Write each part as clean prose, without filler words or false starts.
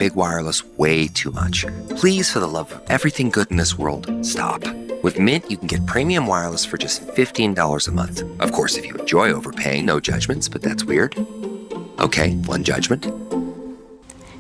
big wireless way too much. Please, for the love of everything good in this world, stop. With Mint, you can get premium wireless for just $15 a month. Of course, if you enjoy overpaying, no judgments, but that's weird. Okay, one judgment.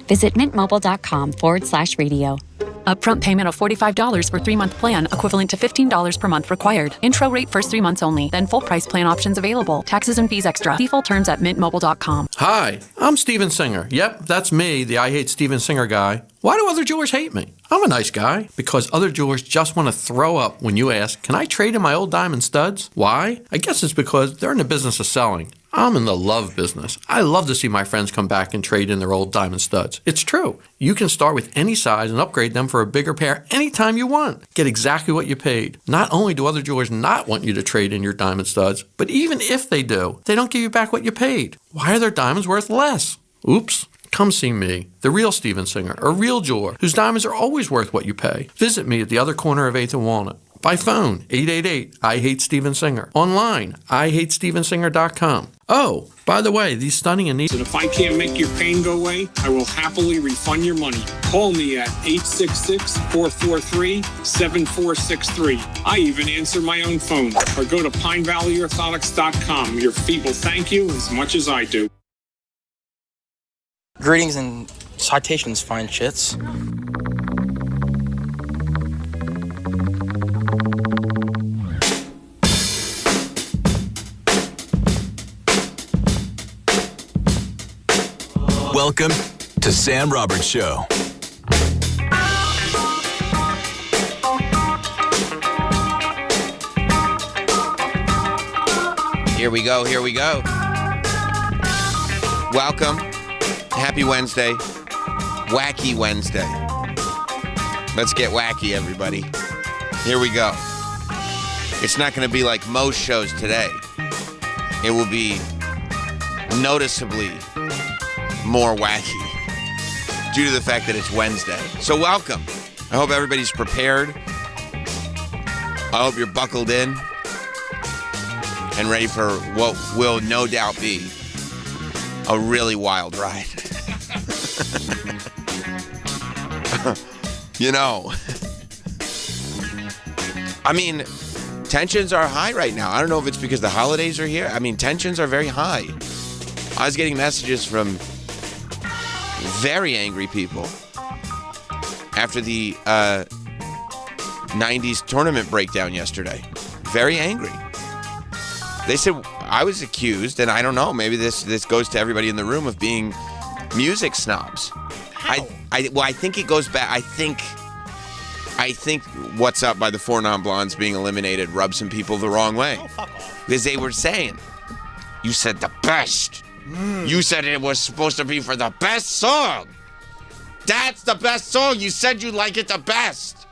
Visit mintmobile.com/radio. Upfront payment of $45 for 3-month plan, equivalent to $15 per month required. Intro rate first 3 months only, then full price plan options available. Taxes and fees extra. See full terms at mintmobile.com. Hi, I'm Steven Singer. Yep, that's me, the I Hate Steven Singer guy. Why do other jewelers hate me? I'm a nice guy. Because other jewelers just want to throw up when you ask, can I trade in my old diamond studs? Why? I guess it's because they're in the business of selling. I'm in the love business. I love to see my friends come back and trade in their old diamond studs. It's true. You can start with any size and upgrade them for a bigger pair anytime you want. Get exactly what you paid. Not only do other jewelers not want you to trade in your diamond studs, but even if they do, they don't give you back what you paid. Why are their diamonds worth less? Oops. Come see me, the real Steven Singer, a real jeweler whose diamonds are always worth what you pay. Visit me at the other corner of 8th and Walnut. By phone, 888-I-HATE-STEVEN-SINGER. Online, IHateStevenSinger.com. Oh, by the way, these stunning and neat... If I can't make your pain go away, I will happily refund your money. Call me at 866-443-7463. I even answer my own phone. Or go to PineValleyOrthotics.com. Your feet will thank you as much as I do. Greetings and citations, fine shits. Welcome to Sam Roberts Show. Here we go. Welcome. Happy Wednesday. Wacky Wednesday. Let's get wacky, everybody. Here we go. It's not going to be like most shows today. It will be noticeably more wacky due to the fact that it's Wednesday. So welcome. I hope everybody's prepared. I hope you're buckled in and ready for what will no doubt be a really wild ride. You know, I mean, tensions are high right now. I don't know if it's because the holidays are here. I mean, tensions are very high. I was getting messages from very angry people after the 90s tournament breakdown yesterday. Very angry. They said I was accused, and I don't know, maybe this goes to everybody in the room, of being music snobs. How? I think it goes back. I think What's Up by the Four Non-Blondes being eliminated rubbed some people the wrong way. Oh, fuck off. Because they were saying, you said the best. You said it was supposed to be for the best song. That's the best song. You said you like it the best.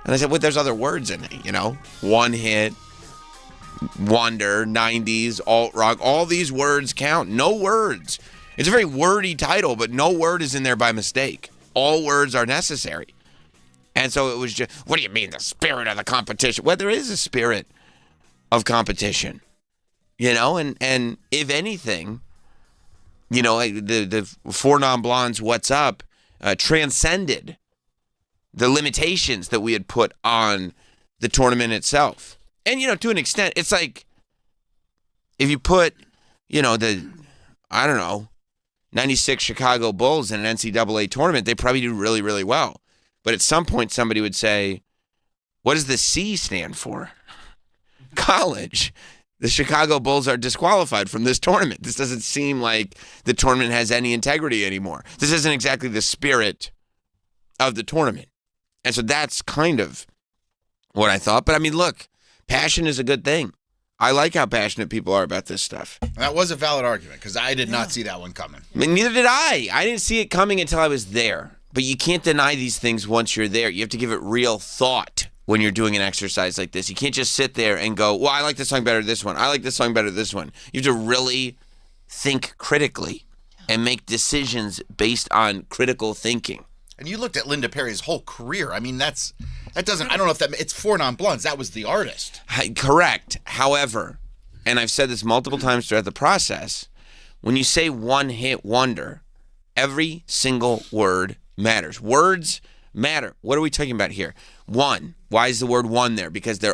And I said, well, there's other words in it, you know? One hit, wonder, 90s, alt-rock. All these words count. No words. It's a very wordy title, but no word is in there by mistake. All words are necessary. And so it was just, what do you mean, the spirit of the competition? Well, there is a spirit of competition, you know? And if anything, you know, the Four Non-Blondes What's Up transcended the limitations that we had put on the tournament itself. And, you know, to an extent, it's like if you put, you know, 96 Chicago Bulls in an NCAA tournament, they probably do really, really well. But at some point, somebody would say, what does the C stand for? College. The Chicago Bulls are disqualified from this tournament. This doesn't seem like the tournament has any integrity anymore. This isn't exactly the spirit of the tournament. And so that's kind of what I thought. But I mean, look, passion is a good thing. I like how passionate people are about this stuff. That was a valid argument, because I did not see that one coming. I mean, neither did I. I didn't see it coming until I was there. But you can't deny these things once you're there. You have to give it real thought when you're doing an exercise like this. You can't just sit there and go, well, I like this song better than this one. I like this song better than this one. You have to really think critically and make decisions based on critical thinking. And you looked at Linda Perry's whole career. I mean, that doesn't, I don't know if it's Four Non-Blondes. That was the artist. Correct. However, and I've said this multiple times throughout the process, when you say one hit wonder, Every single word matters. Words matter. What are we talking about here? One. Why is the word one there? Because they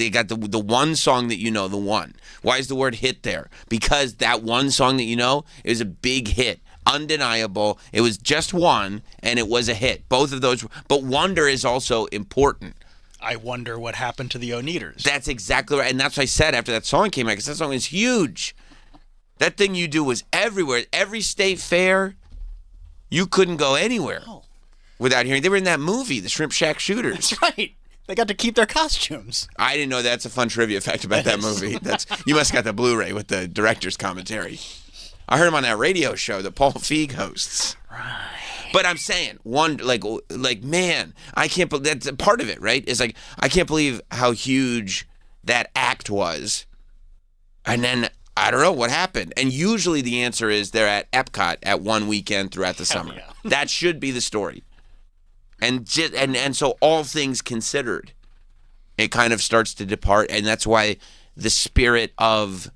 got the one song that you know, the one. Why is the word hit there? Because that one song that you know is a big hit. Undeniable. It was just one, and it was a hit. Both of those. But wonder is also important. I wonder what happened to the Oneaters. That's exactly right. And that's what I said after that song came out, because that song is huge. That Thing You Do was everywhere. Every state fair, you couldn't go anywhere without hearing. They were in that movie, The Shrimp Shack Shooters. That's right. They got to keep their costumes. I didn't know that's a fun trivia fact about that movie. You must have got the Blu-ray with the director's commentary. I heard him on that radio show that Paul Feig hosts. Right. But I'm saying, man, I can't believe that's a part of it, right? It's like, I can't believe how huge that act was. And then, I don't know what happened. And usually the answer is they're at Epcot at one weekend throughout the summer. Yeah. That should be the story. And so all things considered, it kind of starts to depart. And that's why the spirit of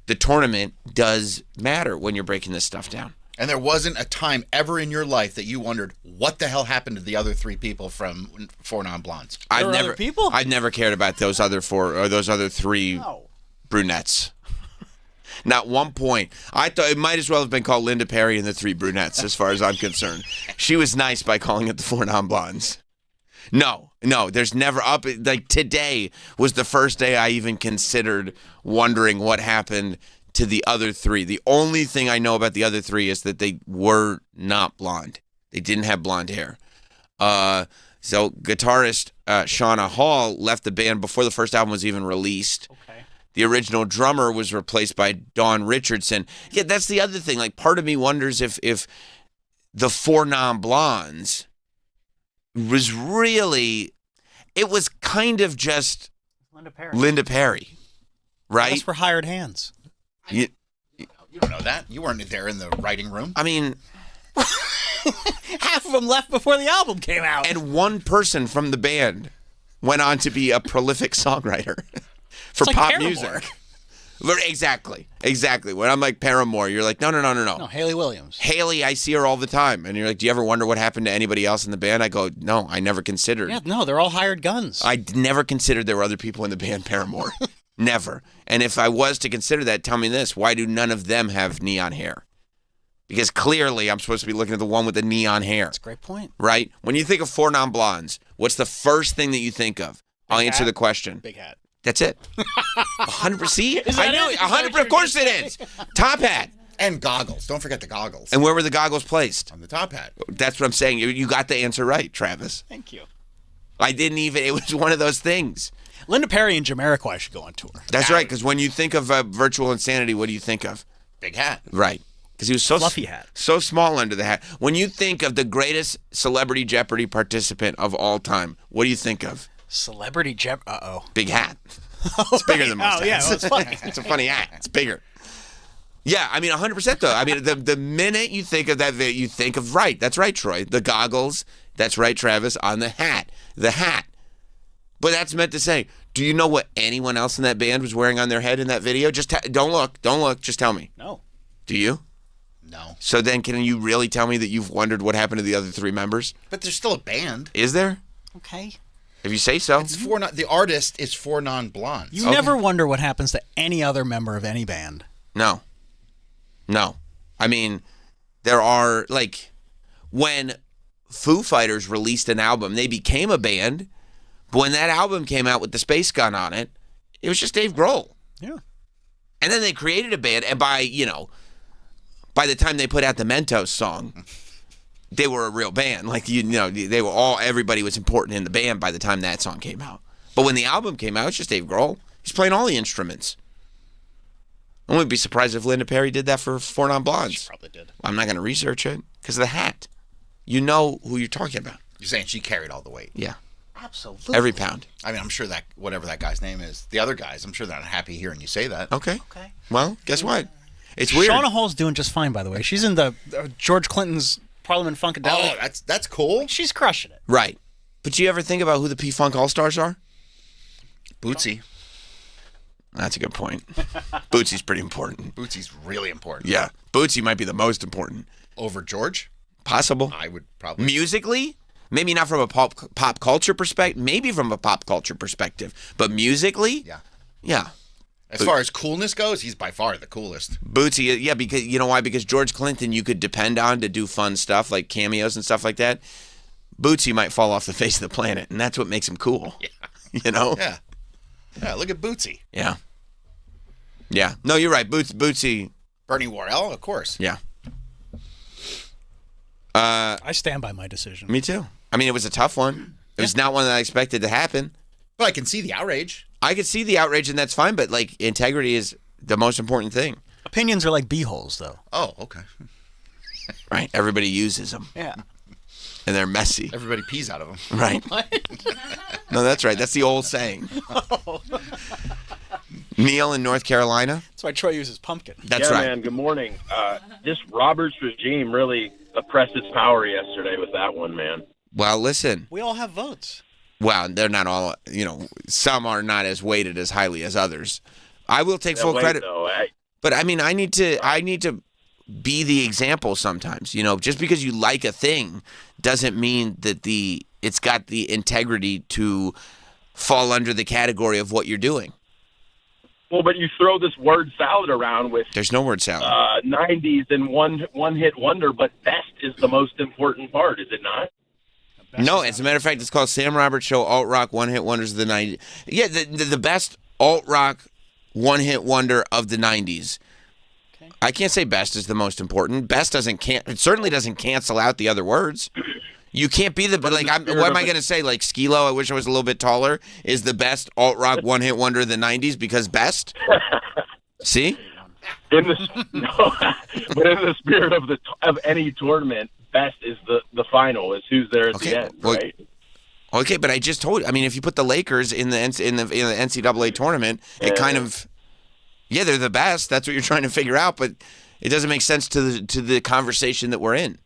the tournament does matter when you're breaking this stuff down. And there wasn't a time ever in your life that you wondered what the hell happened to the other three people from Four Non-Blondes. Other people? I've never cared about those other four or those other three brunettes. Not one point. I thought it might as well have been called Linda Perry and the Three Brunettes, as far as I'm concerned. She was nice by calling it the Four Non-Blondes. No, there's never up. Like, today was the first day I even considered wondering what happened to the other three. The only thing I know about the other three is that they were not blonde. They didn't have blonde hair. So guitarist Shauna Hall left the band before the first album was even released. Okay. The original drummer was replaced by Dawn Richardson. Yeah, that's the other thing. Like, part of me wonders if the Four Non-Blondes was really, it was kind of just Linda Perry, right? Those were hired hands. You don't know that. You weren't there in the writing room. I mean, half of them left before the album came out. And one person from the band went on to be a prolific songwriter for like pop Paramore. music. Exactly. When I'm like Paramore, you're like, no. No, Haley Williams. Haley, I see her all the time. And you're like, do you ever wonder what happened to anybody else in the band? I go, no, I never considered. Yeah, no, they're all hired guns. I never considered there were other people in the band Paramore. Never. And if I was to consider that, tell me this. Why do none of them have neon hair? Because clearly I'm supposed to be looking at the one with the neon hair. That's a great point. Right? When you think of Four Non-Blondes, what's the first thing that you think of? I'll answer the question. Big hat. That's it. 100%. See? Is that I knew it? it. 100%. Of course it is. Top hat. And goggles. Don't forget the goggles. And where were the goggles placed? On the top hat. That's what I'm saying. You got the answer right, Travis. Thank you. I didn't even, it was one of those things. Linda Perry and Jamiroquai should go on tour. That's right, because when you think of Virtual Insanity, what do you think of? Big hat. Right. Because he was so Fluffy hat. So small under the hat. When you think of the greatest Celebrity Jeopardy participant of all time, what do you think of? Celebrity Jeopardy. Big hat. It's bigger than most hats. Yeah, well, it's funny. It's a funny hat. It's bigger. Yeah, I mean, 100% though. I mean, the minute you think of that, you think of, right. That's right, Troy. The goggles. That's right, Travis, on the hat. The hat. But that's meant to say, do you know what anyone else in that band was wearing on their head in that video? Just don't look. Just tell me. No. Do you? No. So then can you really tell me that you've wondered what happened to the other three members? But there's still a band. Is there? Okay. If you say so. It's the artist is Four Non-Blondes. You never wonder what happens to any other member of any band. No. I mean, there are, like, when Foo Fighters released an album, they became a band, but when that album came out with the Space Gun on it, it was just Dave Grohl. Yeah. And then they created a band, and by the time they put out the Mentos song, they were a real band. Like, they were everybody was important in the band by the time that song came out. But when the album came out, it's just Dave Grohl. He's playing all the instruments. I wouldn't be surprised if Linda Perry did that for Four Non-Blondes. She probably did. I'm not going to research it because of the hat. You know who you're talking about. You're saying she carried all the weight. Yeah. Absolutely. Every pound. I mean, I'm sure that whatever that guy's name is, the other guys, I'm sure they're not happy hearing you say that. Okay. Okay. Well, guess what? It's weird. Shauna Hall's doing just fine, by the way. She's in the George Clinton's Parliament Funkadelic. Oh, that's cool. She's crushing it. Right. But do you ever think about who the P-Funk All-Stars are? Bootsy. That's a good point. Bootsy's pretty important. Bootsy's really important. Yeah. Bootsy might be the most important. Over George? Possible. I would probably. Musically? Maybe not from a pop culture perspective. Maybe from a pop culture perspective. But musically? Yeah. Yeah. As far as coolness goes, he's by far the coolest. Bootsy, yeah, because you know why? Because George Clinton you could depend on to do fun stuff like cameos and stuff like that. Bootsy might fall off the face of the planet, and that's what makes him cool. Yeah. You know? Yeah. Yeah, look at Bootsy. Yeah. Yeah. No, you're right. Bootsy. Bernie Worrell, of course. Yeah. I stand by my decision. Me too. I mean, it was a tough one. It was not one that I expected to happen. But I can see the outrage. I could see the outrage, and that's fine, but, like, integrity is the most important thing. Opinions are like beeholes, though. Oh, okay. Right? Everybody uses them. Yeah. And they're messy. Everybody pees out of them. Right. No, that's right. That's the old saying. Neil in North Carolina. That's why Troy uses pumpkin. That's right. man. Good morning. This Roberts regime really oppressed its power yesterday with that one, man. Well, listen. We all have votes. Well, they're not all, some are not as weighted as highly as others. I will take full credit. But I mean, I need to be the example sometimes. Just because you like a thing doesn't mean that it's got the integrity to fall under the category of what you're doing. Well, but you throw this word salad around with There's no word salad. 90s and one hit wonder, but best is the most important part, is it not? No, as a matter of fact, it's called Sam Roberts Show Alt Rock One Hit Wonders of the 90s. Yeah, the best alt rock one hit wonder of the 90s. Okay. I can't say best is the most important. Best it certainly doesn't cancel out the other words. You can't be what am I going to say? Like Skilo, I wish I was a little bit taller, is the best alt rock one hit wonder of the 90s because best? See? But in the spirit of any tournament, best is the final, is who's there at the end, right? Okay, but I just told you. I mean, if you put the Lakers in the NCAA tournament, it kind of, they're the best. That's what you're trying to figure out, but it doesn't make sense to the conversation that we're in.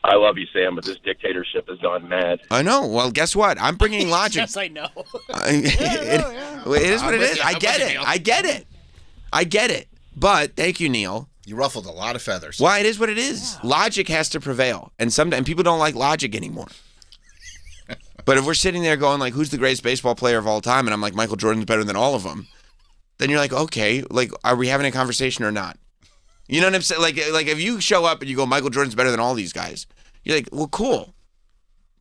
I love you, Sam, but this dictatorship has gone mad. I know. Well, guess what? I'm bringing logic. Yes, I know. It is what it is. I get it. But thank you, Neil. You ruffled a lot of feathers. Well, it is what it is. Yeah. Logic has to prevail, and sometimes people don't like logic anymore. But if we're sitting there going like, "Who's the greatest baseball player of all time?" and I'm like, "Michael Jordan's better than all of them," then you're like, "Okay, like, are we having a conversation or not?" You know what I'm saying? Like if you show up and you go, "Michael Jordan's better than all these guys," you're like, "Well, cool."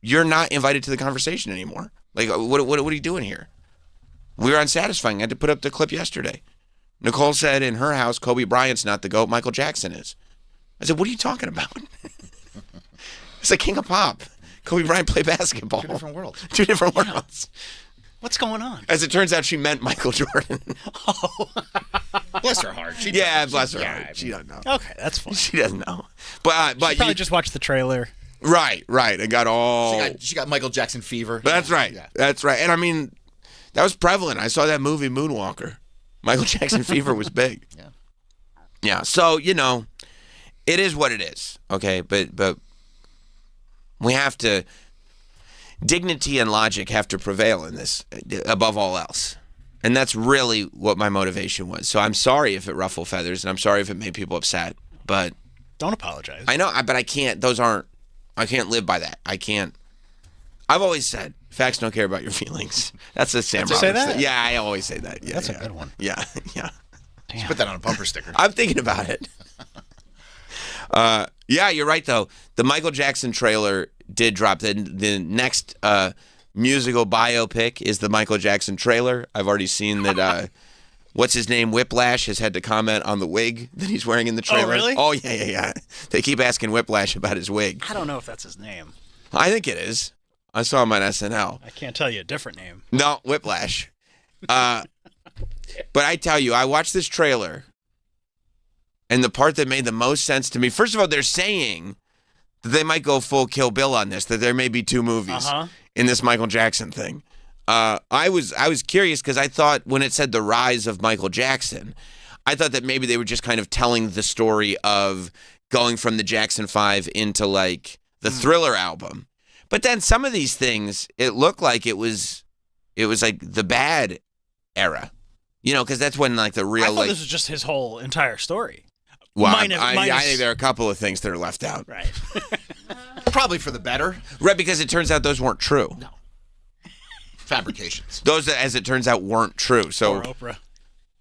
You're not invited to the conversation anymore. Like, what are you doing here? We were unsatisfying. I had to put up the clip yesterday. Nicole said in her house, Kobe Bryant's not the GOAT, Michael Jackson is. I said, what are you talking about? It's the king of pop. Kobe Bryant played basketball. Two different worlds. Two different worlds. What's going on? As it turns out, she meant Michael Jordan. Oh. Bless her heart. Bless her heart. She doesn't know. Okay, that's fine. She doesn't know. But she probably just watched the trailer. Right. I got all... She got Michael Jackson fever. That's right. Yeah. That's right. And I mean, that was prevalent. I saw that movie, Moonwalker. Michael Jackson fever was big. Yeah. Yeah. So, it is what it is. Okay. But we have to, dignity and logic have to prevail in this above all else. And that's really what my motivation was. So I'm sorry if it ruffled feathers and I'm sorry if it made people upset, but. Don't apologize. I know, but I can't, I can't live by that. I can't. I've always said, facts don't care about your feelings. That's a Sam Roberts say that? Yeah, I always say that. Yeah, that's a good one. Yeah. Just put that on a bumper sticker. I'm thinking about it. Yeah, you're right, though. The Michael Jackson trailer did drop. The next musical biopic is the Michael Jackson trailer. I've already seen that, what's his name, Whiplash, has had to comment on the wig that he's wearing in the trailer. Oh, really? Oh, yeah. They keep asking Whiplash about his wig. I don't know if that's his name. I think it is. I saw him on SNL. I can't tell you a different name. No, Whiplash. But I tell you, I watched this trailer, and the part that made the most sense to me, first of all, they're saying that they might go full Kill Bill on this, that there may be two movies in this Michael Jackson thing. I was curious because I thought when it said the rise of Michael Jackson, I thought that maybe they were just kind of telling the story of going from the Jackson 5 into like the Thriller album. But then some of these things, it looked like it was like the bad era, because that's when like the real I thought this was just his whole entire story. Well, Minus- I think there are a couple of things that are left out. Right. Probably for the better. Right, because it turns out those weren't true. No. Fabrications. Those, as it turns out, weren't true. So Or Oprah.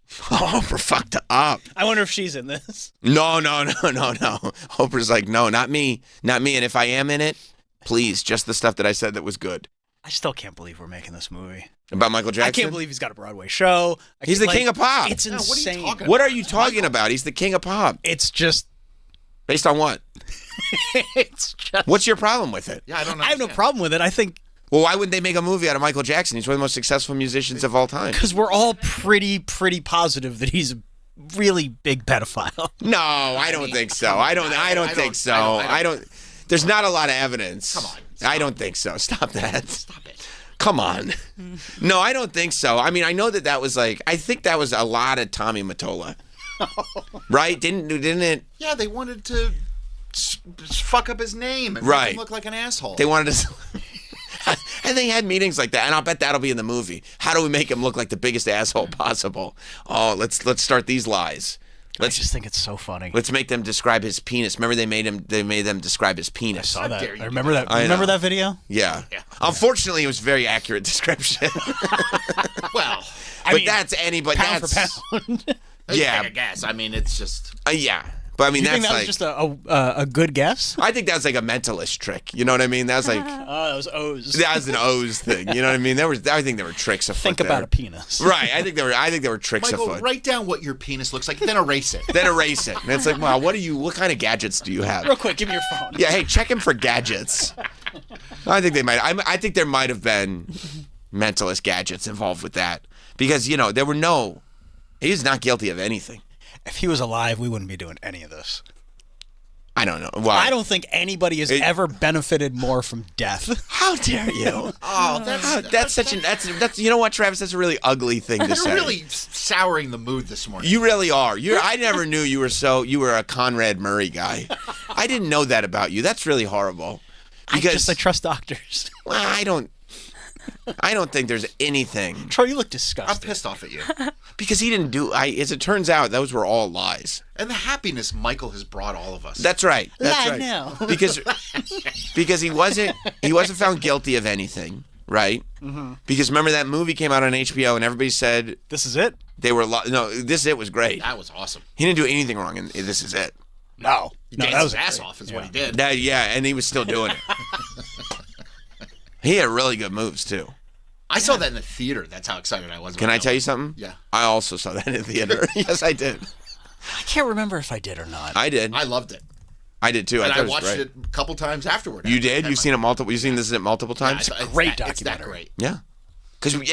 Oprah fucked up. I wonder if she's in this. No. Oprah's like, no, not me. Not me. And if I am in it, please, just the stuff that I said that was good. I still can't believe we're making this movie. About Michael Jackson? I can't believe he's got a Broadway show. He's the king of pop. It's insane. What are you talking about? He's the king of pop. It's just. Based on what? It's just. What's your problem with it? Yeah, I don't know. I have no problem with it. I think Well, why wouldn't they make a movie out of Michael Jackson? He's one of the most successful musicians of all time. because we're all pretty positive that he's a really big pedophile. No, I don't think so. I don't think so. I don't. There's not a lot of evidence. Come on. I don't think so. Stop that. Stop it. Come on. No, I don't think so. I mean, I know that was like. I think that was a lot of Tommy Mottola. Right? Didn't it? Yeah, they wanted to fuck up his name and Right. make him look like an asshole. They wanted to. And they had meetings like that, and I'll bet that'll be in the movie. How do we make him look like the biggest asshole possible? Oh, let's start these lies. I just think it's so funny. Let's make them describe his penis. Remember they made them describe his penis. I saw that. I remember that. Remember that video? Yeah. Unfortunately, it was a very accurate description. Well, but that's anybody. Pound That's for pound. yeah. I guess. I mean, it's just. Yeah. But I mean, You that's think that like. was just a good guess? I think that's like a mentalist trick. You know what I mean? That was like. Oh, that was O's. That was an O's thing. You know what I mean? I think there were tricks afoot. Think about there. a penis. Right. I think there were tricks Michael, afoot. write down what your penis looks like, then erase it. Then erase it. And it's like, wow, what kind of gadgets do you have? Real quick, give me your phone. Yeah, hey, check him for gadgets. I think they might. I think there might have been mentalist gadgets involved with that because there were no. He's not guilty of anything. If he was alive, we wouldn't be doing any of this. I don't know. Well, I don't think anybody has ever benefited more from death. How dare you? Oh, that's such an that's you know what, Travis? That's a really ugly thing to You're say. really souring the mood this morning. You really are. I never knew you were a Conrad Murray guy. I didn't know that about you. That's really horrible. Because I trust doctors. Well, I don't think there's anything. Troy, you look disgusted. I'm pissed off at you. Because he didn't do. As it turns out, those were all lies. And the happiness Michael has brought all of us. That's right. That's Lie right. now. Because he wasn't found guilty of anything, right? Mm-hmm. Because remember that movie came out on HBO and everybody said This is it? they were no. This Is It was great. That was awesome. He didn't do anything wrong, and This Is It. No. He No, danced that was his ass great. off is what he did. And he was still doing it. He had really good moves too. I saw that in the theater. That's how excited I was. Can I tell you something? Yeah. I also saw that in the theater. Yes, I did. I can't remember if I did or not. I did. I loved it. I did too. And thought I it was watched great. it a couple times afterward. You did? You've seen it multiple? You've seen This Is It multiple times? Yeah, great It's that documentary. great. Yeah.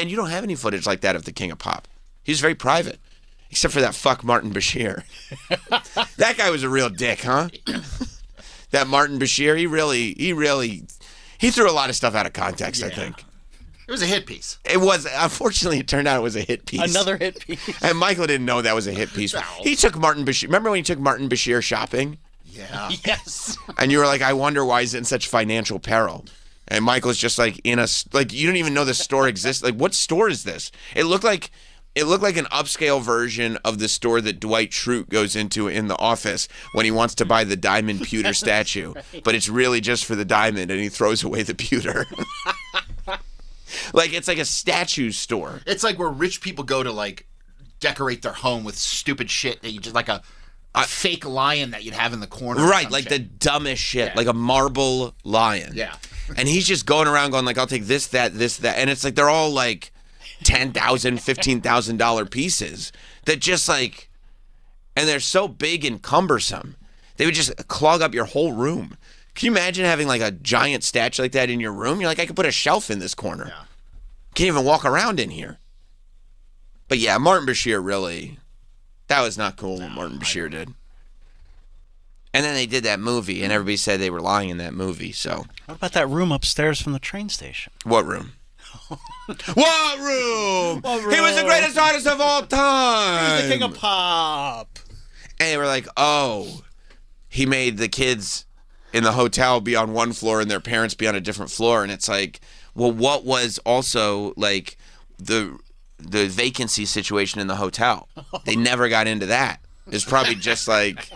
And you don't have any footage like that of the King of Pop. He's very private. Except for that fuck Martin Bashir. That guy was a real dick, huh? That Martin Bashir, he threw a lot of stuff out of context, I think. It was a hit piece. It was, unfortunately, it turned out it was a hit piece. Another hit piece. And Michael didn't know that was a hit piece. No. He took Martin Bashir. Remember when he took Martin Bashir shopping? Yeah. Yes. And you were like, I wonder why he's in such financial peril. And Michael's just like you don't even know the store exists. Like, what store is this? It looked like an upscale version of the store that Dwight Schrute goes into in The Office when he wants to buy the diamond pewter statue. But it's really just for the diamond, and he throws away the pewter. Like, it's like a statue store. It's like where rich people go to, like, decorate their home with stupid shit that you just, like a fake lion that you'd have in the corner. Right, like the dumbest shit, like a marble lion. Yeah. And he's just going around going like, I'll take this, that. And it's like they're all like $10,000, $15,000 pieces that just like, and they're so big and cumbersome. They would just clog up your whole room. Can you imagine having like a giant statue like that in your room? You're like, I could put a shelf in this corner. Yeah. Can't even walk around in here. But yeah, Martin Bashir really, that was not cool what Martin Bashir did. And then they did that movie, and everybody said they were lying in that movie, so. What about that room upstairs from the train station? What room? What room? He was the greatest artist of all time. He's the king of pop. And they were like, oh, he made the kids in the hotel be on one floor and their parents be on a different floor. And it's like, well, what was also like the vacancy situation in the hotel? They never got into that. It's probably just like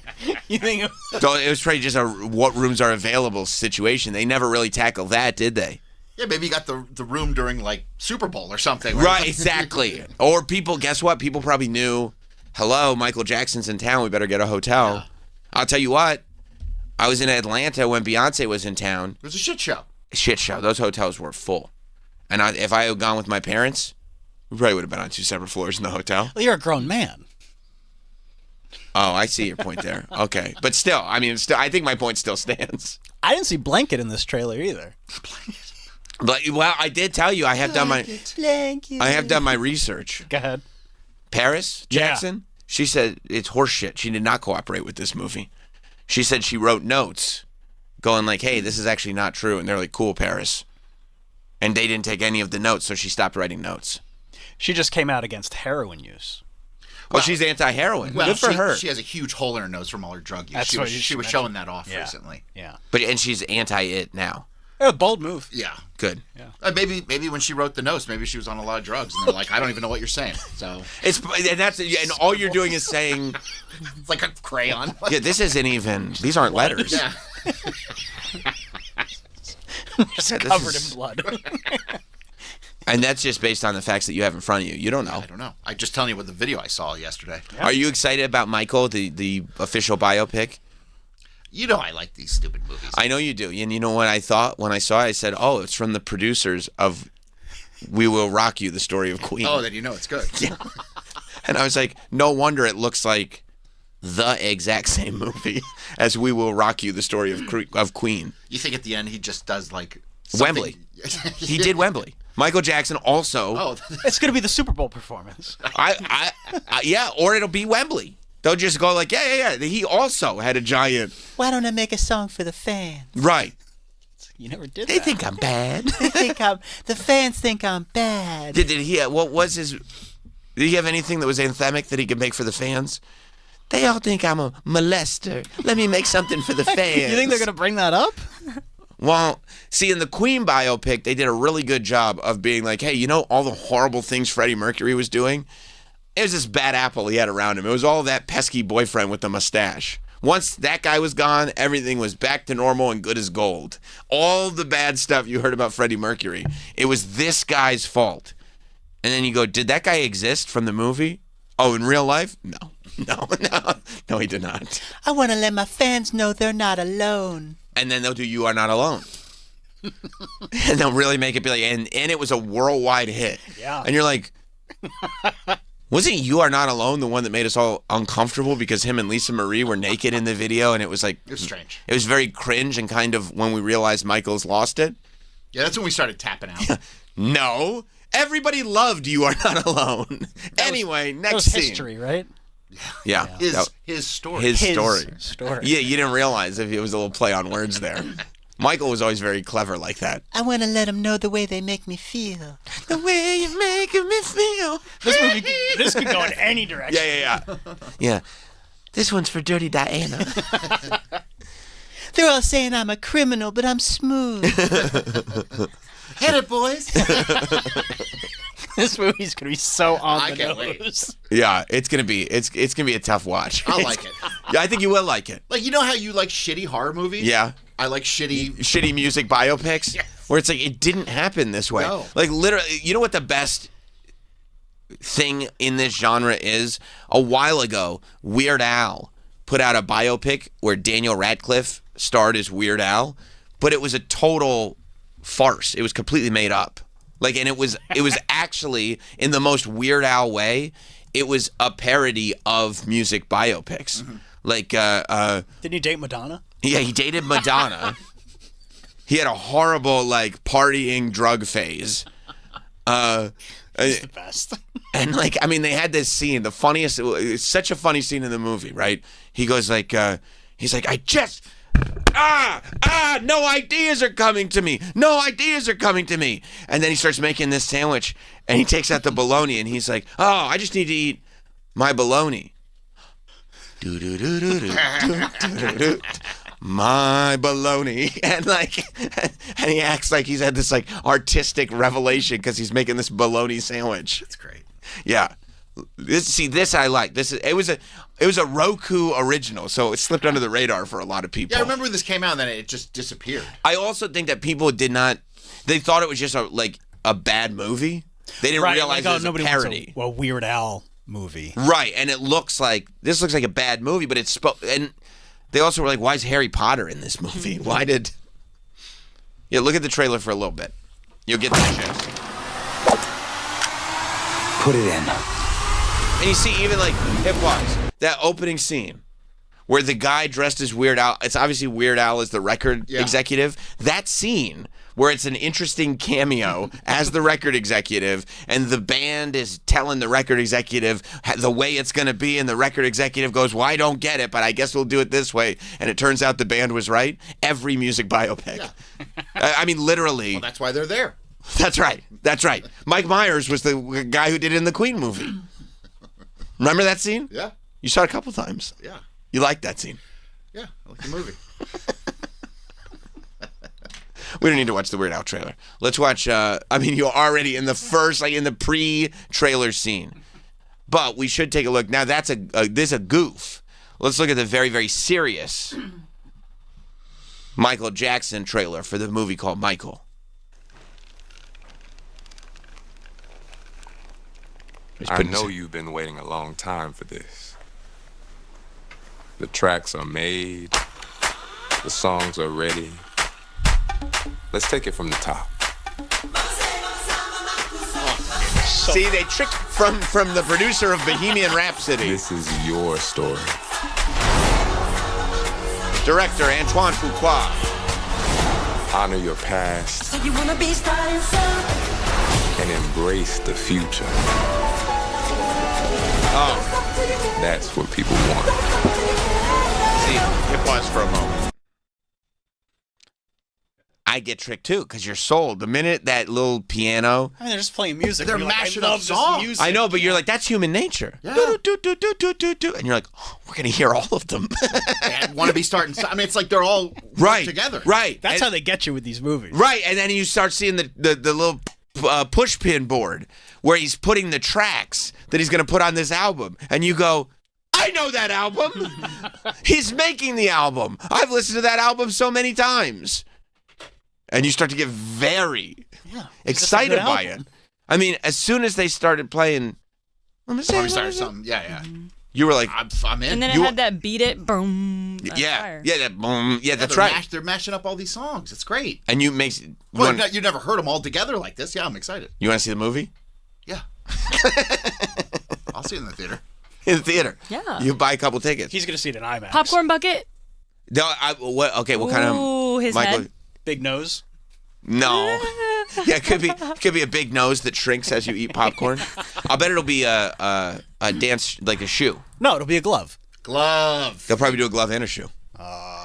You think? it was probably just a what rooms are available situation. They never really tackled that, did they? Yeah, maybe you got the room during like Super Bowl or something. Right, exactly. Or people, guess what? People probably knew, hello, Michael Jackson's in town. We better get a hotel. Yeah. I'll tell you what. I was in Atlanta when Beyonce was in town. It was a shit show. Shit show. Those hotels were full. And if I had gone with my parents, we probably would have been on 2 separate floors in the hotel. Well, you're a grown man. Oh, I see your point there. Okay. But still, I mean, I think my point still stands. I didn't see Blanket in this trailer either. But, well, I did tell you I have done my research. Go ahead. Paris Jackson, she said it's horseshit. She did not cooperate with this movie. She said she wrote notes going like, hey, this is actually not true. And they're like, cool, Paris. And they didn't take any of the notes, so she stopped writing notes. She just came out against heroin use. Well, she's anti-heroin. Good for her. She has a huge hole in her nose from all her drug use. That's she was showing that off recently. Yeah. And she's anti-it now. Bold move. Yeah. Good. Yeah. Maybe when she wrote the notes, maybe she was on a lot of drugs, and they're like, I don't even know what you're saying. So and all you're doing is saying, it's like a crayon. Yeah, this isn't even. These aren't letters. Yeah. Just covered in blood. And that's just based on the facts that you have in front of you. You don't know. I don't know. I'm just telling you what the video I saw yesterday. Are you excited about Michael, the official biopic? You know I like these stupid movies. I know you do. And you know what I thought when I saw it? I said, oh, it's from the producers of We Will Rock You, the story of Queen. Oh, then you know it's good. Yeah. And I was like, no wonder it looks like the exact same movie as We Will Rock You, the story of Queen. You think at the end he just does like Wembley. He did Wembley. Michael Jackson also. Oh, it's going to be the Super Bowl performance. Yeah, or it'll be Wembley. They'll just go like, yeah. He also had a giant. Why don't I make a song for the fans? Right. You never did They think I'm bad. The fans think I'm bad. Did he? What was his? Did he have anything that was anthemic that he could make for the fans? They all think I'm a molester. Let me make something for the fans. You think they're going to bring that up? Well, see, in the Queen biopic, they did a really good job of being like, hey, you know all the horrible things Freddie Mercury was doing? It was this bad apple he had around him. It was all that pesky boyfriend with the mustache. Once that guy was gone, everything was back to normal and good as gold. All the bad stuff you heard about Freddie Mercury, it was this guy's fault. And then you go, did that guy exist from the movie? Oh, in real life? No, he did not. I want to let my fans know they're not alone. And then they'll do You Are Not Alone. And they'll really make it be like, and it was a worldwide hit. Yeah. And you're like, wasn't You Are Not Alone the one that made us all uncomfortable because him and Lisa Marie were naked in the video, and it was like, it was strange. It was very cringe, and kind of when we realized Michael's lost it. Yeah, that's when we started tapping out. No. Everybody loved You Are Not Alone. Anyway, next that was scene. History, right? Yeah. His story. His story. story. Yeah, you didn't realize if it was a little play on words there. Michael was always very clever like that. I want to let them know the way they make me feel. The way you're making me feel. This could go in any direction. Yeah. This one's for Dirty Diana. They're all saying I'm a criminal, but I'm smooth. Hit it, boys. This movie's gonna be so on the can't nose. Yeah, it's gonna be a tough watch. I like it. Yeah, I think you will like it. Like, you know how you like shitty horror movies? Yeah. I like shitty music biopics. Yes. Where it's like it didn't happen this way. No. Like literally, you know what the best thing in this genre is? A while ago, Weird Al put out a biopic where Daniel Radcliffe starred as Weird Al, but it was a total farce. It was completely made up. Like, and it was actually, in the most Weird Al way, it was a parody of music biopics. Mm-hmm. Like, didn't he date Madonna? Yeah, he dated Madonna. He had a horrible, like, partying drug phase. He's the best. And, like, I mean, they had this scene, the funniest, it's such a funny scene in the movie, right? He goes like, he's like, no ideas are coming to me. No ideas are coming to me. And then he starts making this sandwich, and he takes out the bologna, and he's like, oh, I just need to eat my bologna. My bologna. And he acts like he's had this like artistic revelation because he's making this bologna sandwich. That's great. Yeah. This I like. It It was a Roku original, so it slipped under the radar for a lot of people. Yeah, I remember when this came out, and then it just disappeared. I also think that people did not. They thought it was just a bad movie. They didn't realize it was a parody. Well, Weird Al movie. Right, and this looks like a bad movie, but it's and they also were like, why is Harry Potter in this movie? Why did? Yeah, look at the trailer for a little bit. You'll get the gist. Put it in. And you see, even like it was that opening scene where the guy dressed as Weird Al. It's obviously Weird Al is the record executive. That scene where it's an interesting cameo as the record executive, and the band is telling the record executive the way it's going to be, and the record executive goes, well, I don't get it, but I guess we'll do it this way. And it turns out the band was right. Every music biopic. Yeah. I mean, literally. Well, that's why they're there. That's right. That's right. Mike Myers was the guy who did it in the Queen movie. Remember that scene? Yeah. You saw it a couple times. Yeah. You liked that scene? Yeah, I like the movie. We don't need to watch the Weird Al trailer. Let's watch, you're already in the first, in the pre-trailer scene. But we should take a look. Now, this is a goof. Let's look at the very, very serious Michael Jackson trailer for the movie called Michael. I know you've been waiting a long time for this. The tracks are made. The songs are ready. Let's take it from the top. See, they tricked from the producer of Bohemian Rhapsody. This is your story. Director Antoine Fuqua. Honor your past. So you wanna be and embrace the future. Oh. That's what people want. See, hit pause for a moment. I get tricked too, because you're sold. The minute that little piano. I mean, they're just playing music. They're You're mashing like, I up love songs. this music. I know, but you're like, that's human nature. Yeah. And you're like, oh, we're going to hear all of them. And want to be starting. I mean, it's like they're all together. Right. That's how they get you with these movies. Right. And then you start seeing the little push pin board where he's putting the tracks that he's going to put on this album. And you go, I know that album. He's making the album. I've listened to that album so many times. And you start to get very excited by it. I mean, as soon as they started playing, Something. Yeah. You were like, I'm in. And then it had that beat it, boom. that boom. Yeah, that's right. They're mashing up all these songs. It's great. And you never heard them all together like this. Yeah, I'm excited. You want to see the movie? Yeah. I'll see it in the theater. In the theater. Yeah. You buy a couple tickets. He's going to see it in IMAX. Popcorn bucket. No, what kind of? Ooh, his head. Big nose. No. Yeah, it could be a big nose that shrinks as you eat popcorn. I'll bet it'll be a dance, like a shoe. No, it'll be a glove. Glove. They'll probably do a glove and a shoe.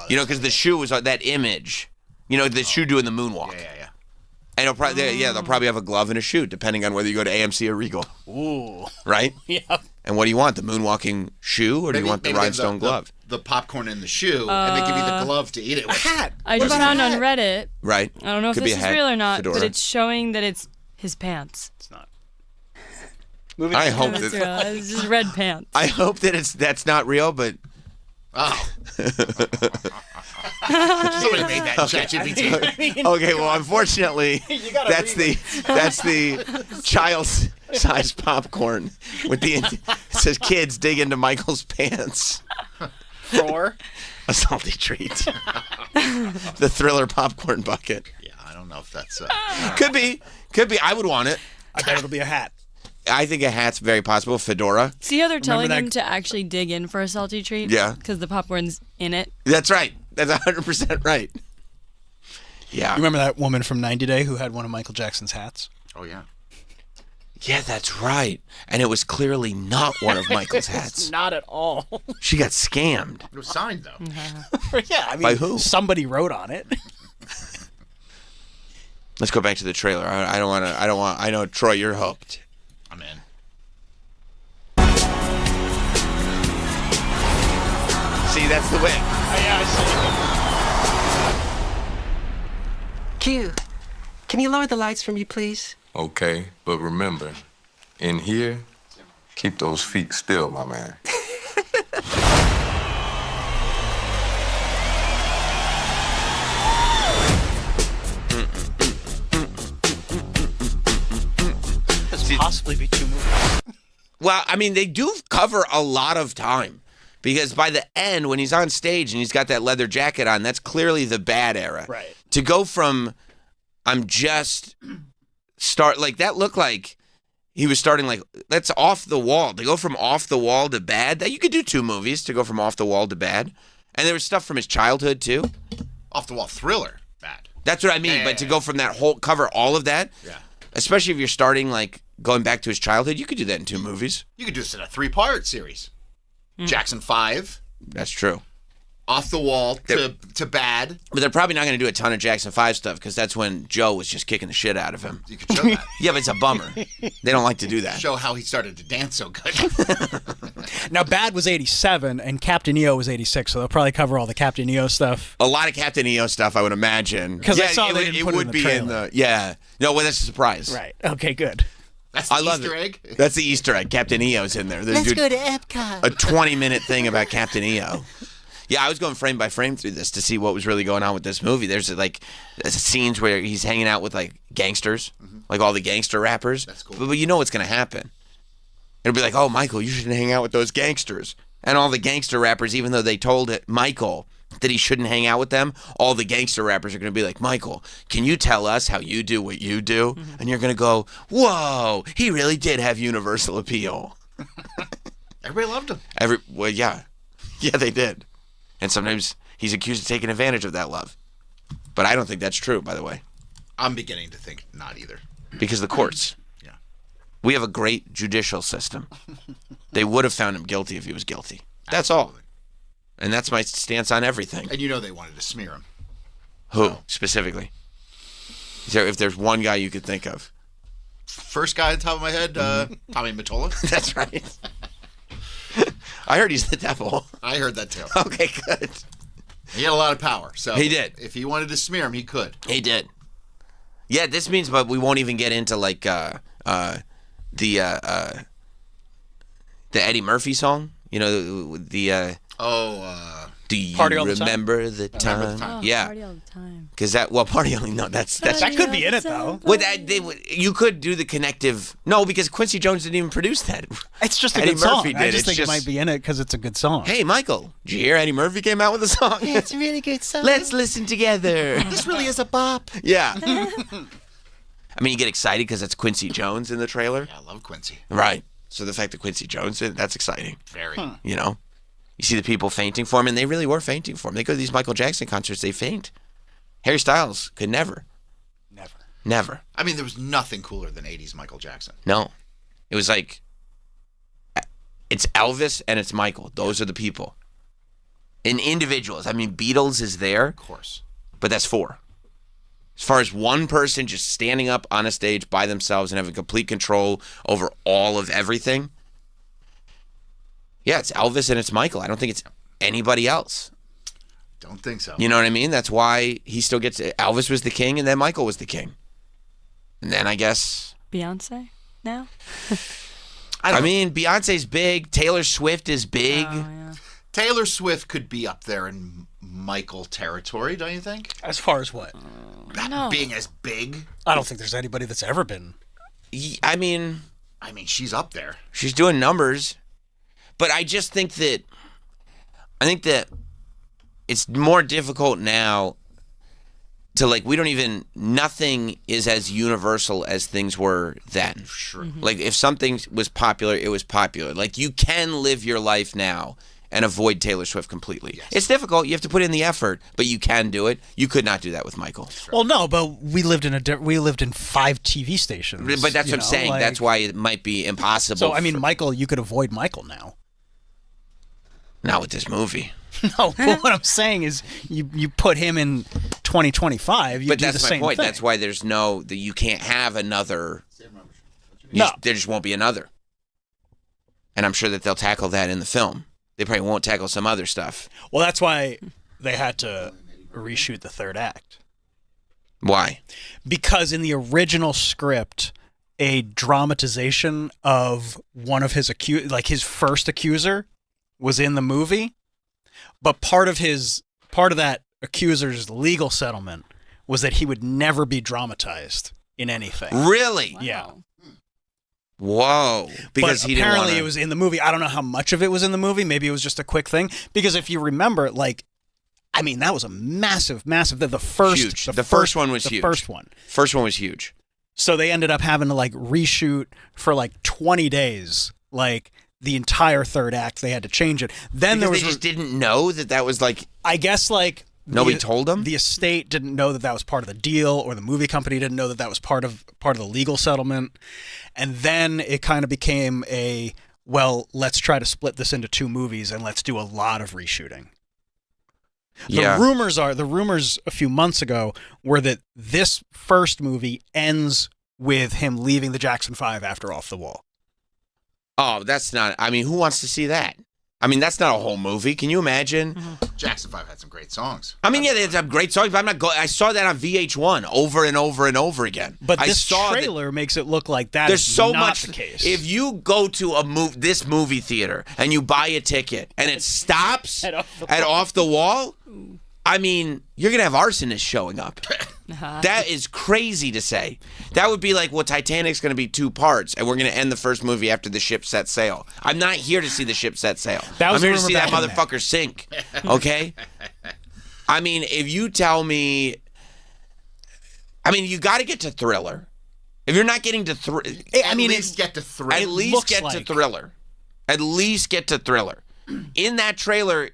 Because the shoe was that image. The shoe doing the moonwalk. Yeah. And they'll probably have a glove and a shoe, depending on whether you go to AMC or Regal. Ooh. Right? Yeah. And what do you want? The moonwalking shoe, or do you want the rhinestone glove? The popcorn in the shoe, and they give you the glove to eat it with. A hat. I just found on Reddit. Right. I don't know if Could this be a is hat, real or not, fedora. but it's showing that it's his pants. It's not. I hope It's real. that. It's just red pants. I hope that that's not real, but. Oh. Somebody made that in ChatGPT. Okay, well, unfortunately, that's the child-sized popcorn with it says kids dig into Michael's pants. For a salty treat. The Thriller popcorn bucket. Yeah, I don't know if that's could be. I would want it. I bet it'll be a hat. I think a hat's very possible. Fedora. See how they're telling him to actually dig in for a salty treat? Yeah. Because the popcorn's in it. That's right. That's 100% right. Yeah. You remember that woman from 90 Day who had one of Michael Jackson's hats? Oh, yeah. Yeah, that's right. And it was clearly not one of Michael's hats. Not at all. She got scammed. It was signed, though. Yeah, I mean, by who? Somebody wrote on it. Let's go back to the trailer. I know, Troy, you're hooked. I'm in. See, that's the way. Yeah, I Q, can you lower the lights for me, please? Okay, but remember, in here, keep those feet still, my man. possibly be 2 movies? Well, I mean, they do cover a lot of time. Because by the end, when he's on stage and he's got that leather jacket on, that's clearly the bad era. Right. To go from, I'm just like that looked like he was starting like, that's off the wall. To go from off the wall to bad, that you could do 2 movies to go from off the wall to bad. And there was stuff from his childhood too. Off the wall thriller, bad. That's what I mean. But to go from that whole, cover all of that, especially if you're starting like going back to his childhood, you could do that in 2 movies. You could do this in a 3-part series. Jackson 5. That's true. Off the wall to bad. But they're probably not going to do a ton of Jackson 5 stuff because that's when Joe was just kicking the shit out of him. You could show that. Yeah, but it's a bummer. They don't like to do that. Show how he started to dance so good. Now, Bad was 87 and Captain EO was 86, so they'll probably cover all the Captain EO stuff. A lot of Captain EO stuff, I would imagine. Because I saw they didn't put it in the trailer. Yeah. No, well, that's a surprise. Right. Okay, good. That's the Easter egg? That's the Easter egg. Captain EO's in there. Let's go to Epcot. A 20-minute thing about Captain EO. Yeah, I was going frame by frame through this to see what was really going on with this movie. There's like scenes where he's hanging out with like gangsters, like all the gangster rappers. That's cool. But you know what's going to happen. It'll be like, oh, Michael, you shouldn't hang out with those gangsters. And all the gangster rappers, even though they told Michael that he shouldn't hang out with them, all the gangster rappers are going to be like, Michael, can you tell us how you do what you do? And you're going to go, whoa, he really did have universal appeal. Everybody loved him. Well, yeah. Yeah, they did. And sometimes he's accused of taking advantage of that love. But I don't think that's true, by the way. I'm beginning to think not either. Because the courts. Yeah. We have a great judicial system. They would have found him guilty if he was guilty. That's all. And that's my stance on everything. And you know they wanted to smear him. Who, specifically? If there's one guy you could think of. First guy at the top of my head, Tommy Mottola. That's right. I heard he's the devil. I heard that too. Okay, good. He had a lot of power. So he did. If he wanted to smear him, he could. He did. Yeah, this means, but we won't even get into like the Eddie Murphy song. You know, the do you remember the time? Oh, Yeah. Party all the time. Because Party Only, no, that's that could be in it though. Well, you could do the connective. No, because Quincy Jones didn't even produce that. It's just a Eddie good song. Murphy did. I just think it might be in it because it's a good song. Hey, Michael, did you hear Eddie Murphy came out with a song? Yeah, it's a really good song. Let's listen together. This really is a bop. Yeah. I mean, you get excited because it's Quincy Jones in the trailer. Yeah, I love Quincy. Right. So the fact that Quincy Jones did, that's exciting. Very. You know? You see the people fainting for him, and they really were fainting for him. They go to these Michael Jackson concerts, they faint. Harry Styles could never. Never. I mean, there was nothing cooler than 80s Michael Jackson. No. It was like, it's Elvis and it's Michael. Those are the people. And individuals. I mean, Beatles is there. Of course. But that's 4. As far as one person just standing up on a stage by themselves and having complete control over all of everything. Yeah, it's Elvis and it's Michael. I don't think it's anybody else. Don't think so. You know what I mean? That's why he still gets it. Elvis was the king and then Michael was the king. And then I guess Beyonce now? I mean, Beyonce's big. Taylor Swift is big. Oh, yeah. Taylor Swift could be up there in Michael territory, don't you think? As far as what? Being as big? I don't think there's anybody that's ever been. I mean, she's up there. She's doing numbers. But I just think that it's more difficult now to nothing is as universal as things were then. Sure. Mm-hmm. Like if something was popular, it was popular. Like you can live your life now and avoid Taylor Swift completely. Yes. It's difficult. You have to put in the effort, but you can do it. You could not do that with Michael. Well, no, but we lived in 5 TV stations. But that's what I'm saying. That's why it might be impossible. So I mean, Michael, you could avoid Michael now. Not with this movie. No, but what I'm saying is you put him in 2025, you but do that's the my same point. thing. That's why there's you can't have another. No. There just won't be another. And I'm sure that they'll tackle that in the film. They probably won't tackle some other stuff. Well, that's why they had to reshoot the third act. Why? Because in the original script, a dramatization of one of his his first accuser was in the movie, but part of that accuser's legal settlement was that he would never be dramatized in anything. Really? Yeah. Whoa. Because but he didn't apparently wanna... it was in the movie. I don't know how much of it was in the movie. Maybe it was just a quick thing. Because if you remember, like, I mean, that was a massive. The first, huge. The first one was huge. First one was huge. So they ended up having to like reshoot for like 20 days, like the entire third act. They had to change it. Then Because they just didn't know that was like. I guess like. Nobody told them? The estate didn't know that was part of the deal, or the movie company didn't know that was part of the legal settlement. And then it kind of became let's try to split this into 2 movies and let's do a lot of reshooting. Yeah. The rumors a few months ago were that this first movie ends with him leaving the Jackson 5 after Off the Wall. Oh, that's not. I mean, who wants to see that? I mean, that's not a whole movie. Can you imagine? Jackson 5 had some great songs. I mean, yeah, they had some great songs, but I'm not. I saw that on VH1 over and over and over again. But I this saw trailer makes it look like that there's is so not much the case. If you go to this movie theater and you buy a ticket and it stops at Off the Wall, I mean, you're gonna have arsonists showing up. That is crazy to say. That would be like, well, Titanic's going to be 2 parts, and we're going to end the first movie after the ship sets sail. I'm not here to see the ship set sail. I'm here to see that motherfucker sink. Okay? I mean, if you tell me... I mean, you got to get to Thriller. If you're not getting to Thriller... At least get to Thriller. At least get to Thriller. At least get to Thriller. In that trailer,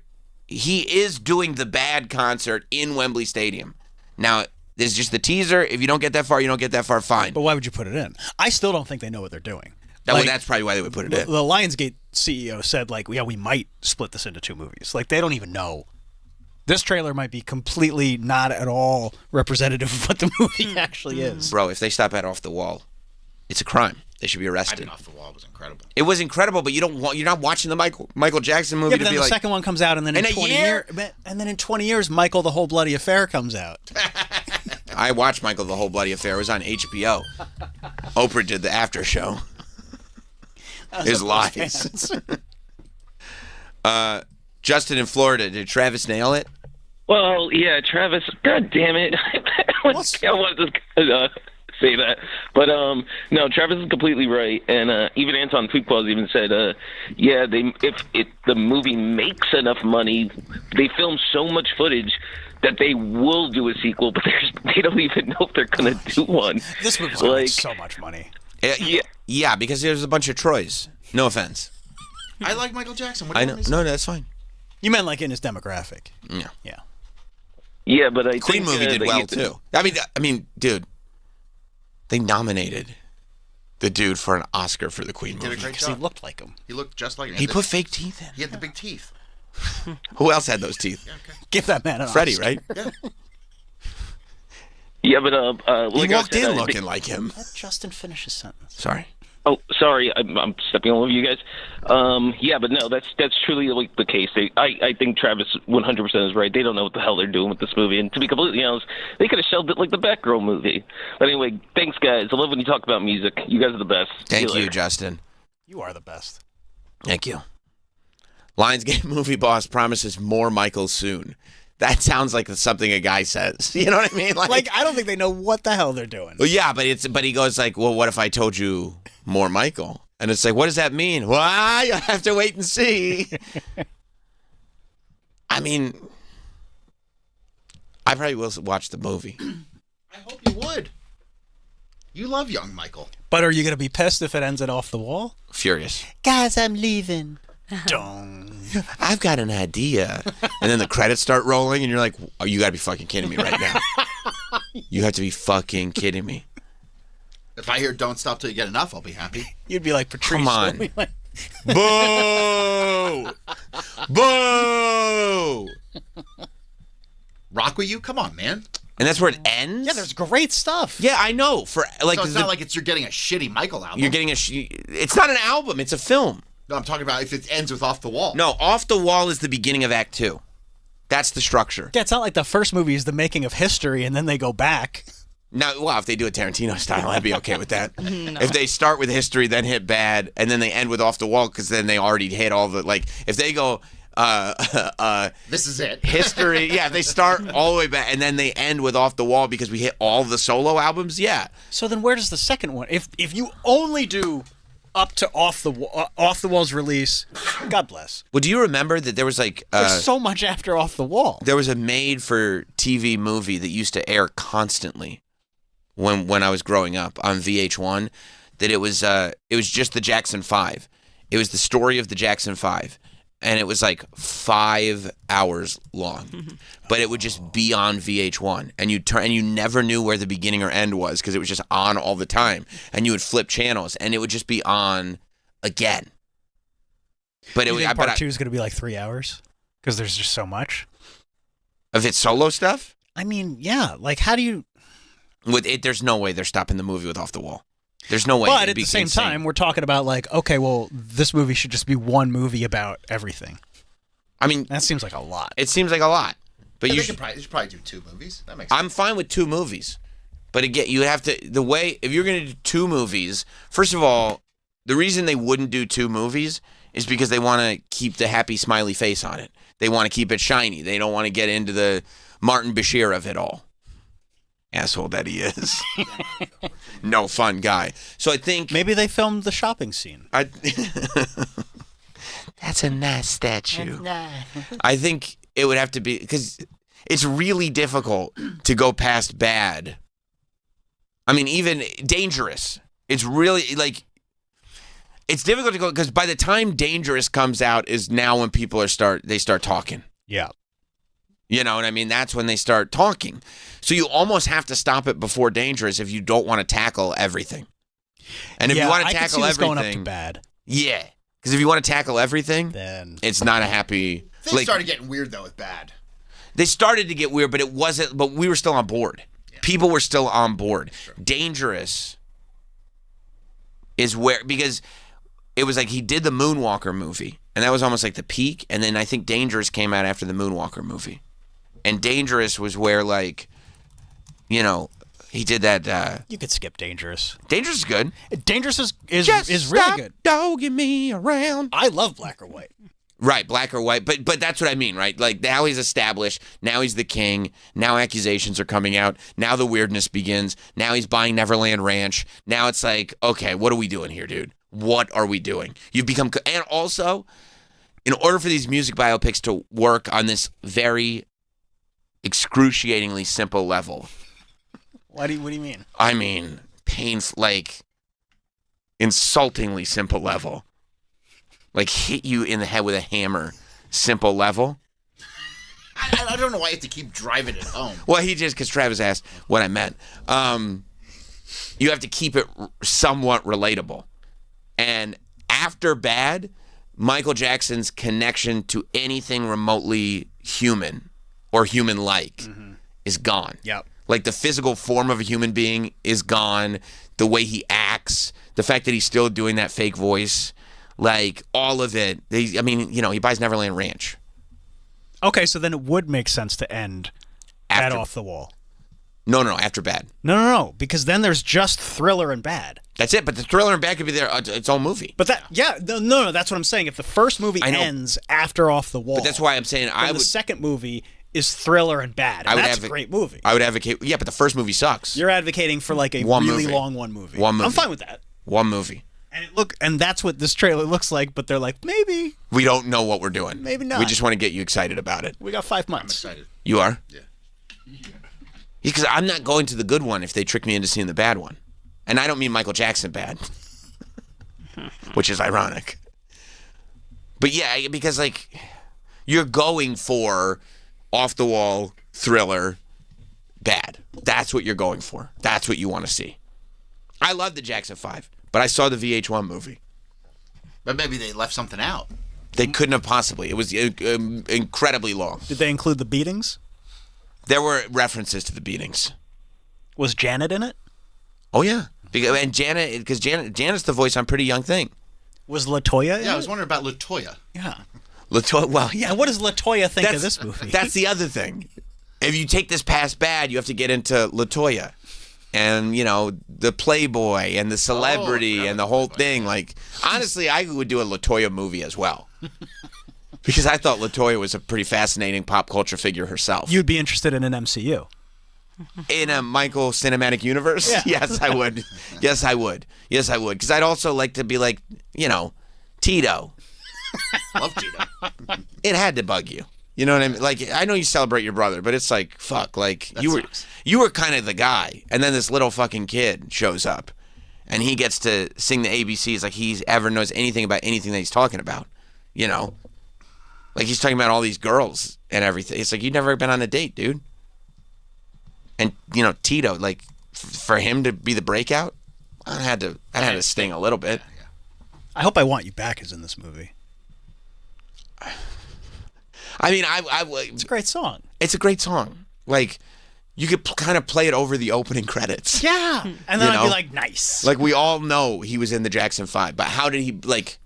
he is doing the Bad concert in Wembley Stadium. Now... This is just the teaser. If you don't get that far, you don't get that far, fine. But why would you put it in? I still don't think they know what they're doing. That's probably why they would put it in. The Lionsgate CEO said, like, yeah, we might split this into 2 movies. Like, they don't even know. This trailer might be completely not at all representative of what the movie actually is. Bro, if they stop at Off the Wall, it's a crime. They should be arrested. I mean, Off the Wall was incredible. It was incredible, but you're not watching the Michael Jackson movie Yeah, but to then be the like... second one comes out, and then in 20 years, and then in 20 years, Michael: The Whole Bloody Affair comes out. I watched Michael: The Whole Bloody Affair. It was on HBO. Oprah did the after show. His lies. Justin in Florida, did Travis nail it? Well, yeah, Travis. God damn it! I wanted to say that, but no, Travis is completely right, and even Anton Fuqua even said, yeah, if the movie makes enough money, they film so much footage that they will do a sequel, but they don't even know if they're going to do one. This movie's going to make so much money. Yeah, because there's a bunch of Troys. No offense. I like Michael Jackson. What do I you know. want me to say? No, that's fine. You meant like in his demographic. Yeah. Yeah. Yeah, but I Queen think, movie did well too. I mean, dude, they nominated the dude for an Oscar for the Queen movie. He did a great Because job. he looked like him. He looked just like him. He put fake teeth in. He had the big teeth. Who else had those teeth? Give that man an Freddie, Oscar. right? Yeah. Yeah, but He like I walked said, in looking like him. Let Justin finish his sentence. Sorry. Oh, sorry, I'm stepping all over you guys. Yeah, but no, that's truly like the case. I think Travis 100% is right. They don't know what the hell they're doing with this movie, and to be completely honest, they could have shelved it like the Batgirl movie. But anyway, thanks, guys. I love when you talk about music. You guys are the best. Thank you, Justin. You are the best. Thank you. Lionsgate movie boss promises more Michael soon. That sounds like something a guy says. You know what I mean? Like I don't think they know what the hell they're doing. Well, yeah, but he goes like, well, what if I told you more Michael? And it's like, what does that mean? Well, you have to wait and see. I mean, I probably will watch the movie. I hope you would. You love young Michael. But are you going to be pissed if it ends it Off the Wall? Furious. Guys, I'm leaving. Dong. I've got an idea. And then the credits start rolling, and you're like, oh, you got to be fucking kidding me right now. You have to be fucking kidding me. If I hear "Don't Stop Till You Get Enough," I'll be happy. You'd be like Patrice. Come on. Boo! Boo! Rock with you? Come on, man. And that's where it ends? Yeah, there's great stuff. Yeah, I know. For like, So it's not like you're getting a shitty Michael album. you're getting it's not an album, it's a film. No, I'm talking about if it ends with "Off the Wall." No, Off the Wall is the beginning of Act 2. That's the structure. Yeah, it's not like the first movie is the making of history and then they go back. Now, well, if they do it Tarantino style, I'd be okay with that. No. If they start with history, then hit bad, and then they end with Off the Wall, because then they already hit all the, like, if they go, this is it. History, yeah, if they start all the way back, and then they end with Off the Wall because we hit all the solo albums, yeah. So then where does the second one, if you only do up to Off the Wall's release. God bless. Well, do you remember that there was like There's so much after Off the Wall. there was a made-for-TV movie that used to air constantly when I was growing up on VH1. That it was just the Jackson 5. It was the story of the Jackson 5. And it was like 5 hours long, but it would just be on VH1, and you never knew where the beginning or end was because it was just on all the time, and you would flip channels, and it would just be on again. But you think part 2 is going to be like 3 hours because there's just so much of its solo stuff. I mean, yeah. Like, how do you? With it, there's no way they're stopping the movie with Off the Wall. There's no way. But at the same time, we're talking about like, okay, well, this movie should just be one movie about everything. I mean, that seems like a lot. It seems like a lot. But you should probably do 2 movies. That makes sense. I'm fine with 2 movies. But again, you have to, if you're going to do 2 movies, first of all, the reason they wouldn't do 2 movies is because they want to keep the happy smiley face on it. They want to keep it shiny. They don't want to get into the Martin Bashir of it all. Asshole that he is. No fun guy. So I think maybe they filmed the shopping scene. That's a nice statue. I think it would have to be, because it's really difficult to go past bad. I mean, even dangerous. It's really like, it's difficult to go, because by the time Dangerous comes out is now when people start talking. Yeah. You know what I mean? That's when they start talking. So you almost have to stop it before Dangerous if you don't want to tackle everything. And if you want to tackle everything, going up to bad. Yeah, because if you want to tackle everything, then it's not a happy. Things started getting weird though with Bad. They started to get weird, but it wasn't. But we were still on board. Yeah. People were still on board. Sure. Dangerous is where, because it was like he did the Moonwalker movie, and that was almost like the peak. And then I think Dangerous came out after the Moonwalker movie. And Dangerous was where, like, you know, he did that. You could skip Dangerous. Dangerous is good. Dangerous is Just really good. Dogging me around. I love Black or White. Right, Black or White. But that's what I mean, right? Like, now he's established. Now he's the king. Now accusations are coming out. Now the weirdness begins. Now he's buying Neverland Ranch. Now it's like, okay, what are we doing here, dude? What are we doing? You've become, and also, in order for these music biopics to work on this very excruciatingly simple level. What do you mean? I mean, painful, like, insultingly simple level. Like, hit you in the head with a hammer, simple level. I don't know why you have to keep driving it home. Well, because Travis asked what I meant. You have to keep it somewhat relatable. And after Bad, Michael Jackson's connection to anything remotely human or human-like is gone. Yep. Like, the physical form of a human being is gone. The way he acts, the fact that he's still doing that fake voice, like, all of it. I mean, you know, he buys Neverland Ranch. Okay, so then it would make sense to end at Off the Wall. No, after Bad. No, because then there's just Thriller and Bad. That's it, but the Thriller and Bad could be its own movie. But no, that's what I'm saying. If the first movie ends after Off the Wall, but that's why I'm saying the second movie is Thriller and Bad, and that's a great movie. I would advocate, yeah, but the first movie sucks. You're advocating for like a really long movie. One movie. I'm fine with that. One movie. And that's what this trailer looks like, but they're like, maybe. We don't know what we're doing. Maybe not. We just want to get you excited about it. We got 5 months. I'm excited. You are? Yeah. Because I'm not going to the good one if they trick me into seeing the bad one. And I don't mean Michael Jackson bad, which is ironic. But yeah, because like you're going for off the wall Thriller Bad. That's what you're going for. That's what you want to see. I love the Jackson 5, but I saw the VH1 movie. But maybe they left something out. They couldn't have possibly. It was incredibly long. Did they include the beatings? There were references to the beatings. Was Janet in it? Oh yeah, and Janet, because Janet's the voice on Pretty Young Thing. Was LaToya in it? Yeah, I was wondering about LaToya. Yeah. LaToya, well, yeah. And what does LaToya think of this movie? That's the other thing. If you take this past Bad, you have to get into LaToya. And, you know, the Playboy and the celebrity and the whole thing. Like, honestly, I would do a LaToya movie as well. Because I thought LaToya was a pretty fascinating pop culture figure herself. You'd be interested in an MCU. in a Michael cinematic universe? Yeah. Yes, I would. Yes, I would. Yes, I would. Because I'd also like to be like, Tito. Love Tito. It had to bug you. You know what I mean? Like, I know you celebrate your brother, but it's like, fuck. Like, That you sucks. were kind of the guy, and then this little fucking kid shows up, and he gets to sing the ABCs like he ever knows anything about anything that he's talking about. Like he's talking about all these girls and everything. It's like, you've never been on a date, dude. And Tito, like, for him to be the breakout, I had to sting a little bit. I hope I Want You Back is in this movie. I mean, It's a great song. It's a great song. Like, you could kind of play it over the opening credits. Yeah. And then I'd be like, nice. Like, we all know he was in the Jackson 5, but how did he, like...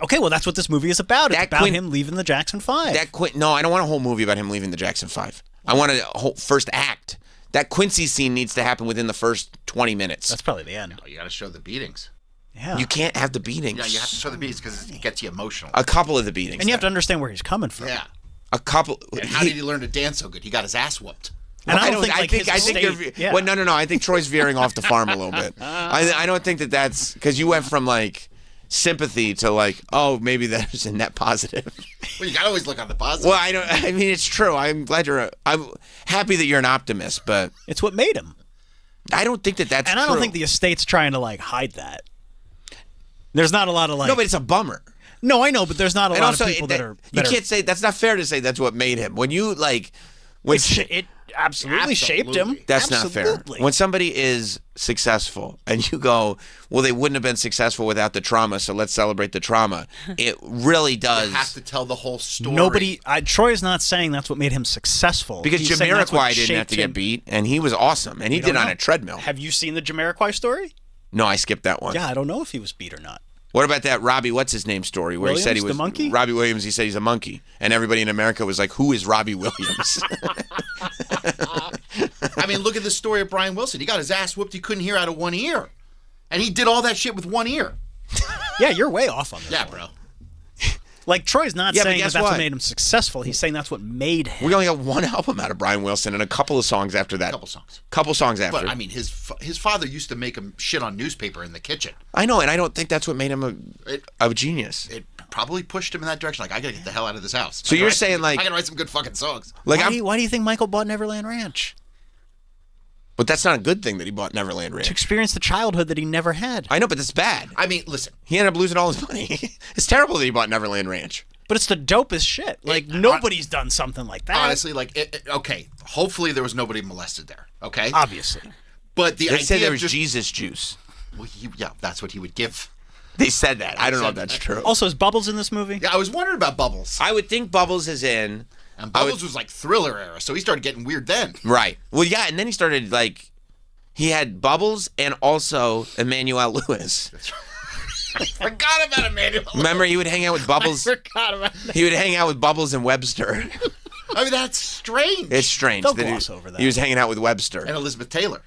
Okay, well, that's what this movie is about. It's about him leaving the Jackson 5. No, I don't want a whole movie about him leaving the Jackson 5. I want a whole first act. That Quincy scene needs to happen within the first 20 minutes. That's probably the end. Oh, you got to show the beatings. Yeah. You can't have the beatings. Yeah, you have to show the beatings because it gets you emotional. A couple of the beatings. And you have to understand where he's coming from. Yeah. A couple. And how did he learn to dance so good? He got his ass whooped. And I don't think I think you're. Well, no. I think Troy's veering off the farm a little bit. I don't think that's because you went from like sympathy to like, oh, maybe there's a net positive. Well, you gotta always look on the positive. Well, I mean, it's true. I'm glad I'm happy that you're an optimist, but it's what made him. I don't think that's. And I don't think the estate's trying to like hide that. There's not a lot of like. No, but it's a bummer. No, I know, but there's not a lot of people that are. You can't say that's not fair to say that's what made him. When you like, it absolutely shaped him. That's not fair. When somebody is successful and you go, well, they wouldn't have been successful without the trauma, so let's celebrate the trauma. It really does. You have to tell the whole story. Troy is not saying that's what made him successful. Because He's saying that's what Jamiroquai didn't have to shaped him. get beat, and he was awesome, and he did it on a treadmill. Have you seen the Jamiroquai story? No, I skipped that one. Yeah, I don't know if he was beat or not. What about that Robbie, what's his name story where Williams, he said he was the monkey? Robbie Williams, he said he's a monkey. And everybody in America was like, who is Robbie Williams? I mean, look at the story of Brian Wilson. He got his ass whooped. He couldn't hear out of one ear. And he did all that shit with one ear. Yeah, you're way off on this. Yeah, one. bro. Like, Troy's not Yeah, but saying guess that's what what? made him successful. He's saying that's what made him. We only got one album out of Brian Wilson and a couple of songs after that. Couple songs after. But, I mean, his father used to make him shit on newspaper in the kitchen. I know, and I don't think that's what made him a genius. It probably pushed him in that direction. Like, I gotta get the hell out of this house. So you're saying, I gotta write some good fucking songs. Like, why do you think Michael bought Neverland Ranch? But that's not a good thing that he bought Neverland Ranch. To experience the childhood that he never had. I know, but that's bad. I mean, listen. He ended up losing all his money. It's terrible that he bought Neverland Ranch. But it's the dopest shit. Like, nobody's done something like that. Honestly, like, okay, hopefully there was nobody molested there, okay? Obviously. But the They idea said there of was just, Jesus juice. well, yeah, that's what he would give. They said that. I don't know if that's true. Also, is Bubbles in this movie? Yeah, I was wondering about Bubbles. I would think Bubbles is in. And Bubbles was like Thriller era, so he started getting weird then. Right. Well, yeah, and then he started, like, he had Bubbles and also Emmanuel Lewis. I forgot about Emmanuel. Remember, he would hang out with Bubbles. I forgot about that. He would hang out with Bubbles and Webster. I mean, that's strange. It's strange. They'll that gloss over that. He was hanging out with Webster. And Elizabeth Taylor.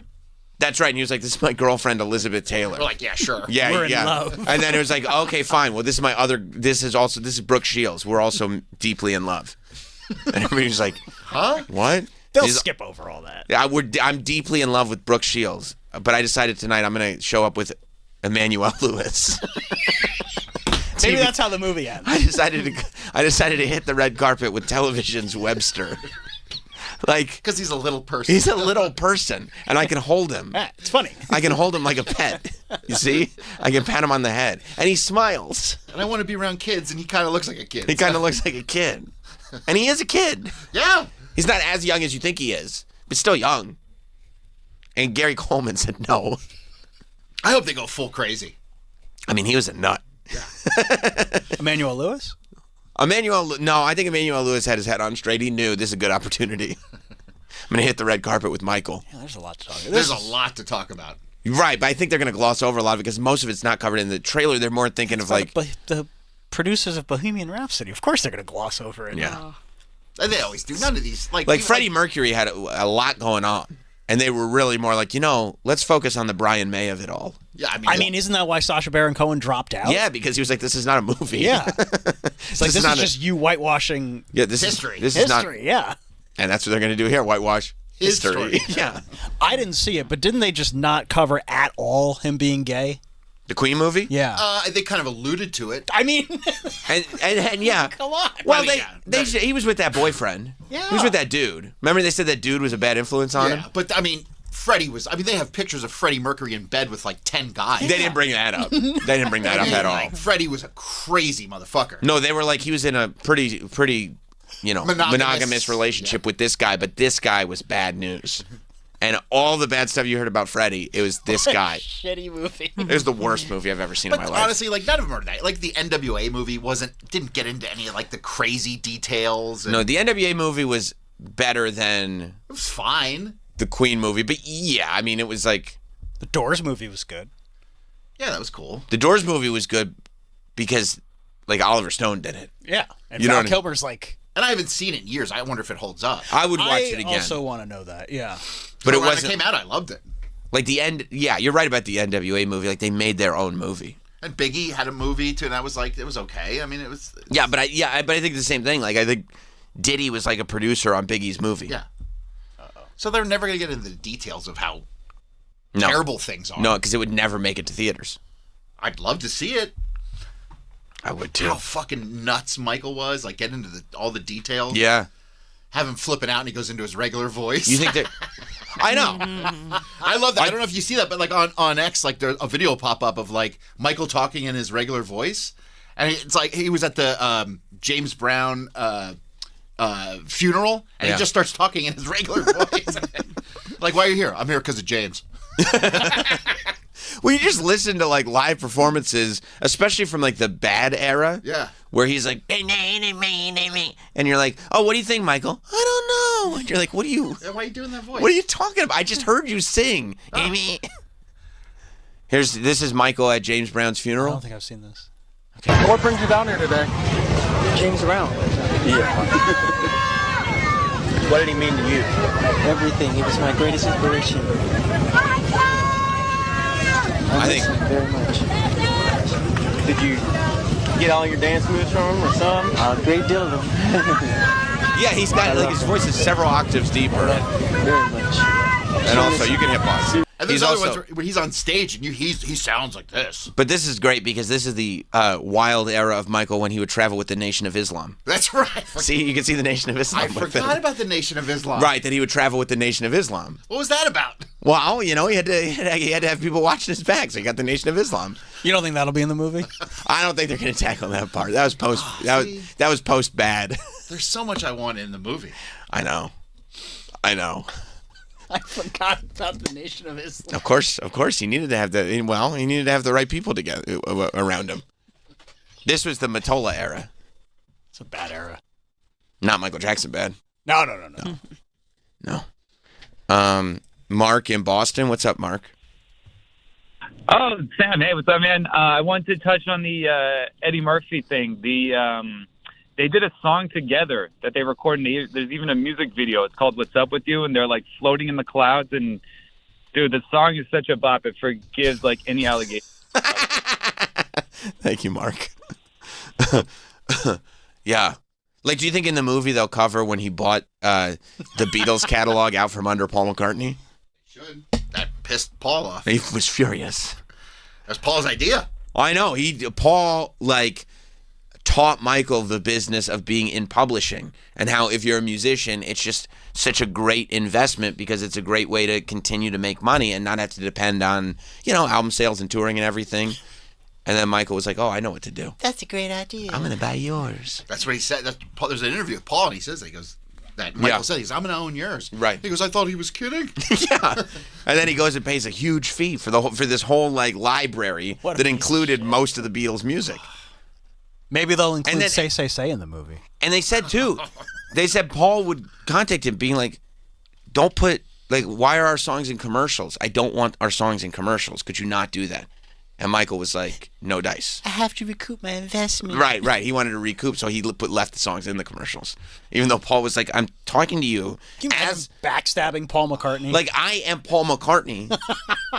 That's right. And he was like, this is my girlfriend, Elizabeth Taylor. We're like, yeah, sure. Yeah, We're in yeah. love. And then it was like, okay, fine. Well, this is Brooke Shields. We're also deeply in love. And everybody was like, huh? What? They'll skip over all that. I'm deeply in love with Brooke Shields. But I decided tonight I'm going to show up with Emmanuel Lewis. Maybe that's how the movie ends. I decided to hit the red carpet with television's Webster. Like, because he's a little person. He's a little person, and I can hold him. It's funny. I can hold him like a pet. You see? I can pat him on the head, and he smiles. And I want to be around kids, and he kind of looks like a kid. He kind of looks like a kid, and he is a kid. Yeah. He's not as young as you think he is, but still young. And Gary Coleman said no. I hope they go full crazy. I mean, he was a nut. Emmanuel Lewis? No, I think Emmanuel Lewis had his head on straight. He knew this is a good opportunity. I'm going to hit the red carpet with Michael. Yeah, there's a lot to talk about. There's a lot to talk about. Right, but I think they're going to gloss over a lot of it because most of it's not covered in the trailer. They're more thinking of like... the producers of Bohemian Rhapsody. Of course they're going to gloss over it. Yeah. And they always do. None of these... Like Freddie Mercury had a lot going on. And they were really more like, let's focus on the Brian May of it all. Yeah, I mean, isn't that why Sacha Baron Cohen dropped out? Yeah, because he was like, this is not a movie. Yeah. It's like, this is just you whitewashing history. This is not... yeah. And that's what they're going to do here, whitewash history. Yeah. I didn't see it, but didn't they just not cover at all him being gay? The Queen movie? Yeah. They kind of alluded to it. I mean, and yeah. Come on. Well, he was with that boyfriend. Yeah. He was with that dude. Remember they said that dude was a bad influence on him? But I mean, Freddie was. I mean, they have pictures of Freddie Mercury in bed with like 10 guys. They didn't bring that up. They didn't bring that up at all. Like, Freddie was a crazy motherfucker. No, they were like he was in a pretty, monogamous relationship with this guy, but this guy was bad news. And all the bad stuff you heard about Freddie, it was this guy. Shitty movie. It was the worst movie I've ever seen in my life. Honestly, like none of them are that. Like the NWA movie didn't get into any of like the crazy details. No, the NWA movie was better than. It was fine. The Queen movie, but yeah, I mean, it was like. The Doors movie was good. Yeah, that was cool. The Doors movie was good because, like, Oliver Stone did it. Yeah, and You know Val what I- Kilmer's like. And I haven't seen it in years. I wonder if it holds up. I would watch it again. I also want to know that. Yeah. But it when wasn't. it came out, I loved it. Like the end. Yeah, you're right about the NWA movie. Like they made their own movie. And Biggie had a movie too, and I was like, it was okay. I mean, it was. Yeah, but I think the same thing. Like I think Diddy was like a producer on Biggie's movie. Yeah. So they're never going to get into the details of how terrible things are. No, because it would never make it to theaters. I'd love to see it. I would too. How fucking nuts Michael was. Like, get into all the details. Yeah. Have him flipping out and he goes into his regular voice. You think that? I know. I love that. I don't know if you see that, but like on X, like there's a video pop up of like Michael talking in his regular voice. And it's like he was at the James Brown funeral and he just starts talking in his regular voice. Like, why are you here? I'm here because of James. Well, you just listen to like live performances, especially from like the bad era. Yeah. Where he's like, and you're like, oh, what do you think, Michael? I don't know. And you're like, what do you? Why are you doing that voice? What are you talking about? I just heard you sing, Amy. This is Michael at James Brown's I funeral. don't think I've seen this. Okay. What brings you down here today? James Brown. Yeah. What did he mean to you? Everything. He was my greatest inspiration. I think very much. Did you get all your dance moves from him or some? A great deal of them. Yeah, he's got like his voice is several octaves deeper. Very much. And also, you can hip hop. And there's other ones where he's on stage and he sounds like this. But this is great because this is the wild era of Michael when he would travel with the Nation of Islam. That's right. See, you can see the Nation of Islam. I forgot about the Nation of Islam. Right, that he would travel with the Nation of Islam. What was that about? Well, you know, he had to have people watching his back, so he got the Nation of Islam. You don't think that'll be in the movie? I don't think they're going to tackle that part. That was post. That was post bad. There's so much I want in the movie. I know. I forgot about the Nation of Islam. Of course, he needed to have he needed to have the right people together around him. This was the Mottola era. It's a bad era. Not Michael Jackson bad. No. Mark in Boston. What's up, Mark? Oh, Sam. Hey, what's up, man? I wanted to touch on the Eddie Murphy thing. They did a song together that they recorded. There's even a music video. It's called "What's Up with You," and they're like floating in the clouds. And dude, the song is such a bop. It forgives like any allegation. Thank you, Mark. Yeah. Like, do you think in the movie they'll cover when he bought the Beatles catalog out from under Paul McCartney? Should. That pissed Paul off. He was furious. That's Paul's idea. I know. Paul taught Michael the business of being in publishing and how if you're a musician, it's just such a great investment because it's a great way to continue to make money and not have to depend on, album sales and touring and everything. And then Michael was like, oh, I know what to do. That's a great idea. I'm going to buy yours. That's what he said. There's an interview with Paul and he says that. He goes, that Michael said, I'm going to own yours. Right. He goes, I thought he was kidding. Yeah. And then he goes and pays a huge fee for this whole library that included most of the Beatles music. Maybe they'll include Say, Say, Say in the movie. And they said, too, Paul would contact him being like, don't put, why are our songs in commercials? I don't want our songs in commercials. Could you not do that? And Michael was like, no dice. I have to recoup my investment. Right. He wanted to recoup, so he left the songs in the commercials. Even though Paul was like, I'm talking to you as backstabbing Paul McCartney. Like, I am Paul McCartney.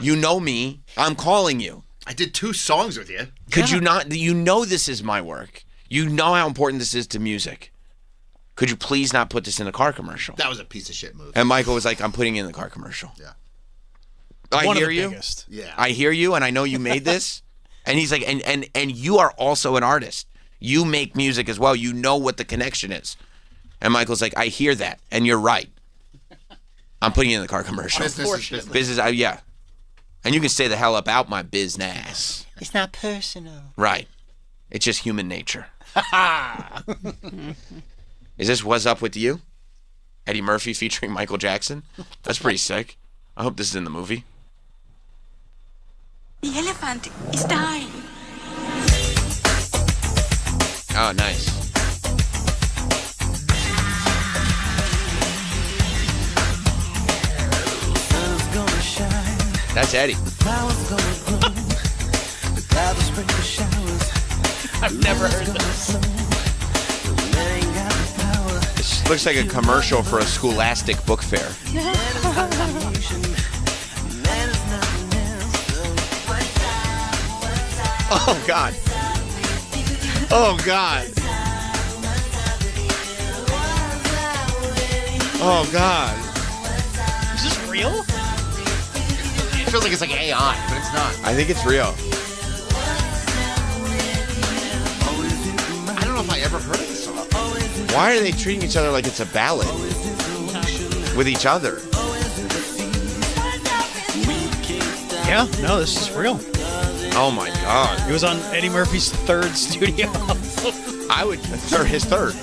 You know me. I'm calling you. I did 2 songs with you. Could you not? You know this is my work. You know how important this is to music. Could you please not put this in the car commercial? That was a piece of shit move. And Michael was like, I'm putting it in the car commercial. Yeah. I One of hear the you. biggest. Yeah. I hear you, and I know you made this. And he's like, and you are also an artist. You make music as well. You know what the connection is. And Michael's like, I hear that, and you're right. I'm putting it in the car commercial. Business, yeah. And you can stay the hell up out my business. It's not personal. Right. It's just human nature. Is this What's Up With You? Eddie Murphy featuring Michael Jackson? That's pretty sick. I hope this is in the movie. The elephant is dying. Oh, nice. That's Eddie. I've never heard this. This looks like a commercial for a Scholastic book fair. Oh, God. Oh, God. Oh, God. Is this real? It feels like it's like AI, but it's not. I think it's real. I don't know if I ever heard of this song. Why are they treating each other like it's a ballad? With each other? Yeah, no, this is real. Oh my God. It was on Eddie Murphy's third studio album. His third.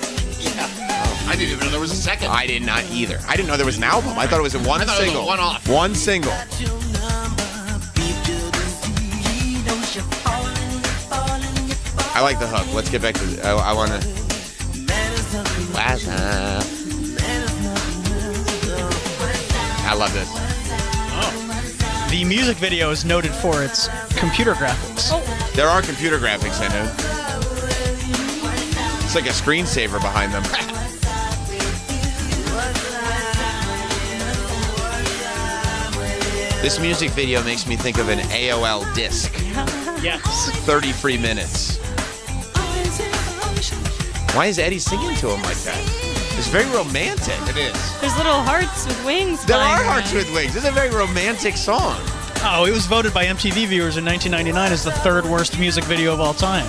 I didn't even know there was a second. I did not either. I didn't know there was an album. I thought it was in one I thought it was a single. one-off. One single. I like the hook. Let's get back to I want to. I love this. The music video is noted for its computer graphics. There are computer graphics in it. It's like a screensaver behind them. This music video makes me think of an AOL disc. Yes. 30 free minutes. Why is Eddie singing to him like that? It's very romantic. It is. There's little hearts with wings. There flying are hearts around. with wings. This is a very romantic song. Oh, it was voted by MTV viewers in 1999 as the third worst music video of all time.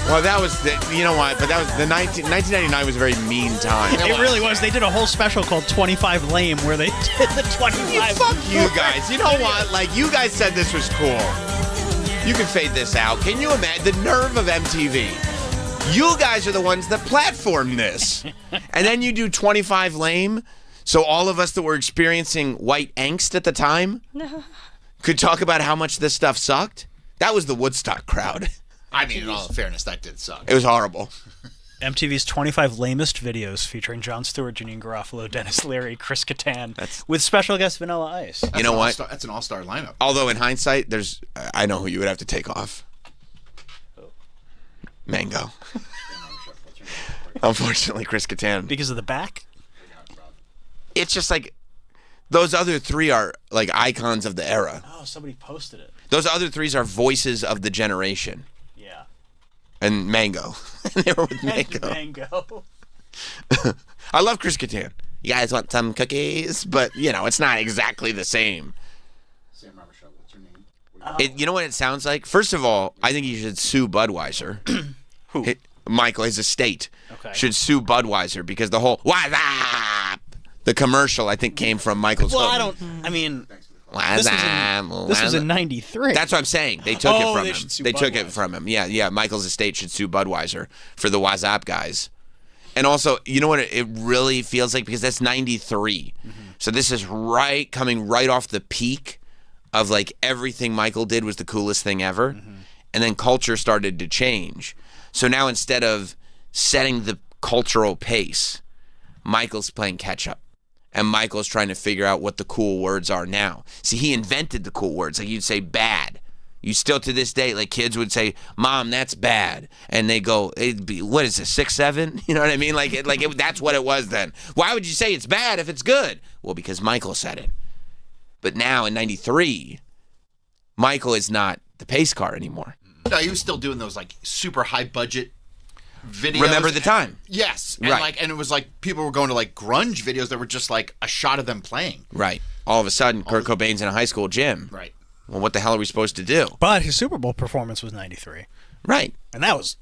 Well, that was the, you know what? But that was the 1999 was a very mean time. It really was. They did a whole special called 25 Lame where they did the 25. Fuck you guys. You know what? Like, you guys said this was cool. You can fade this out. Can you imagine the nerve of MTV? You guys are the ones that platformed this. And then you do 25 Lame. So all of us that were experiencing white angst at the time could talk about how much this stuff sucked. That was the Woodstock crowd. I mean, in all fairness, that did suck. It was horrible. MTV's 25 Lamest Videos featuring Jon Stewart, Janine Garofalo, Dennis Leary, Chris Kattan, with special guest Vanilla Ice. You know what? That's an all-star lineup. Although in hindsight, I know who you would have to take off. Mango. Unfortunately, Chris Kattan. Because of the back? It's just like those other three are like icons of the era. Oh, somebody posted it. Those other threes are voices of the generation. Yeah. And Mango. They were with Thank Mango. you, Mango. I love Chris Kattan. You guys want some cookies? But, you know, it's not exactly the same. Sam Robert Show, what's your name? You know what it sounds like? First of all, I think you should sue Budweiser. Who? Michael, his estate, Okay. should sue Budweiser because the whole "What's up?" the commercial I think came from Michael's. Well, hook. I mean, What's this was in 93. That's what I'm saying. They took it from they him. should sue They took it Budweiser. from him. Yeah. Michael's estate should sue Budweiser for the WhatsApp guys. And also, you know what it really feels like? Because that's 93. So this is coming right off the peak of like everything Michael did was the coolest thing ever. And then culture started to change. So now instead of setting the cultural pace, Michael's playing catch up. And Michael's trying to figure out what the cool words are now. See, he invented the cool words. Like you'd say bad. You still to this day, like kids would say, "Mom, that's bad," and they go, "It'd be, what is this, 6, 7?" You know what I mean? That's what it was then. Why would you say it's bad if it's good? Well, because Michael said it. But now in '93, Michael is not the pace car anymore. No, he was still doing those like super high budget. videos. Remember the time. Yes. And Right. and it was like people were going to like grunge videos that were just like a shot of them playing. Right. All of a sudden, Kurt Cobain's in a high school gym. Right. Well, what the hell are we supposed to do? But his Super Bowl performance was 93. Right. And that was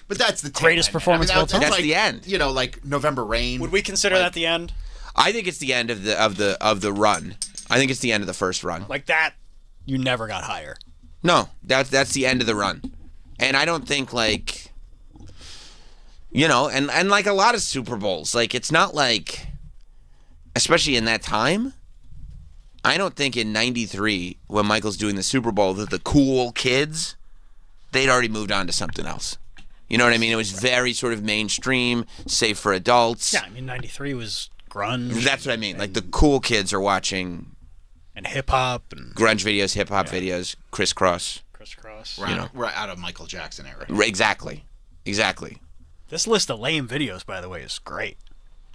But that's the greatest performance of all time. That's like, the end. You know, like November Rain. Would we consider that the end? I think it's the end of the run. I think it's the end of the first run. Like that, you never got higher. No, that's the end of the run. And I don't think like, you know, and like a lot of Super Bowls, like it's not like, especially in that time, I don't think in 93 when Michael's doing the Super Bowl that the cool kids, they'd already moved on to something else. You know what I mean? It was very sort of mainstream, safe for adults. Yeah, I mean, 93 was grunge. That's what I mean. Like the cool kids are watching and hip hop and grunge videos, hip hop videos, crisscross. We're out of Michael Jackson era. Exactly. This list of lame videos, by the way, is great.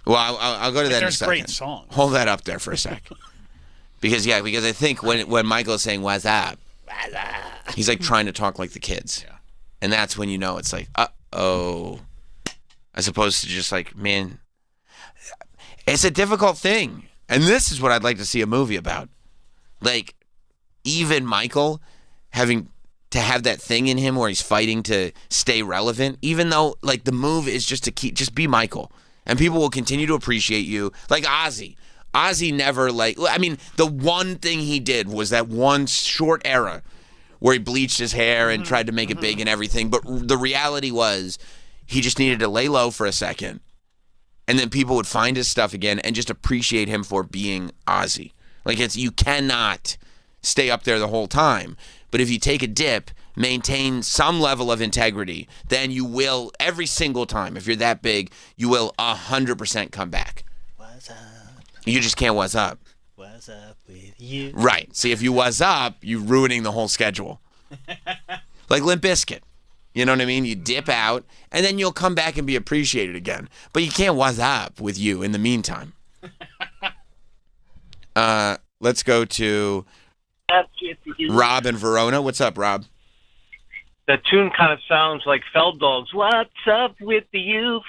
Well, I'll go to that in a there's second. great songs. Hold that up there for a sec. because I think when Michael's saying "what's up," he's like trying to talk like the kids, and that's when you know it's like, uh-oh, as opposed to just like, man, it's a difficult thing, and this is what I'd like to see a movie about, like even Michael having to have that thing in him where he's fighting to stay relevant, even though like the move is just to just be Michael, and people will continue to appreciate you. Like Ozzy never I mean, the one thing he did was that one short era where he bleached his hair and tried to make it big and everything, but the reality was he just needed to lay low for a second, and then people would find his stuff again and just appreciate him for being Ozzy. Like you cannot stay up there the whole time. But if you take a dip, maintain some level of integrity, then you will, every single time, if you're that big, you will 100% come back. What's up? You just can't what's up. What's up with you? Right. See, if you what's up, you're ruining the whole schedule. Like Limp Bizkit. You know what I mean? You dip out, and then you'll come back and be appreciated again. But you can't what's up with you in the meantime. Let's go to Rob in Verona. What's up, Rob? The tune kind of sounds like Feld Dogs. What's up with the youth?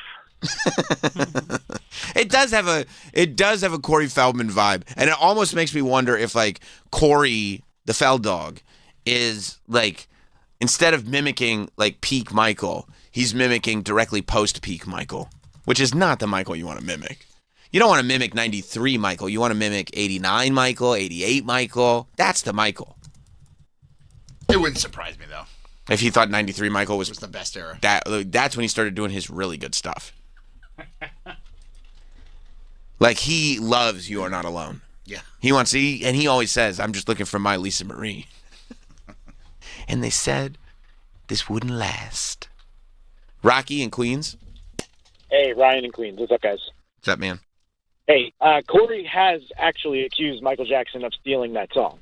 It does have a Corey Feldman vibe, and it almost makes me wonder if like Corey the Feld Dog is like, instead of mimicking like peak Michael, he's mimicking directly post peak Michael, which is not the Michael you want to mimic. You don't want to mimic 93 Michael. You want to mimic 89 Michael, 88 Michael. That's the Michael. It wouldn't surprise me, though. If he thought 93 Michael was the best era. That's when he started doing his really good stuff. Like, he loves You Are Not Alone. Yeah. And he always says, I'm just looking for my Lisa Marie. And they said this wouldn't last. Rocky in Queens. Hey, Ryan in Queens. What's up, guys? What's up, man? Hey, Corey has actually accused Michael Jackson of stealing that song.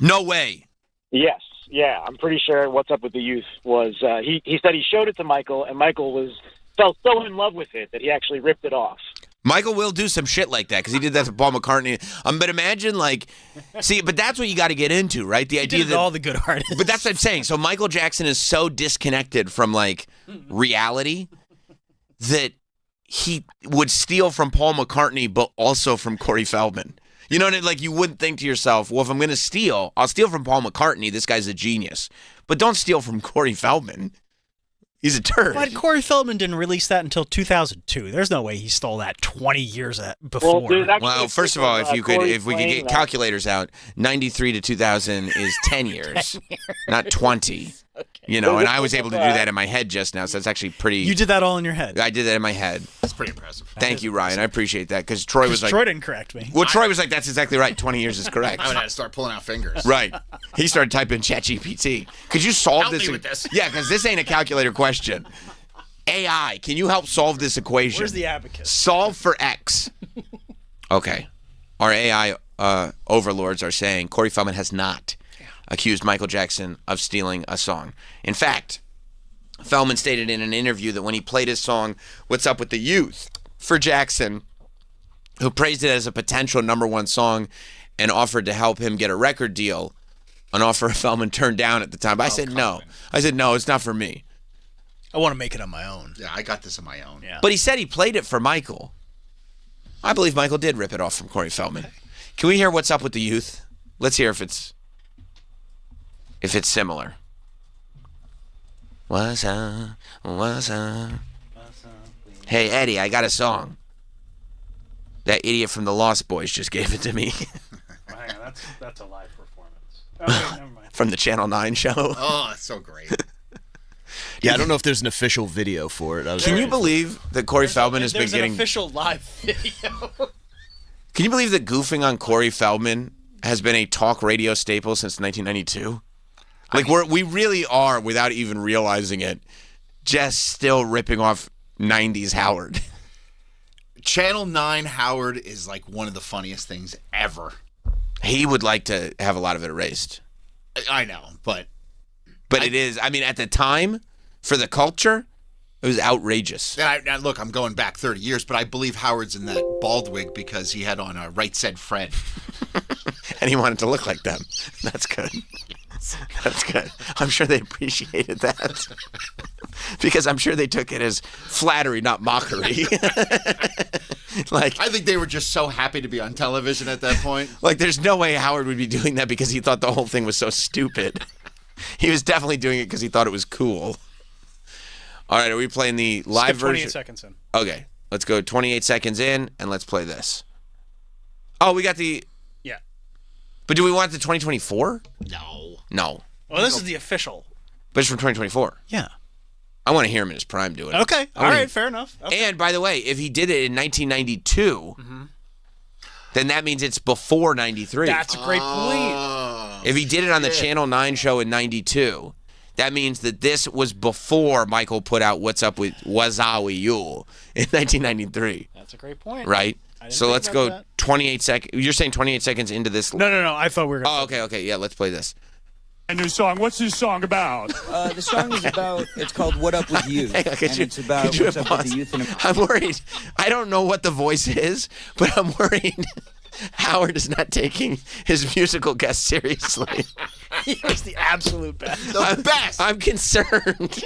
No way. Yes. Yeah, I'm pretty sure What's Up with the Youth was, he said he showed it to Michael, and Michael felt so in love with it that he actually ripped it off. Michael will do some shit like that because he did that to Paul McCartney. But imagine, like, see, but that's what you got to get into, right? The idea that all the good artists. But that's what I'm saying. So Michael Jackson is so disconnected from like reality that he would steal from Paul McCartney, but also from Corey Feldman. You know what I mean? Like, you wouldn't think to yourself, well, if I'm going to steal, I'll steal from Paul McCartney. This guy's a genius. But don't steal from Corey Feldman. He's a turd. But Corey Feldman didn't release that until 2002. There's no way he stole that 20 years before. Well, first of all, if we could get calculators out, 93 to 2000 is 10 years, not 20. Okay. You know, and I was able to do that in my head just now, so that's actually pretty. You did that all in your head. I did that in my head. That's pretty impressive. Thank you, Ryan. I appreciate that because Troy was like. Troy didn't correct me. Well, Troy was like, "That's exactly right. 20 years is correct." I would have to start pulling out fingers. Right. He started typing ChatGPT. Could you solve Help this? me with this. Yeah, because this ain't a calculator question. AI, can you help solve this equation? Where's the abacus? Solve for X. Okay. Our AI overlords are saying Corey Feldman has not accused Michael Jackson of stealing a song. In fact, Feldman stated in an interview that when he played his song, What's Up with the Youth, for Jackson, who praised it as a potential #1 song and offered to help him get a record deal, an offer Feldman turned down at the time. But I said, no. I said, no, it's not for me. I want to make it on my own. Yeah, I got this on my own. Yeah. But he said he played it for Michael. I believe Michael did rip it off from Corey Feldman. Can we hear What's Up with the Youth? Let's hear if it's similar. What's up? What's up? Hey, Eddie, I got a song. That idiot from the Lost Boys just gave it to me. Hang on, that's a live performance. Okay, never mind. From the Channel 9 show. Oh, that's so great. Yeah, I don't know if there's an official video for it. Can you believe that Corey Feldman has been There's getting... an official live video. Can you believe that goofing on Corey Feldman has been a talk radio staple since 1992? Like, we really are, without even realizing it, just still ripping off 90s Howard. Channel 9 Howard is like one of the funniest things ever. He would like to have a lot of it erased. I know, but it is. I mean, at the time, for the culture, it was outrageous. Now, look, I'm going back 30 years, but I believe Howard's in that bald wig because he had on a Right Said Fred. And he wanted to look like them. That's good. That's good. I'm sure they appreciated that. Because I'm sure they took it as flattery, not mockery. I think they were just so happy to be on television at that point. Like, there's no way Howard would be doing that because he thought the whole thing was so stupid. He was definitely doing it because he thought it was cool. All right, are we playing the live version? 28 seconds in. Okay, let's go 28 seconds in, and let's play this. Oh, we got the... Yeah. But do we want the 2024? No. Well, this is the official. But it's from 2024. Yeah. I want to hear him in his prime do it. Okay. All right. Fair enough. Okay. And by the way, if he did it in 1992, then that means it's before 93. That's a great point. If he did it on the Channel 9 show in 92, that means that this was before Michael put out What's Up with Wazawi You in 1993. That's a great point. Right? So think let's about go that. 28 seconds. You're saying 28 seconds into this? No. I thought we were going to... Oh, okay. Yeah, let's play this. A new song. What's this song about? The song is about, it's called What Up With You. Hang on, it's about what's up with the youth in I'm worried. I don't know what the voice is, but I'm worried Howard is not taking his musical guest seriously. He was the absolute best. The best! I'm concerned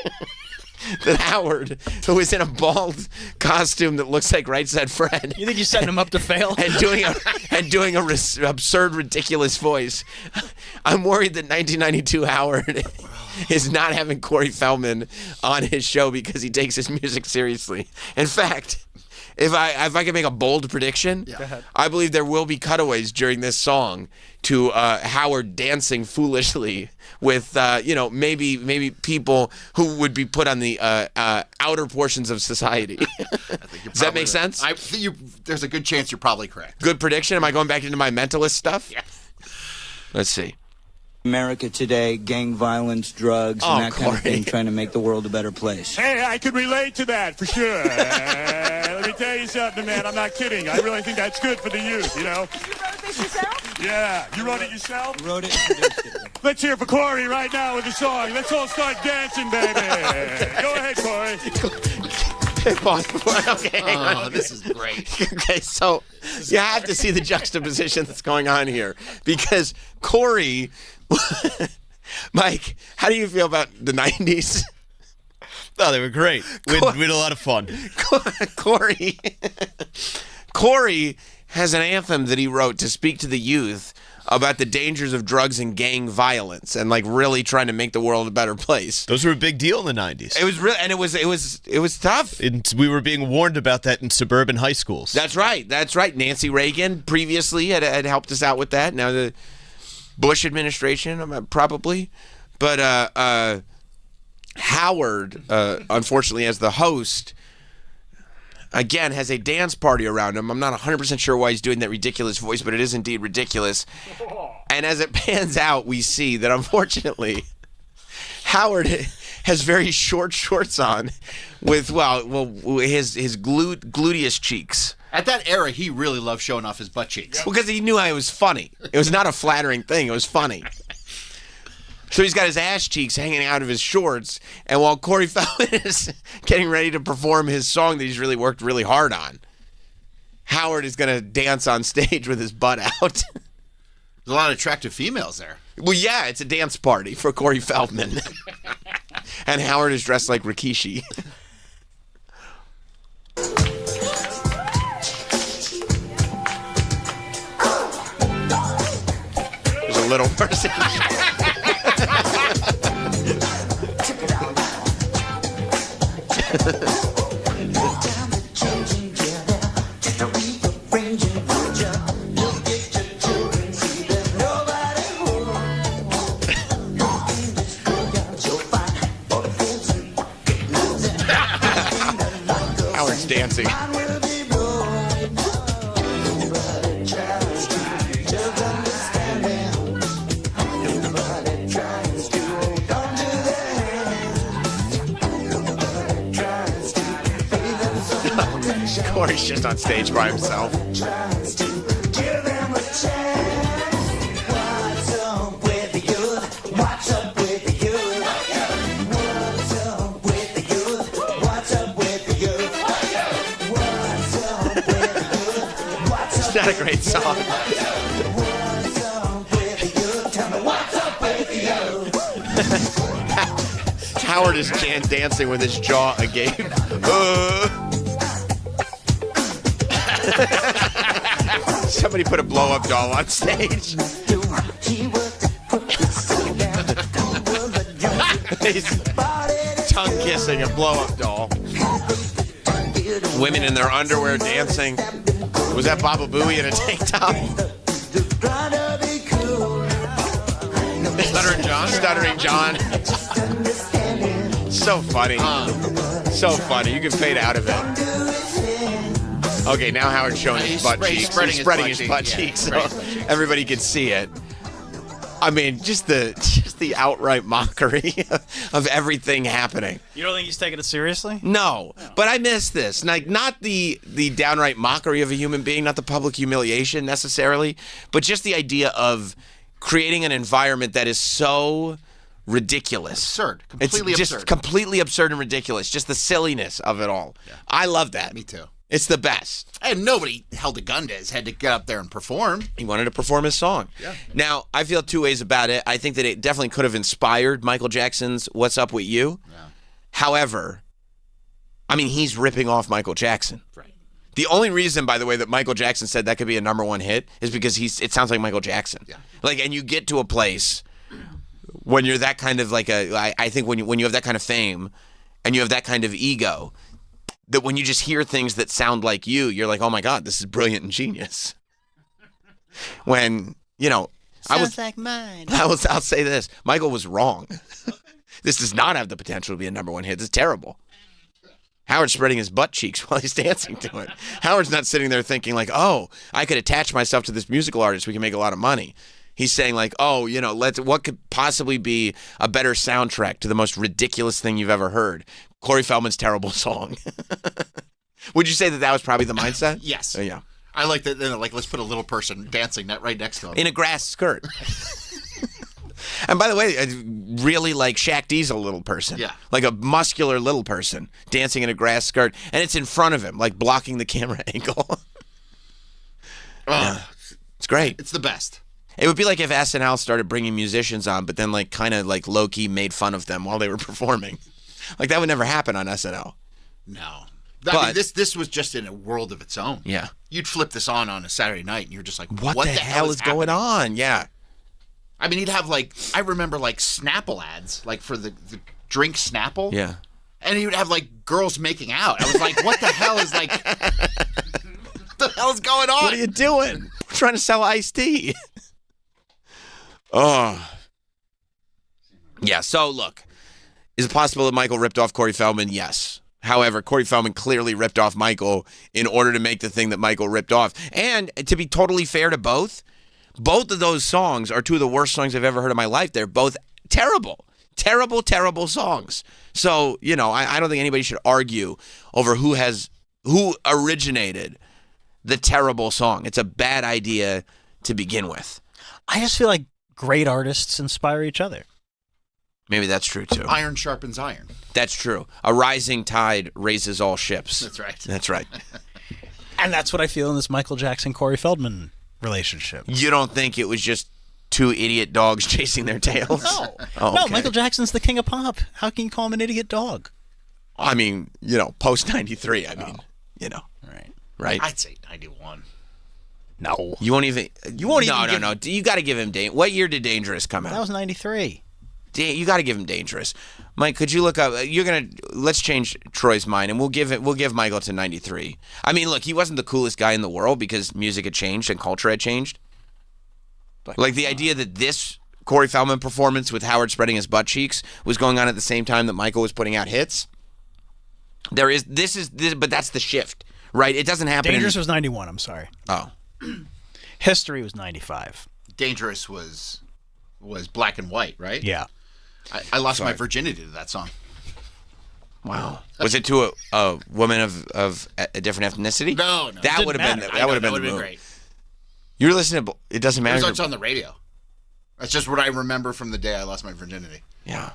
that Howard, who is in a bald costume that looks like Right Said Fred... You think you're setting him up to fail? And doing a absurd, ridiculous voice. I'm worried that 1992 Howard is not having Corey Feldman on his show because he takes his music seriously. In fact, if I can make a bold prediction, I believe there will be cutaways during this song to Howard dancing foolishly with maybe people who would be put on the outer portions of society. Does that make sense? I think there's a good chance you're probably correct. Good prediction. Am I going back into my mentalist stuff? Yes. Let's see. America today, gang violence, drugs, and that kind of thing, trying to make the world a better place. Hey, I could relate to that for sure. Let me tell you something, man. I'm not kidding. I really think that's good for the youth, you know? You wrote this yourself? Yeah. You wrote it yourself? Wrote it and produced it. Let's hear for Corey right now with the song. Let's all start dancing, baby. Go ahead, Corey. Okay, hang on. This is great. Okay, so you have to see the juxtaposition that's going on here because Corey... Mike, how do you feel about the 90s? Oh, they were great. We had a lot of fun. Corey has an anthem that he wrote to speak to the youth about the dangers of drugs and gang violence and like really trying to make the world a better place. Those were a big deal in the 90s. It was real, and it was tough. We were being warned about that in suburban high schools. That's right. Nancy Reagan previously had helped us out with that. Now the Bush administration, probably. But Howard, unfortunately, as the host, again, has a dance party around him. I'm not 100% sure why he's doing that ridiculous voice, but it is indeed ridiculous. And as it pans out, we see that, unfortunately, Howard has very short shorts on with, his gluteus cheeks. At that era, he really loved showing off his butt cheeks. Because he knew I was funny. It was not a flattering thing. It was funny. So he's got his ass cheeks hanging out of his shorts. And while Corey Feldman is getting ready to perform his song that he's really worked really hard on, Howard is going to dance on stage with his butt out. There's a lot of attractive females there. Well, yeah, it's a dance party for Corey Feldman. And Howard is dressed like Rikishi. There's a little person. Howard's dancing. Corey's just on stage by himself. It's not a great song. Howard is dancing with his jaw agape. Somebody put a blow-up doll on stage. He's tongue-kissing a blow-up doll. Women in their underwear dancing. Was that Baba Booey in a tank top? Stuttering John? Stuttering John. So funny. So funny. You can fade out of it. Okay, now Howard's showing his butt cheeks. He's spreading his butt cheeks so everybody can see it. I mean, just the outright mockery of everything happening. You don't think he's taking it seriously? No, but I miss this. Like, not the downright mockery of a human being, not the public humiliation necessarily, but just the idea of creating an environment that is so ridiculous. Absurd. It's just completely absurd and ridiculous. Just the silliness of it all. Yeah. I love that. Me too. It's the best. And nobody held a gun to his head to get up there and perform. He wanted to perform his song. Yeah. Now, I feel two ways about it. I think that it definitely could have inspired Michael Jackson's What's Up With You. Yeah. However, I mean, he's ripping off Michael Jackson. Right. The only reason, by the way, that Michael Jackson said that could be a #1 hit is because it sounds like Michael Jackson. Yeah. Like, and you get to a place when you're that kind of like I think when you have that kind of fame and you have that kind of ego, that when you just hear things that sound like you're like, oh my God, this is brilliant and genius. When, Sounds like mine. I'll say this. Michael was wrong. This does not have the potential to be a #1 hit. This is terrible. Howard's spreading his butt cheeks while he's dancing to it. Howard's not sitting there thinking like, oh, I could attach myself to this musical artist. We can make a lot of money. He's saying like, oh, what could possibly be a better soundtrack to the most ridiculous thing you've ever heard? Corey Feldman's terrible song. Would you say that was probably the mindset? Yes. Oh, yeah. I like that. Like, let's put a little person dancing right next to him in a grass skirt. And by the way, I really like Shaq D's a little person. Yeah. Like a muscular little person dancing in a grass skirt, and it's in front of him, like blocking the camera angle. Yeah. It's great. It's the best. It would be like if SNL started bringing musicians on, but then like kind of like low-key made fun of them while they were performing. Like that would never happen on SNL. No. I mean, this was just in a world of its own. Yeah. You'd flip this on a Saturday night, and you're just like, what the hell is going on? Yeah. I mean, he'd have like, I remember like Snapple ads, like for the drink Snapple. Yeah. And he would have like girls making out. I was like, what the hell is like, what the hell is going on? What are you doing? We're trying to sell iced tea. Oh. Yeah, so look, is it possible that Michael ripped off Corey Feldman? Yes. However, Corey Feldman clearly ripped off Michael in order to make the thing that Michael ripped off. And to be totally fair to both of those songs are two of the worst songs I've ever heard in my life. They're both terrible. Terrible, terrible songs. So, I don't think anybody should argue over who originated the terrible song. It's a bad idea to begin with. I just feel like great artists inspire each other. Maybe that's true, too. Iron sharpens iron. That's true. A rising tide raises all ships. That's right. That's right. And that's what I feel in this Michael Jackson-Corey Feldman relationship. You don't think it was just two idiot dogs chasing their tails? No. Oh, No, okay. Michael Jackson's the king of pop. How can you call him an idiot dog? I mean, post 93, I mean, Right? I'd say 91. No. You won't even... You won't no, even No. You got to give him... What year did Dangerous come out? That was 93. You got to give him Dangerous. Mike, could you look up... Let's change Troy's mind, and we'll give Michael to 93. I mean, look, he wasn't the coolest guy in the world because music had changed and culture had changed. Like the idea that this Corey Feldman performance with Howard spreading his butt cheeks was going on at the same time that Michael was putting out hits. But that's the shift, right? It doesn't happen. Dangerous was 91, I'm sorry. Oh. History was 95. Dangerous was black and white, right? Yeah. I lost my virginity to that song. Wow. Was it to a woman of a different ethnicity? No. That would have been the move. Great. You're listening to... It doesn't matter. It's on the radio. That's just what I remember from the day I lost my virginity. Yeah.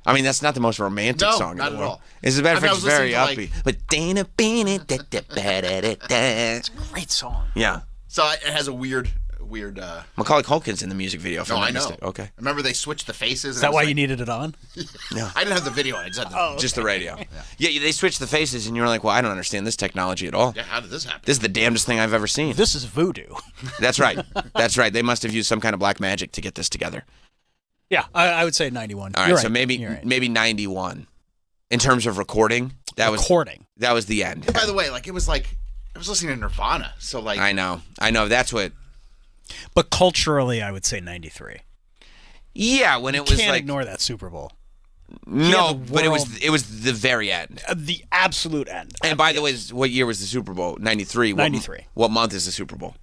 I mean, that's not the most romantic song not in at the world. all. As a matter of fact, was it's very listening upbeat. But Dana Beanie, It's a great song. Yeah. So it has a weird. Macaulay Culkin's in the music video. No, I know. Okay. Remember they switched the faces. Is that why you needed it on? No. I didn't have the video. I just had the Just the radio. Yeah, they switched the faces, and you were like, well, I don't understand this technology at all. Yeah, how did this happen? This is the damnedest thing I've ever seen. This is voodoo. That's right. That's right. They must have used some kind of black magic to get this together. Yeah, I would say 91. All right, You're so right. maybe 91. In terms of recording, that was the end. By the way, I was listening to Nirvana, so like I know. That's what. But culturally, I would say 93. Yeah, when it You was can't like ignore that Super Bowl. no, but it was the very end, the absolute end. And by the way, what year was the Super Bowl? 93. 93. What month is the Super Bowl?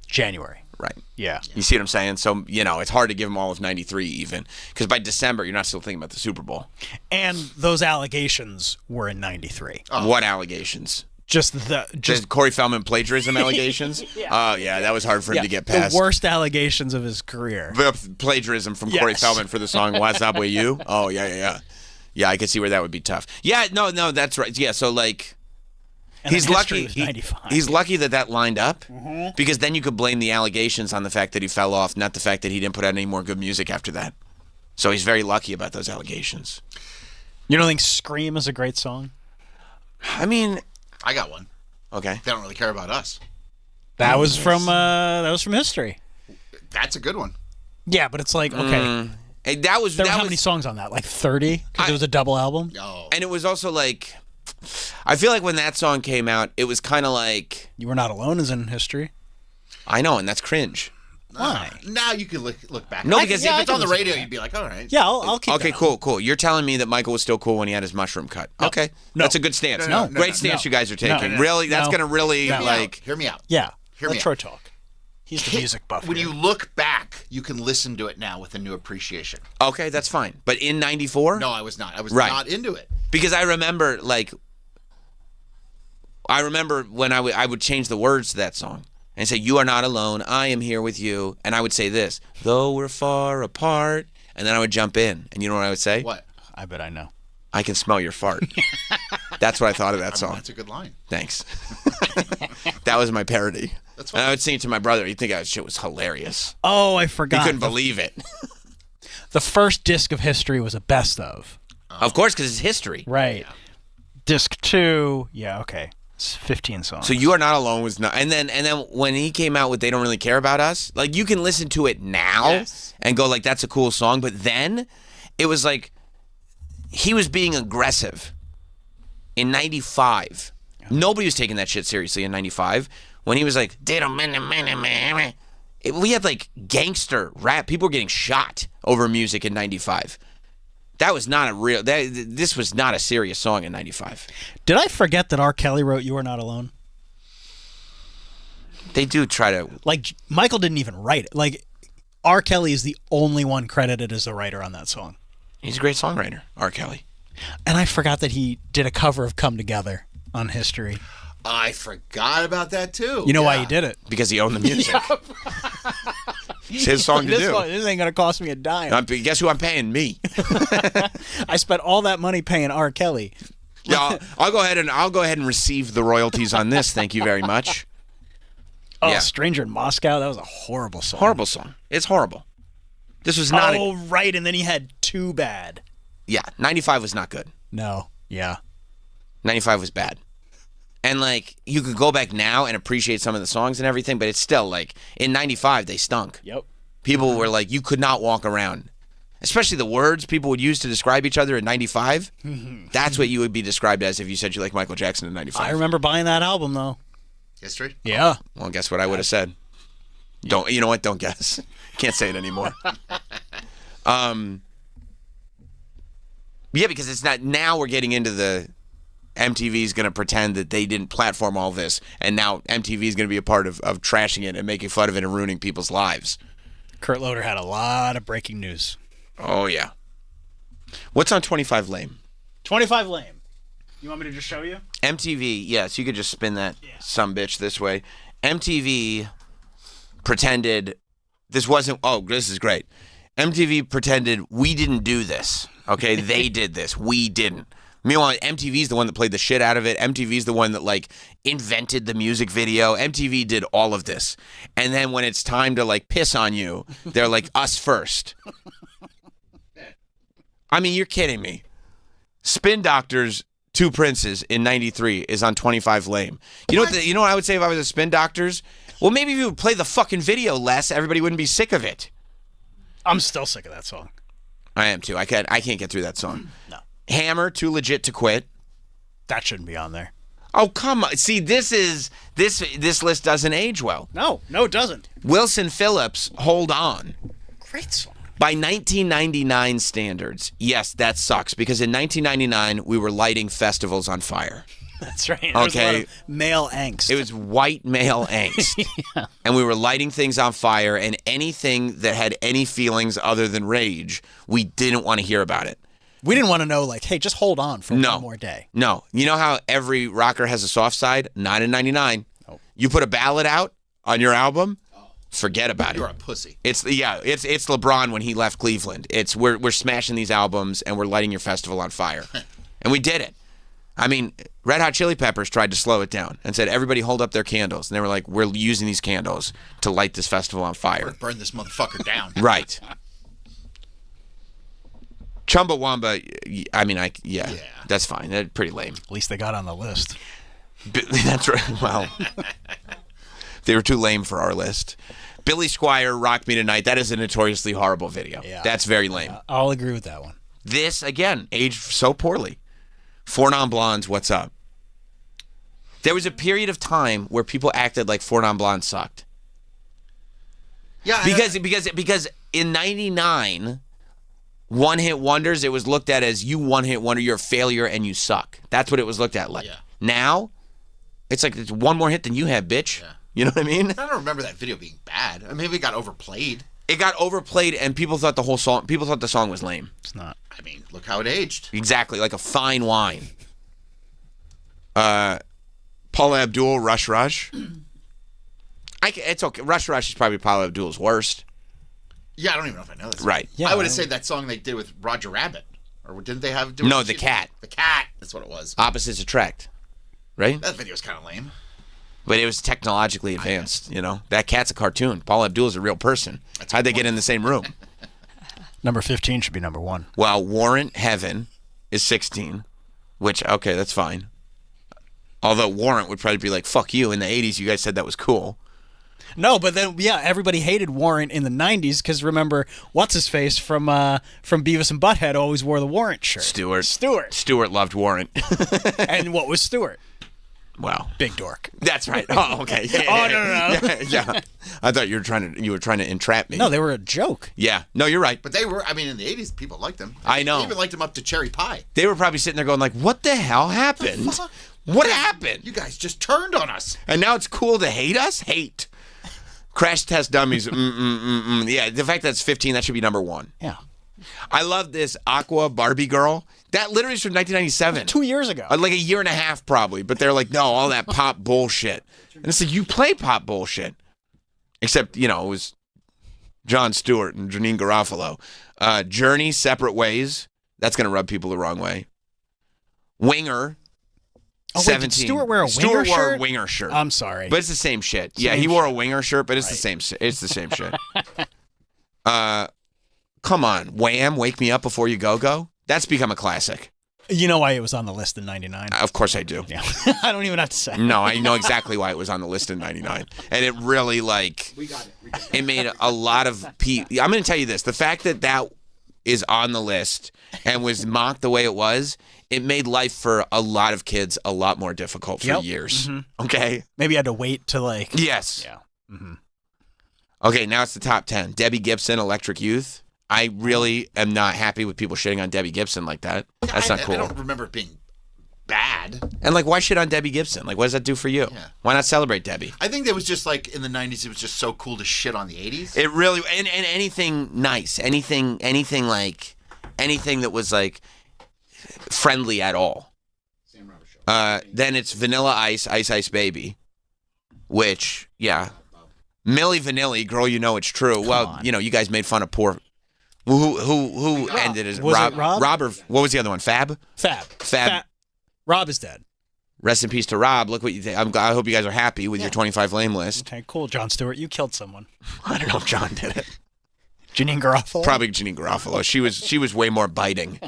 January. Right. Yeah. You see what I'm saying? So, it's hard to give them all of 93 even. Because by December, you're not still thinking about the Super Bowl. And those allegations were in 93. What allegations? Just Corey Feldman plagiarism allegations? Yeah. Oh, yeah, that was hard for him to get past. The worst allegations of his career. Plagiarism from Corey Feldman for the song What's Up With You? Oh, yeah. Yeah, I could see where that would be tough. Yeah, no, that's right. Yeah, so And he's then lucky. History was 95. He's lucky that lined up, Mm-hmm. because then you could blame the allegations on the fact that he fell off, not the fact that he didn't put out any more good music after that. So he's very lucky about those allegations. You don't think "Scream" is a great song? I mean, I got one. Okay. They don't really care about us. That was from History. That's a good one. Yeah, but it's like okay. Hey, There were how many songs on that? Like 30? Because it was a double album. And it was also like, I feel like when that song came out, it was kind of like "You Were Not Alone" is in History. I know, and that's cringe. Why? Now you can look back. No, because if it's on the radio, you'd be like, all right. Yeah, I'll keep. Okay, cool. You're telling me that Michael was still cool when he had his mushroom cut. Okay, that's a good stance. Great stance you guys are taking. Really, that's gonna really Hear me out. Yeah. Hear Let me Troy out. talk. He's the music buff. When here. you look back, you can listen to it now with a new appreciation. Okay, that's fine. But in '94, No, I was not. I was Right. not into it. because I remember when I would change the words to that song and say, "You are not alone, I am here with you," and I would say this, "Though we're far apart," and then I would jump in, and you know what I would say? What? I bet I know. "I can smell your fart." That's what I thought of that song. That's a good line. Thanks. That was my parody. That's and I would sing it to my brother. He'd think that shit was hilarious. Oh, I He forgot. couldn't believe it. The first disc of History was a best of. Of course, because it's history. Right. Disc 2, yeah, okay. It's 15 songs. So You Are Not Alone was not, and then when he came out with They Don't Really Care About Us, like you can listen to it now and go like that's a cool song, but then it was like he was being aggressive in '95. Nobody was taking that shit seriously in '95 when he was like, we had like gangster rap. People were getting shot over music in '95. That was not a real. This was not a serious song in '95. Did I forget that R. Kelly wrote "You Are Not Alone"? They do try to. Like Michael didn't even write it. Like R. Kelly is the only one credited as the writer on that song. He's a great songwriter, R. Kelly. And I forgot that he did a cover of "Come Together" on History. I forgot about that too. You know why he did it? Because he owned the music. It's his song to do. This ain't gonna cost me a dime. Guess who I'm paying? Me. I spent all that money paying R. Kelly. Yeah, I'll go ahead and receive the royalties on this. Thank you very much. Oh, Yeah. Stranger in Moscow. That was a horrible song. Horrible song. It's horrible. This was not. Oh, right. And then he had Too Bad. Yeah, 95 was not good. No. Yeah. 95 was bad. And, like, you could go back now and appreciate some of the songs and everything, but it's still, like, in 95, they stunk. Yep. People were like, you could not walk around. Especially the words people would use to describe each other in 95. That's what you would be described as if you said you like Michael Jackson in 95. I remember buying that album, though. History? Yeah. Well, guess what I would have said? Don't. You know what? Don't guess. Can't say it anymore. Yeah, because it's not. Now we're getting into the MTV's going to pretend that they didn't platform all this, and now MTV's going to be a part of trashing it and making fun of it and ruining people's lives. Kurt Loder had a lot of breaking news. Oh, yeah. What's on 25 Lame? 25 Lame. You want me to just show you? MTV, yes, you could just spin that sumbitch this way. MTV pretended this wasn't. Oh, this is great. MTV pretended we didn't do this. Okay, they did this. We didn't. Meanwhile, MTV's the one that played the shit out of it. MTV's the one that, like, invented the music video. MTV did all of this. And then when it's time to, like, piss on you, they're like, us first. I mean, you're kidding me. Spin Doctors, Two Princes in 93 is on 25 Lame. You know what? You know what I would say if I was a Spin Doctors? Well, maybe if you would play the fucking video less, everybody wouldn't be sick of it. I'm still sick of that song. I am too. I can't get through that song. No. Hammer, Too Legit to Quit. That shouldn't be on there. Oh, come on. See, this list doesn't age well. No, it doesn't. Wilson Phillips, Hold On. Great song. By 1999 standards, yes, that sucks because in 1999 we were lighting festivals on fire. That's right. There was a lot of male angst. It was white male angst. Yeah. And we were lighting things on fire, and anything that had any feelings other than rage, we didn't want to hear about it. We didn't want to know, like, hey, just hold on for one more day. No. You know how every rocker has a soft side? Not in 99. Oh. You put a ballad out on your album, forget about it. You're a pussy. It's LeBron when he left Cleveland. It's we're smashing these albums and we're lighting your festival on fire. And we did it. I mean, Red Hot Chili Peppers tried to slow it down and said, everybody hold up their candles. And they were like, we're using these candles to light this festival on fire. Burn this motherfucker down. Right. Chumbawamba, I mean, yeah, that's fine. That's pretty lame. At least they got on the list. That's right. Well, they were too lame for our list. Billy Squier, Rock Me Tonight, that is a notoriously horrible video. Yeah. That's very lame. I'll agree with that one. This, again, aged so poorly. Four Non Blondes, What's Up? There was a period of time where people acted like Four Non Blondes sucked. Yeah. Because in 99, one-hit wonders, it was looked at as you one-hit wonder, you're a failure, and you suck. That's what it was looked at like. Yeah. Now, it's like it's one more hit than you have, bitch. Yeah. You know what I mean? I don't remember that video being bad. I mean, maybe it got overplayed. It got overplayed, and people thought the song was lame. It's not. I mean, look how it aged. Exactly, like a fine wine. Paula Abdul, Rush Rush. It's okay. Rush Rush is probably Paula Abdul's worst. Yeah, I don't even know if I know this. Right. Yeah, I would have said that song they did with Roger Rabbit. Or didn't they have... No, The Cat. The Cat. That's what it was. Opposites Attract. Right? That video was kind of lame. But it was technologically advanced, you know? That cat's a cartoon. Paula Abdul is a real person. How'd they get in the same room? Number 15 should be number 1. Well, Warrant Heaven is 16, which, okay, that's fine. Although Warrant would probably be like, fuck you. In the 80s, you guys said that was cool. No, but then, yeah, everybody hated Warrant in the 90s because remember, what's-his-face from Beavis and Butthead always wore the Warrant shirt. Stewart loved Warrant. And what was Stewart? Well, big dork. That's right. Oh, okay. Yeah, oh, no. Yeah. I thought you were trying to entrap me. No, they were a joke. Yeah. No, you're right. But they were, I mean, in the 80s, people liked them. I know. They even liked them up to Cherry Pie. They were probably sitting there going like, what the hell happened? What happened? You guys just turned on us. And now it's cool to hate us? Hate. Crash Test Dummies. Yeah, the fact that it's 15, that should be number 1. Yeah. I love this Aqua Barbie girl. That literally is from 1997. 2 years ago. Like a year and a half, probably. But they're like, no, all that pop bullshit. And it's like, you play pop bullshit. Except, you know, it was Jon Stewart and Janine Garofalo. Journey, Separate Ways. That's going to rub people the wrong way. Winger. Oh, wait, did Stewart wear a winger Stewart wore a shirt? winger shirt. I'm sorry. But it's the same shit. Yeah, he wore a winger shirt, but it's the same. It's the same shit. Come on, Wham! Wake Me Up Before You Go Go. That's become a classic. You know why it was on the list in '99? Of course I do. Yeah. I don't even have to say. No, I know exactly why it was on the list in '99, and it really it made a lot of people. I'm going to tell you this: the fact that that is on the list and was mocked the way it was, it made life for a lot of kids a lot more difficult for years. Mm-hmm. Okay, maybe you had to wait to like. Yes. Yeah. Mm-hmm. Okay, now it's the top 10. Debbie Gibson, Electric Youth. I really am not happy with people shitting on Debbie Gibson like that. That's not cool. I don't remember it being bad. And like, why shit on Debbie Gibson? Like, what does that do for you? Yeah. Why not celebrate Debbie? I think it was just like in the 90s, it was just so cool to shit on the 80s. It really, and anything nice, anything that was like friendly at all. Sam Roberts Show. Then it's Vanilla Ice, Ice Ice Baby, which, yeah. Milli Vanilli, Girl You Know It's True. You know, you guys made fun of poor. Who ended as Rob? Rob or what was the other one? Fab. Rob is dead. Rest in peace to Rob. Look what you think. I hope you guys are happy with your 25 lame list. Okay, cool. John Stewart, you killed someone. I don't know if John did it. Janine Garofalo. Probably Janine Garofalo. She was way more biting.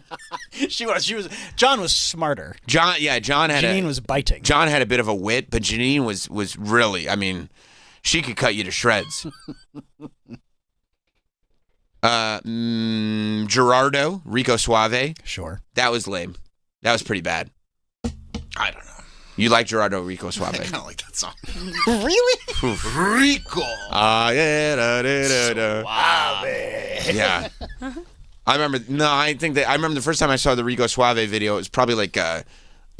She was. John was smarter. John had Janine was biting. John had a bit of a wit, but Janine was really. I mean, she could cut you to shreds. Gerardo, Rico Suave. Sure. That was lame. That was pretty bad. I don't know. You like Gerardo, Rico Suave? I kind of like that song. Really? Rico. Yeah. I remember the first time I saw the Rico Suave video, it was probably like, it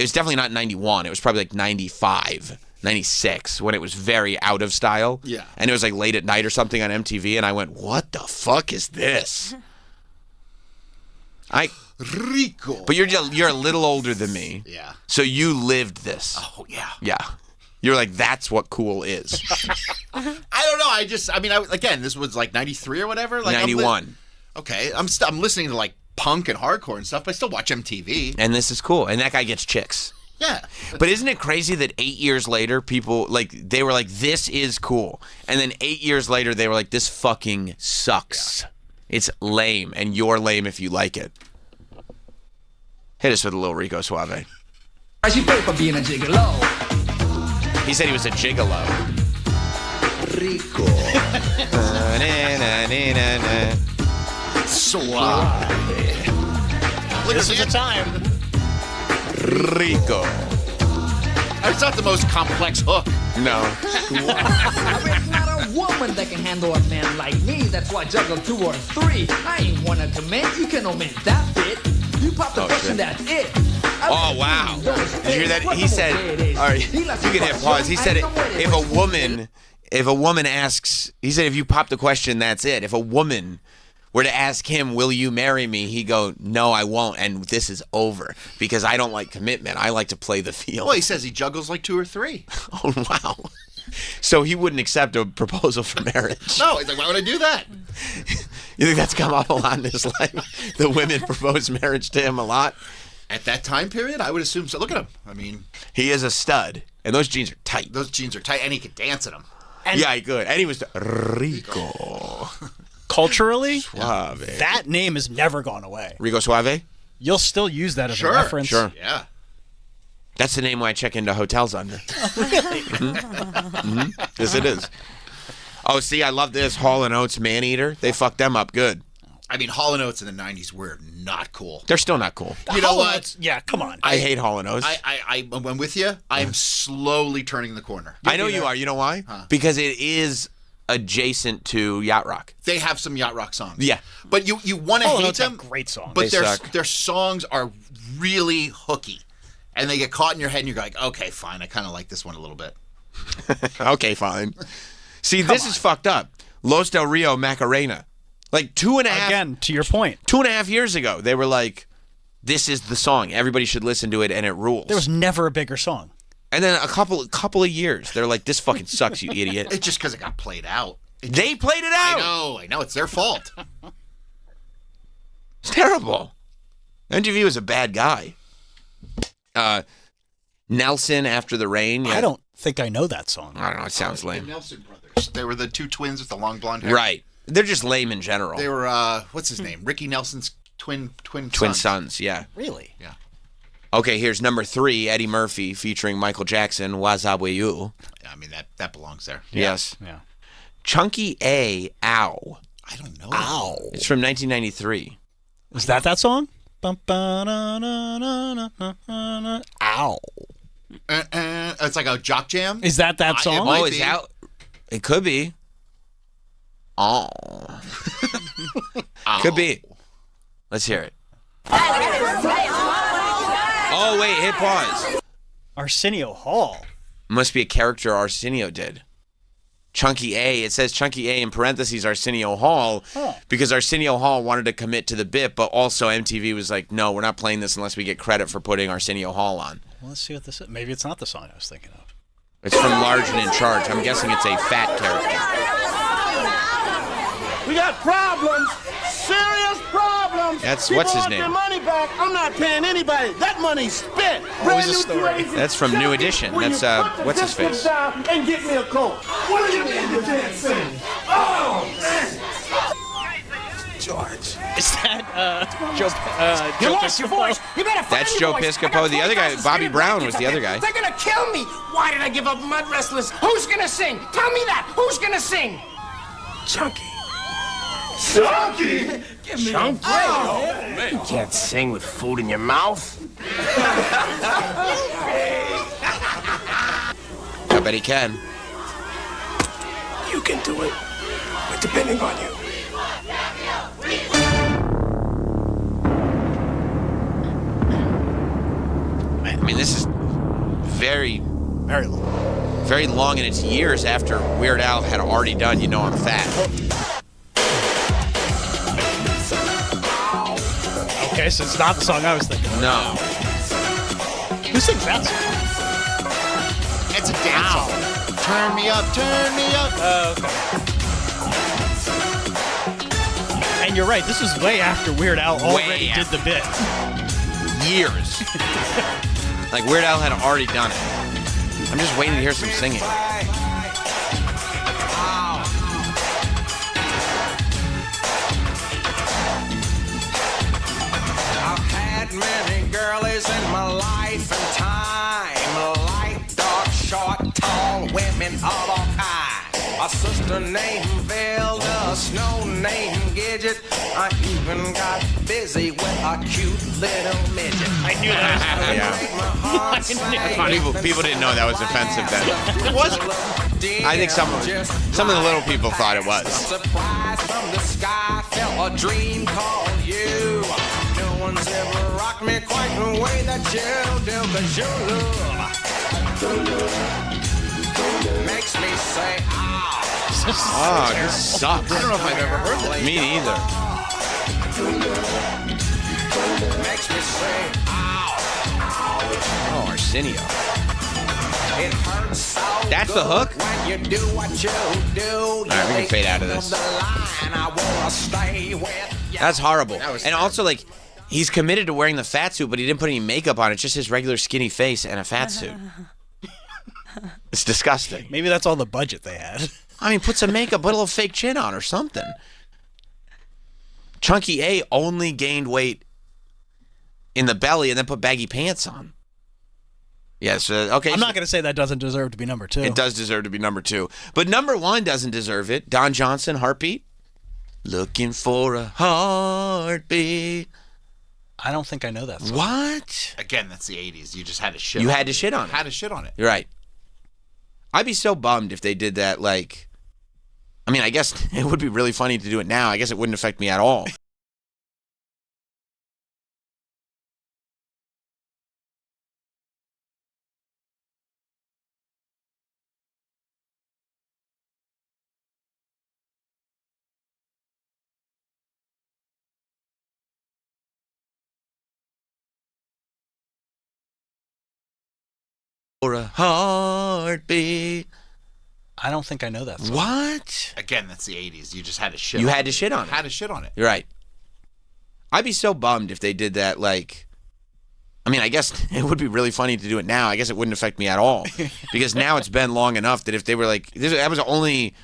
was definitely not 91. It was probably like 95. 96 when it was very out of style. Yeah. And it was like late at night or something on MTV, and I went, what the fuck is this? Rico. But you're a little older than me. Yeah. So you lived this. Oh, yeah. Yeah. You're like, that's what cool is. I don't know. Again, this was like 93 or whatever. Like 91. Okay. I'm listening to like punk and hardcore and stuff, but I still watch MTV. And this is cool. And that guy gets chicks. Yeah. But isn't it crazy that 8 years later, people, they were like, this is cool. And then 8 years later, they were like, this fucking sucks. Yeah. It's lame, and you're lame if you like it. Hit us with a little Rico Suave. She paid for being a gigolo. He said he was a gigolo. Rico. Suave. This is the time. Rico. It's not the most complex hook. No. There's not a woman that can handle a man like me. That's why I juggle 2 or 3. I ain't wanna commit. You can omit that bit. You pop the question, that's it. Oh, wow. Did you hear that? He said, all right, you can hit pause. He said, if a woman asks, he said, if you pop the question, that's it. If a woman were to ask him, will you marry me? He'd go, no, I won't. And this is over because I don't like commitment. I like to play the field. Well, he says he juggles like 2 or 3. Oh, wow. So he wouldn't accept a proposal for marriage. No, he's like, why would I do that? You think that's come up a lot in his life? The women propose marriage to him a lot? At that time period, I would assume so. Look at him. I mean, he is a stud. And those jeans are tight. And he could dance in them. Yeah, he could. And he was Rico. Culturally, Suave. That name has never gone away. Rico Suave? You'll still use that as a reference. Sure. Yeah. That's the name I check into hotels under. Really? Mm-hmm. Yes, it is. Oh, see, I love this. Hall & Oates Man-Eater. They fucked them up good. I mean, Hall & Oates in the 90s were not cool. They're still not cool. You know what? Yeah, come on. I hate Hall & Oates. I'm with you. I'm slowly turning the corner. I know you are. You know why? Because it is adjacent to Yacht Rock. They have some Yacht Rock songs. Yeah. But you want to hate them. Great songs. But their songs are really hooky. And they get caught in your head and you're like, okay, fine. I kind of like this one a little bit. Okay, fine. See, this is fucked up. Los Del Rio Macarena. Like 2.5... Again, to your point. 2.5 years ago, they were like, this is the song. Everybody should listen to it, and it rules. There was never a bigger song. And then a couple of years, they're like, this fucking sucks, you idiot. It's just because it got played out. They played it out! I know. It's their fault. It's terrible. MTV was a bad guy. Nelson After the Rain. Yeah. I don't think I know that song. I don't know. It sounds The lame. Nelson brothers. They were the two twins with the long blonde hair. Right. They're just lame in general. They were, what's his name? Ricky Nelson's twin sons, yeah. Really? Yeah. Okay, here's number 3, Eddie Murphy featuring Michael Jackson, Wazawayu. I mean, that belongs there. Yes. Yeah. Chunky A, Ow. I don't know. Ow. It's from 1993. Is that song? Ow. It's like a jock jam. Is that song? Oh, is that? It could be. Oh. Could be. Let's hear it. Oh, wait, hit pause. Arsenio Hall. Must be a character Arsenio did. Chunky A. It says Chunky A in parentheses Arsenio Hall because Arsenio Hall wanted to commit to the bit, but also MTV was like, no, we're not playing this unless we get credit for putting Arsenio Hall on. Well, let's see what this is. Maybe it's not the song I was thinking of. It's from Large and in Charge. I'm guessing it's a fat character. We got problems, serious problems. That's People what's his want name? Their money back. I'm not paying anybody. That money's spent. Always a story. That's from New Edition. That's what's his face? Down and get me a Coke. What do you mean you can't sing? Oh man. George. Is that Joe You lost Piscopo? your voice. You better find That's your Joe voice. Piscopo. The other guy, Bobby Brown, was the other guy. They're gonna kill me. Why did I give up mud wrestlers? Who's gonna sing? Tell me that. Who's gonna sing? Chunky. Chunky? Chunky? Oh, man. You can't sing with food in your mouth. I bet he can. You can do it. We're depending on you. I mean, this is very very long, and it's years after Weird Al had already done You Know I'm Fat. Okay, so it's not the song I was thinking of. No. Who sings that song? It's a dance song. Turn me up, turn me up. Oh, okay. And you're right, this was way after Weird Al already did the bit. Years. Like Weird Al had already done it. I'm just waiting to hear some singing. I've had many girlies in my life and time. Light, dark, short, tall, women of all kinds. A sister named Velda, a snow named Gidget. I even got busy with a cute little midget. I knew that was People didn't know that was offensive then. It wasn't. I think some of the little people thought it was. Surprise from the sky, felt a dream called you. No one's ever rocked me quite the way that you do, 'cause your love makes me say, Oh, this sucks. I don't know if I've ever heard that. Me neither. makes me say, Oh, Arsenio. it hurts so That's the hook? when you do what you do. All right, we can fade out of this. The line I wanna stay with. That's horrible. And also, like, he's committed to wearing the fat suit, but he didn't put any makeup on. It's just his regular skinny face and a fat suit. It's disgusting. Maybe that's all the budget they had. I mean, put some makeup, put a little fake chin on or something. Chunky A only gained weight in the belly and then put baggy pants on. Yes, okay. I'm not going to say that doesn't deserve to be number 2. It does deserve to be number 2. But number 1 doesn't deserve it. Don Johnson, Heartbeat. Looking for a heartbeat. I don't think I know that song. What? Again, that's the 80s. You just had to shit You on had it. to shit on it. Had to shit on it. You're right. I'd be so bummed if they did that, like... I mean, I guess it would be really funny to do it now. I guess it wouldn't affect me at all. For a heartbeat. I don't think I know that song. What? Again, that's the 80s. You just had to shit You on had to shit on it. Had to shit on it. You're right. I'd be so bummed if they did that, like... I mean, I guess it would be really funny to do it now. I guess it wouldn't affect me at all because now it's been long enough that if they were like, that was only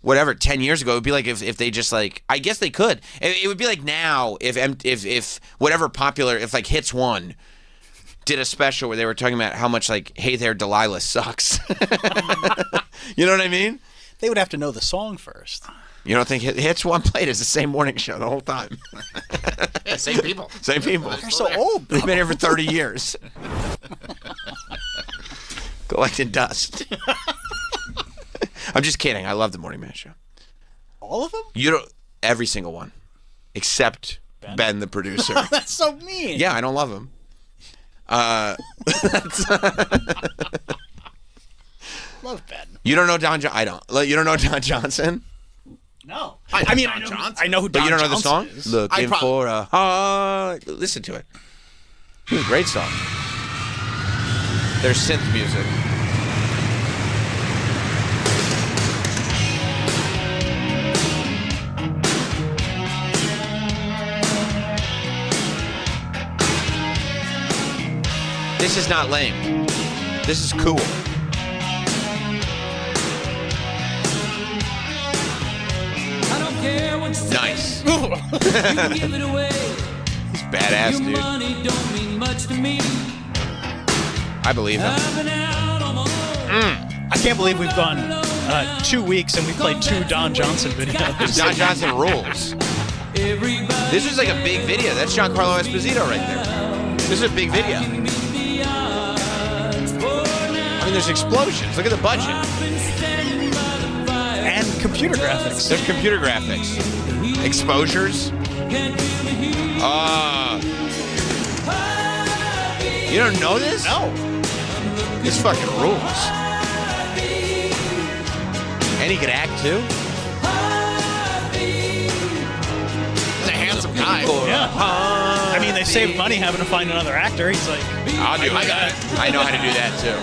whatever 10 years ago. It would be like if they just like, I guess they could. It would be like now if whatever popular, if like Hits 1 did a special where they were talking about how much like Hey There Delilah sucks. You know what I mean? They would have to know the song first. You don't think Hits 1 played as the same morning show the whole time? Yeah, same people. Same people. They're so old. They've been here for 30 years. Collecting dust. I'm just kidding. I love the Morning Man Show. All of them? You don't. Every single one, except Ben the producer. That's so mean. Yeah, I don't love him. Love Ben. You don't know Don. I don't. You don't know Don Johnson. No. I mean, I know who Don But you don't know the song? Johnson is. Looking for a heart. Listen to it. It's a great song. There's synth music. This is not lame. This is cool. Nice. He's badass, dude. I believe him. I can't believe we've gone 2 weeks and we played 2 Don Johnson videos. Don Johnson rules. This is like a big video. That's Giancarlo Esposito right there. This is a big video. I mean, there's explosions. Look at the budget. And computer graphics. There's computer graphics. Exposures. You don't know this? No. This fucking rules. And he could act too. He's a handsome guy. Yeah. I mean, they saved money having to find another actor. He's like, I'll do it. I know how to do that too.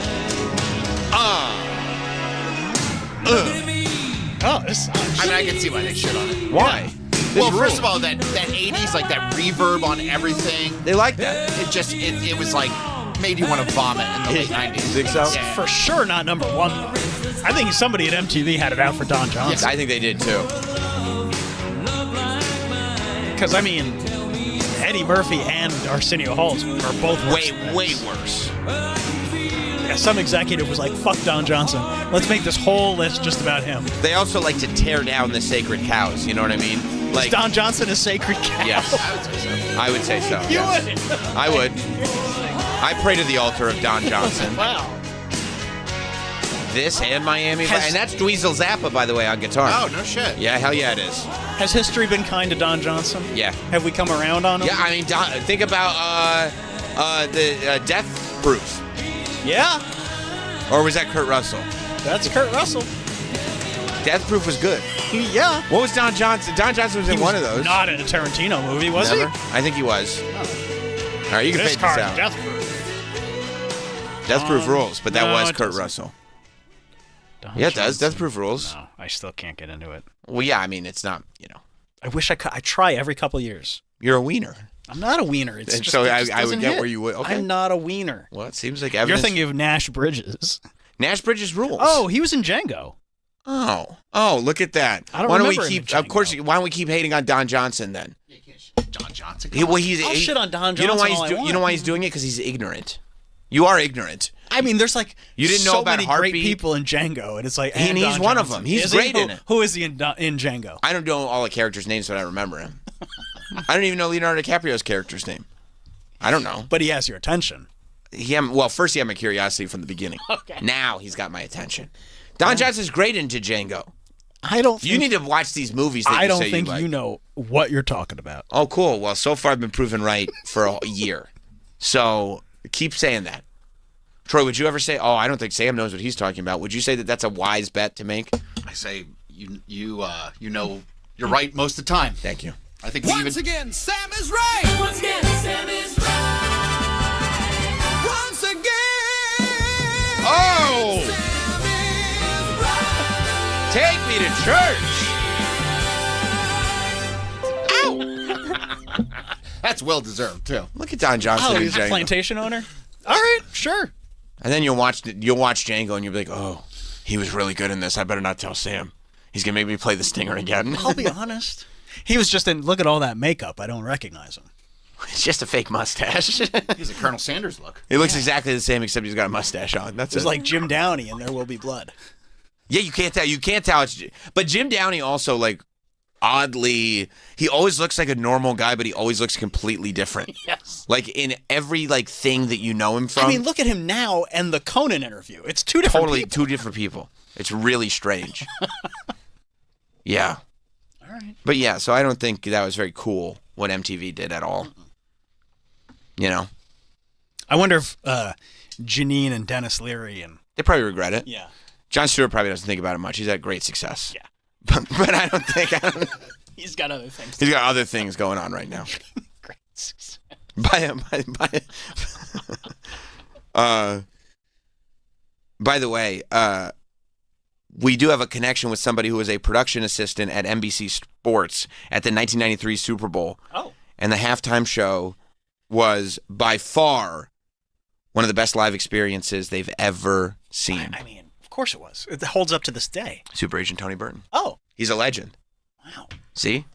Oh, this sucks. I mean, I can see why they shit on it. Why? Well, first of all, that 80s, like that reverb on everything. They like that. It was like made you want to vomit in the late 90s. Think so? Yeah. For sure not number one, though. I think somebody at MTV had it out for Don Johnson. Yes, I think they did too. Because, I mean, Eddie Murphy and Arsenio Hall are both way worse. Yeah, some executive was like, fuck Don Johnson. Let's make this whole list just about him. They also like to tear down the sacred cows. You know what I mean? Like Is Don Johnson a sacred cow? Yes. I would say so. You yes. would? I would. I pray to the altar of Don Johnson. Wow. This and Miami Vice. And that's Dweezil Zappa, by the way, on guitar. Oh, no shit. Yeah, hell yeah it is. Has history been kind to Don Johnson? Yeah. Have we come around on him? Yeah, I mean, think about the Death Proof. Yeah. Or was that Kurt Russell? That's Kurt Russell. Death Proof was good. Yeah. What was Don Johnson? Don Johnson was in one of those. Not in a Tarantino movie, was Never? he? I think he was. Oh. All right, you can This fade this card, out. Death Proof. Death Proof rules, but that no, was it Kurt doesn't. Russell. Don Yeah, it does. Johnson. Death Proof rules. No, I still can't get into it. Well, yeah, I mean, it's not, you know. I wish I could. I try every couple years. You're a wiener. I'm not a wiener. It's And just, so it I just would doesn't get hit. where you would. Okay. I'm not a wiener. Well, it seems like You're evidence. thinking of Nash Bridges. Nash Bridges rules. Oh, he was in Django. Oh, look at that. I don't why don't we remember him keep? in Of course, why don't we keep hating on Don Johnson then? John Johnson. Well, he's. I'll shit on Don Johnson. You know why all I want. You know why he's doing it? Because he's ignorant. You are ignorant. I mean, there's like You didn't know so about many Heartbeat? great people in Django, and it's like, And he's Don one of Johnson. them. He's Is he? great in it. Who is he in Django? I don't know all the characters' names, but I remember him. I don't even know Leonardo DiCaprio's character's name. I don't know. But he has your attention. Well, first he had my curiosity from the beginning. Okay. Now he's got my attention. Don Johnson's great into Django. I don't. You need to watch these movies. That I don't say think you, like. you know what you're talking about. Oh, cool. Well, so far I've been proven right for a year. So keep saying that. Troy, would you ever say, "Oh, I don't think Sam knows what he's talking about"? Would you say that that's a wise bet to make? I say you know you're right most of the time. Thank you. I think we Once again, Sam is right. Once again, Sam is right. Once again. Oh! Sam is right. Take me to church. Ow! That's well deserved too. Look at Don Johnson. Oh, and he's a Django. plantation owner? All right, sure. And then you'll watch Django and you'll be like, oh, he was really good in this. I better not tell Sam. He's going to make me play the stinger again. I'll be honest. He was just in, look at all that makeup. I don't recognize him. It's just a fake mustache. He's a Colonel Sanders look. He looks exactly the same except he's got a mustache on. That's It's it. like Jim Downey in There Will Be Blood. Yeah, you can't tell. You can't tell. But Jim Downey also, like, oddly, he always looks like a normal guy, but he always looks completely different. Yes. Like, in every, like, thing that you know him from. I mean, look at him now and the Conan interview. It's two different people. Two different people. It's really strange. Yeah. All right. But yeah, so I don't think that was very cool what MTV did at all. You know? I wonder if Janine and Dennis Leary and... They probably regret it. Yeah. Jon Stewart probably doesn't think about it much. He's had great success. Yeah. But I don't think... He's got other things. He's got other things going on right now. Great success. By the way, we do have a connection with somebody who was a production assistant at NBC Sports at the 1993 Super Bowl. Oh. And the halftime show was by far one of the best live experiences they've ever seen. I mean, of course it was. It holds up to this day. Super Agent Tony Burton. Oh. He's a legend. Wow. See?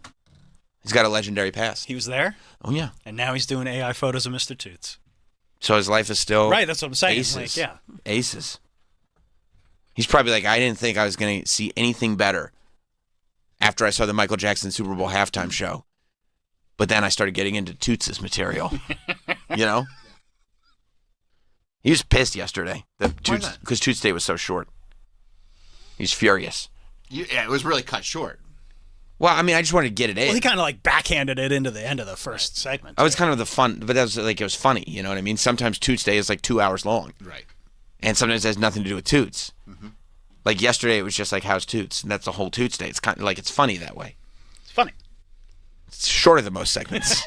He's got a legendary past. He was there? Oh, yeah. And now he's doing AI photos of Mr. Toots. So his life is still... Right, that's what I'm saying. Aces. Like, yeah. Aces. He's probably like, I didn't think I was going to see anything better after I saw the Michael Jackson Super Bowl halftime show. But then I started getting into Toots' material. You know? He was pissed yesterday because Toots' Day was so short. He's furious. Yeah, it was really cut short. Well, I mean, I just wanted to get it in. Well, he kind of like backhanded it into the end of the first segment. I was kind of the fun, but that was like, it was funny. You know what I mean? Sometimes Toots' Day is like 2 hours long. Right. And sometimes it has nothing to do with Toots. Mm-hmm. Like yesterday, it was just like, how's Toots? And that's the whole Toots' Day. It's kind of like, it's funny that way. It's funny. It's shorter than most segments.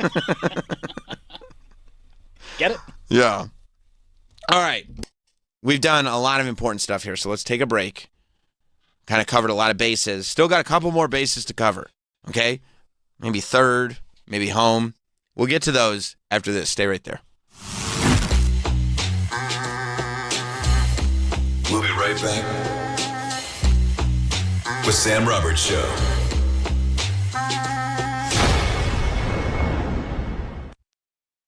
Get it? Yeah. All right. We've done a lot of important stuff here, so let's take a break. Kind of covered a lot of bases. Still got a couple more bases to cover. Okay? Maybe third, maybe home. We'll get to those after this. Stay right there. We'll be right back with Sam Roberts Show.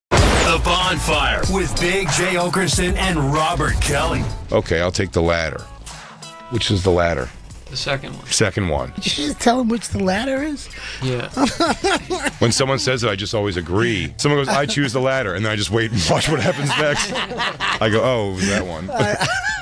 The Bonfire with Big J. Okerson and Robert Kelly. Okay, I'll take the ladder. Which is the ladder? The second one. Second one. Did you just tell him which the ladder is? Yeah. When someone says it, I just always agree. Someone goes, I choose the ladder, and then I just wait and watch what happens next. I go, oh, it was that one.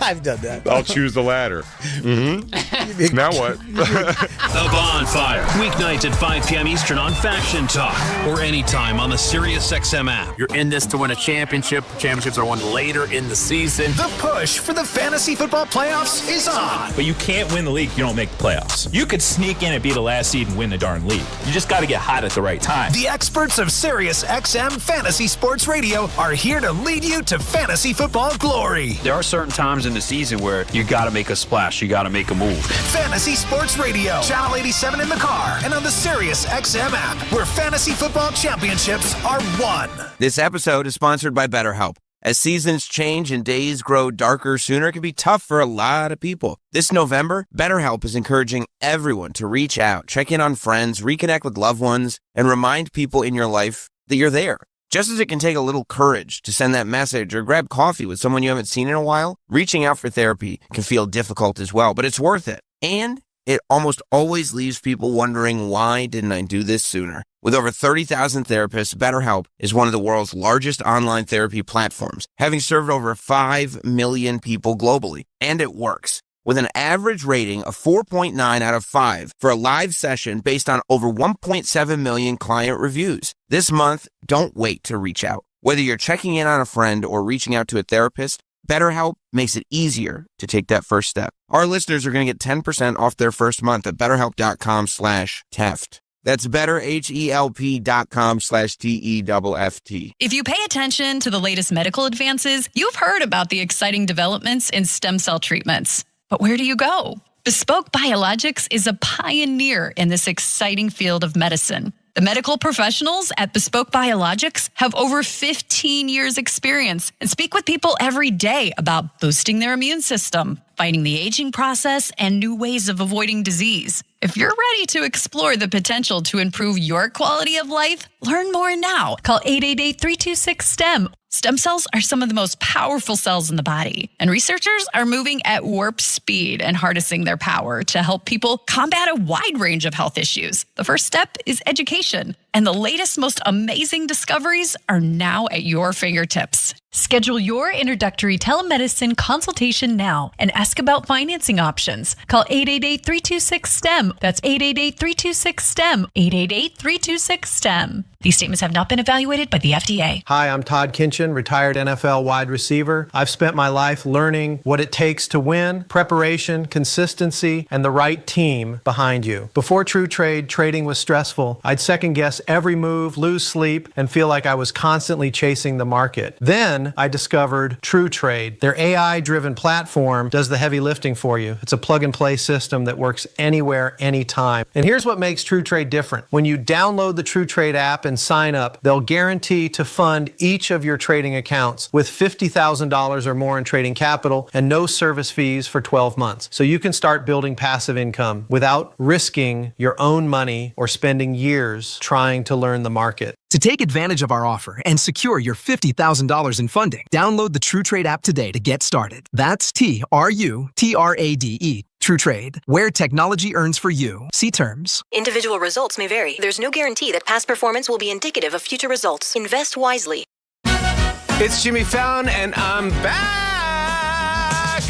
I've done that. I'll choose the ladder. Mm-hmm. Now what? The Bonfire. Weeknights at 5 p.m. Eastern on Faction Talk or anytime on the SiriusXM app. You're in this to win a championship. Championships are won later in the season. The push for the fantasy football playoffs is on. But you can't win the league if you don't make the playoffs. You could sneak in and be the last seed and win the darn league. You just got to get hot at the right time. The experts of SiriusXM Fantasy Sports Radio are here to lead you to fantasy football glory. There are certain times in the season where you got to make a splash. You got to make a move. Fantasy Sports Radio, Channel 87 in the car, and on the SiriusXM app, where fantasy football championships are won. This episode is sponsored by BetterHelp. As seasons change and days grow darker sooner, it can be tough for a lot of people. This November, BetterHelp is encouraging everyone to reach out, check in on friends, reconnect with loved ones, and remind people in your life that you're there. Just as it can take a little courage to send that message or grab coffee with someone you haven't seen in a while, reaching out for therapy can feel difficult as well, but it's worth it. And it almost always leaves people wondering, why didn't I do this sooner? With over 30,000 therapists, BetterHelp is one of the world's largest online therapy platforms, having served over 5 million people globally. And it works. With an average rating of 4.9 out of 5 for a live session based on over 1.7 million client reviews. This month, don't wait to reach out. Whether you're checking in on a friend or reaching out to a therapist, BetterHelp makes it easier to take that first step. Our listeners are going to get 10% off their first month at BetterHelp.com/Teft. That's BetterHelp.com/TEFT. If you pay attention to the latest medical advances, you've heard about the exciting developments in stem cell treatments. But where do you go? Bespoke Biologics is a pioneer in this exciting field of medicine. The medical professionals at Bespoke Biologics have over 15 years experience and speak with people every day about boosting their immune system, fighting the aging process, and new ways of avoiding disease. If you're ready to explore the potential to improve your quality of life, learn more now. Call 888-326-STEM. Stem cells are some of the most powerful cells in the body, and researchers are moving at warp speed and harnessing their power to help people combat a wide range of health issues. The first step is education, and the latest, most amazing discoveries are now at your fingertips. Schedule your introductory telemedicine consultation now and ask about financing options. Call 888-326-STEM. That's 888-326-STEM. 888-326-STEM. These statements have not been evaluated by the FDA. Hi, I'm Todd Kinchin, retired NFL wide receiver. I've spent my life learning what it takes to win, preparation, consistency, and the right team behind you. Before True Trade, trading was stressful. I'd second guess every move, lose sleep, and feel like I was constantly chasing the market. Then I discovered True Trade. Their AI-driven platform does the heavy lifting for you. It's a plug-and-play system that works anywhere, anytime. And here's what makes True Trade different. When you download the True Trade app and sign up, they'll guarantee to fund each of your trading accounts with $50,000 or more in trading capital and no service fees for 12 months. So you can start building passive income without risking your own money or spending years trying to learn the market. To take advantage of our offer and secure your $50,000 in funding, download the True Trade app today to get started. That's TrueTrade. True Trade, where technology earns for you. See terms. Individual results may vary. There's no guarantee that past performance will be indicative of future results. Invest wisely. It's Jimmy Fallon, and I'm back.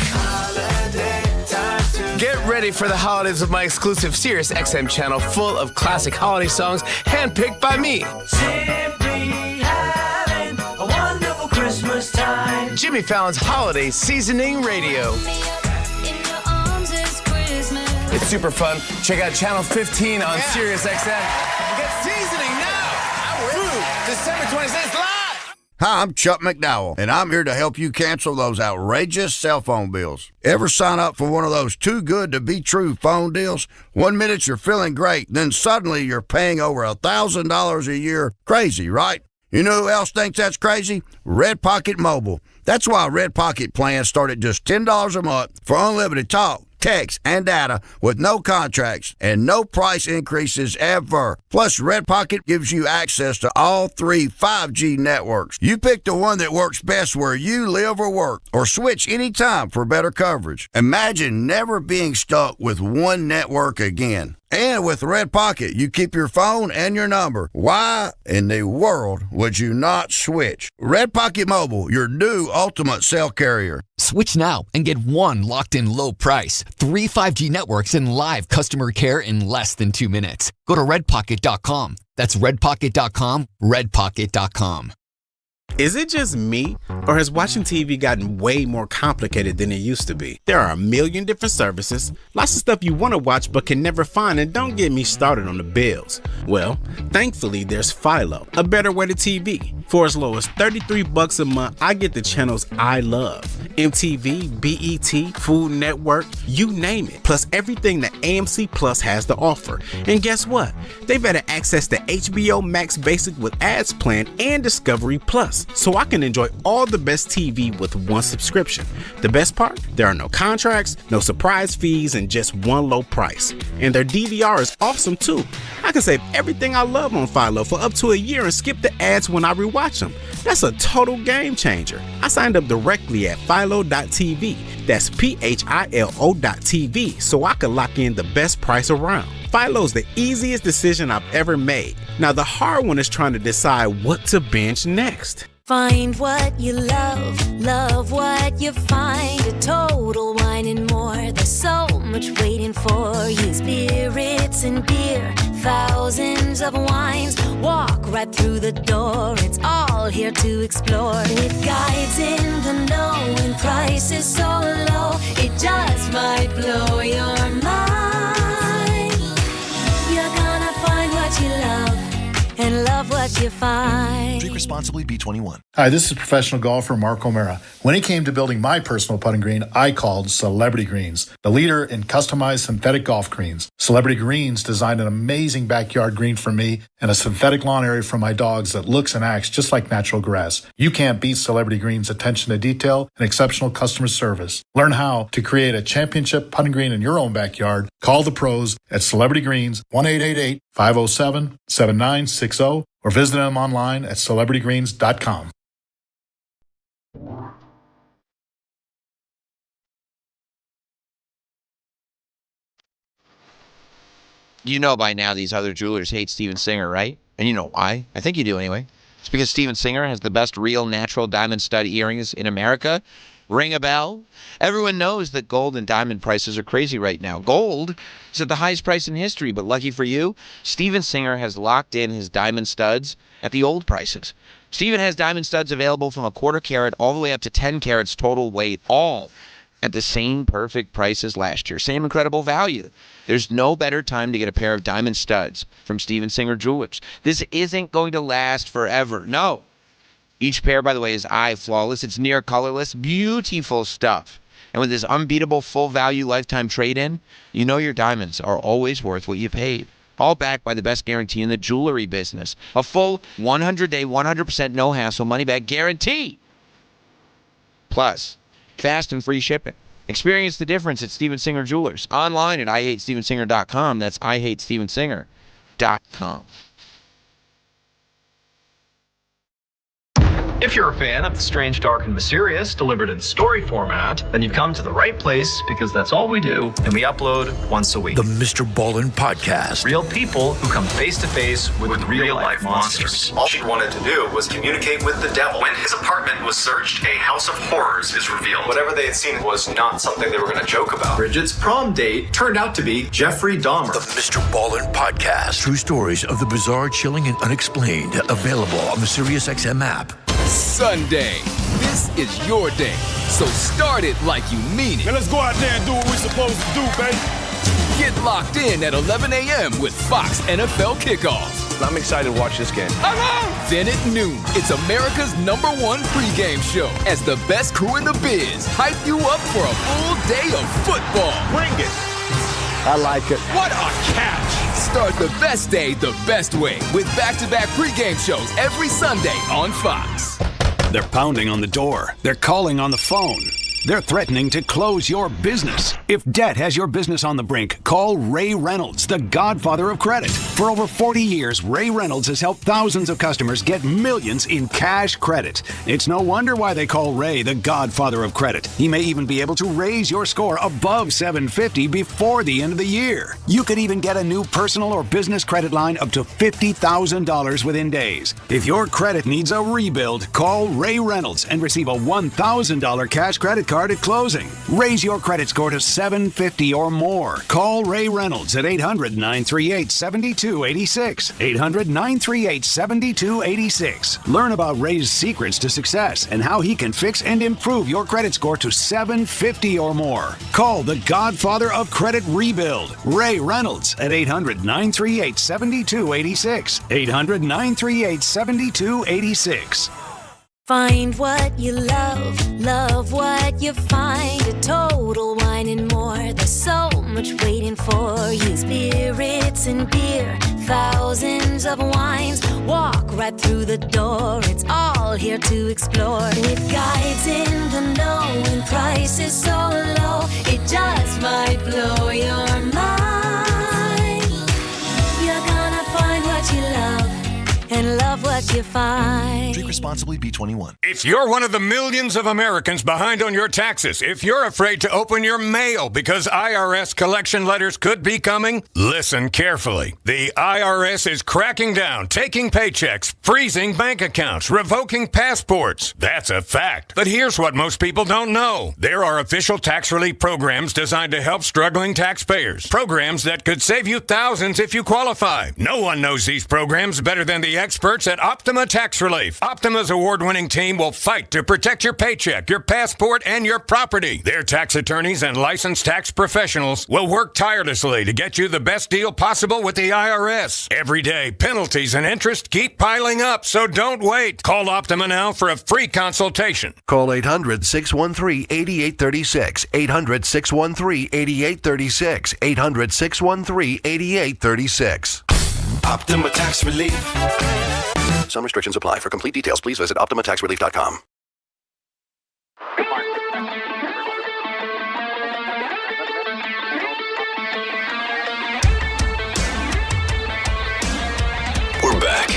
Get ready for the holidays with my exclusive Sirius XM channel full of classic holiday songs handpicked by me. Simply having a wonderful Christmas time. Jimmy Fallon's Holiday Seasoning Radio. It's super fun. Check out Channel 15 on Sirius XM. Get seasoning now through December 26th live. Hi, I'm Chuck McDowell, and I'm here to help you cancel those outrageous cell phone bills. Ever sign up for one of those too-good-to-be-true phone deals? 1 minute you're feeling great, then suddenly you're paying over $1,000 a year. Crazy, right? You know who else thinks that's crazy? Red Pocket Mobile. That's why Red Pocket plans start at just $10 a month for unlimited talk, text, and data with no contracts and no price increases ever. Plus, Red Pocket gives you access to all 3 5G networks. You pick the one that works best where you live or work, or switch anytime for better coverage. Imagine never being stuck with one network again. And with Red Pocket, you keep your phone and your number. Why in the world would you not switch? Red Pocket Mobile, your new ultimate cell carrier. Switch now and get one locked-in low price, 3 5G networks, and live customer care in less than 2 minutes. Go to redpocket.com. That's redpocket.com, redpocket.com. Is it just me, or has watching TV gotten way more complicated than it used to be? There are a million different services, lots of stuff you want to watch but can never find, and don't get me started on the bills. Well, thankfully there's Philo, a better way to TV. For as low as $33 a month, I get the channels I love. MTV, BET, Food Network, you name it. Plus everything that AMC Plus has to offer. And guess what? They've added access to HBO Max Basic with ads plan and Discovery Plus. So I can enjoy all the best TV with one subscription. The best part? There are no contracts, no surprise fees, and just one low price. And their DVR is awesome too. I can save everything I love on Philo for up to a year and skip the ads when I rewatch them. That's a total game changer. I signed up directly at philo.tv. That's philo.tv so I can lock in the best price around. Philo's the easiest decision I've ever made. Now the hard one is trying to decide what to binge next. Find what you love what you find. A Total Wine and More. There's so much waiting for you. Spirits and beer, thousands of wines. Walk right through the door. It's all here to explore. With guides in the know and prices so low, it just might blow your mind. You're gonna find what you love and love what you find. Drink responsibly, B21. Hi, this is professional golfer Mark O'Mara. When it came to building my personal putting green, I called Celebrity Greens, the leader in customized synthetic golf greens. Celebrity Greens designed an amazing backyard green for me and a synthetic lawn area for my dogs that looks and acts just like natural grass. You can't beat Celebrity Greens' attention to detail and exceptional customer service. Learn how to create a championship putting green in your own backyard. Call the pros at Celebrity Greens, 1-888-507-7960, or visit them online at celebritygreens.com. You know by now these other jewelers hate Steven Singer, right? And you know why. I think you do anyway. It's because Steven Singer has the best real natural diamond stud earrings in America. Ring a bell? Everyone knows that gold and diamond prices are crazy right now. Gold is at the highest price in history, but lucky for you, Steven Singer has locked in his diamond studs at the old prices. Steven has diamond studs available from a 1/4 carat all the way up to 10 carats total weight, all at the same perfect price as last year. Same incredible value. There's no better time to get a pair of diamond studs from Steven Singer Jewelers. This isn't going to last forever. No. Each pair, by the way, is eye flawless. It's near colorless, beautiful stuff. And with this unbeatable full value lifetime trade-in, you know your diamonds are always worth what you paid. All backed by the best guarantee in the jewelry business. A full 100-day, 100% no-hassle money-back guarantee. Plus, fast and free shipping. Experience the difference at Steven Singer Jewelers. Online at IHateStevenSinger.com. That's IHateStevenSinger.com. If you're a fan of The Strange, Dark, and Mysterious delivered in story format, then you've come to the right place because that's all we do, and we upload once a week. The Mr. Ballin Podcast. Real people who come face to face with real-life monsters. All she wanted to do was communicate with the devil. When his apartment was searched, a house of horrors is revealed. Whatever they had seen was not something they were going to joke about. Bridget's prom date turned out to be Jeffrey Dahmer. The Mr. Ballin Podcast. True stories of the bizarre, chilling, and unexplained. Available on the SiriusXM app. Sunday. This is your day, so start it like you mean it. Now let's go out there and do what we're supposed to do, baby. Get locked in at 11 a.m. with Fox NFL Kickoff. I'm excited to watch this game. Then at noon, it's America's #1 pregame show as the best crew in the biz hype you up for a full day of football. Bring it. I like it. What a catch! Start the best day the best way with back-to-back pregame shows every Sunday on Fox. They're pounding on the door. They're calling on the phone. They're threatening to close your business. If debt has your business on the brink, call Ray Reynolds, the godfather of credit. For over 40 years, Ray Reynolds has helped thousands of customers get millions in cash credit. It's no wonder why they call Ray the godfather of credit. He may even be able to raise your score above 750 before the end of the year. You could even get a new personal or business credit line up to $50,000 within days. If your credit needs a rebuild, call Ray Reynolds and receive a $1,000 cash credit card at closing. Raise your credit score to 750 or more. Call Ray Reynolds at 800-938-7286. 800-938-7286. Learn about Ray's secrets to success and how he can fix and improve your credit score to 750 or more. Call the godfather of credit rebuild, Ray Reynolds, at 800-938-7286. 800-938-7286. Find what you love, love what you find. A total wine and more. There's so much waiting for you. Spirits and beer, thousands of wines. Walk right through the door. It's all here to explore. With guides in the know and prices so low, it just might blow your mind. You're gonna find what you love and love what you find. Drink responsibly, B21. If you're one of the millions of Americans behind on your taxes, if you're afraid to open your mail because IRS collection letters could be coming, listen carefully. The IRS is cracking down, taking paychecks, freezing bank accounts, revoking passports. That's a fact. But here's what most people don't know. There are official tax relief programs designed to help struggling taxpayers. Programs that could save you thousands if you qualify. No one knows these programs better than the experts at Optima Tax Relief. Optima's award-winning team will fight to protect your paycheck, your passport, and your property. Their tax attorneys and licensed tax professionals will work tirelessly to get you the best deal possible with the IRS. Every day, penalties and interest keep piling up, so don't wait. Call Optima now for a free consultation. Call 800-613-8836. 800-613-8836. 800-613-8836. Optima Tax Relief. Some restrictions apply. For complete details, please visit OptimaTaxRelief.com. We're back.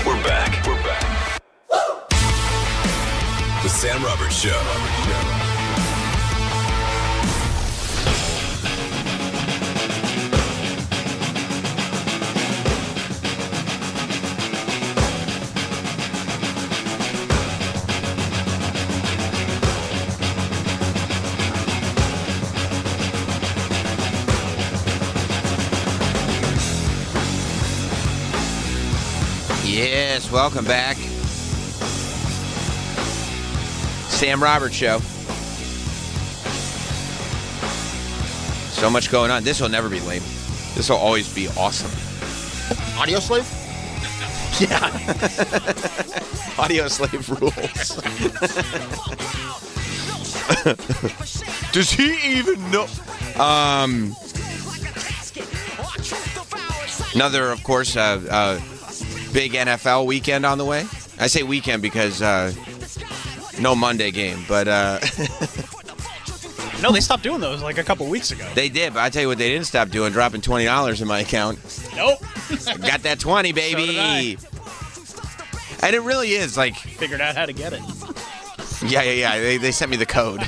The Sam Roberts Show. Yes, welcome back. Sam Roberts Show. So much going on. This will never be lame. This will always be awesome. Audio Slave? Yeah. Audio Slave rules. Does he even know? Another, of course, big NFL weekend on the way. I say weekend because no Monday game, but No, they stopped doing those like a couple weeks ago. They did, but I tell you what they didn't stop doing, dropping $20 in my account. Nope. Got that 20, baby. So and it really is like figured out how to get it. Yeah. They sent me the code.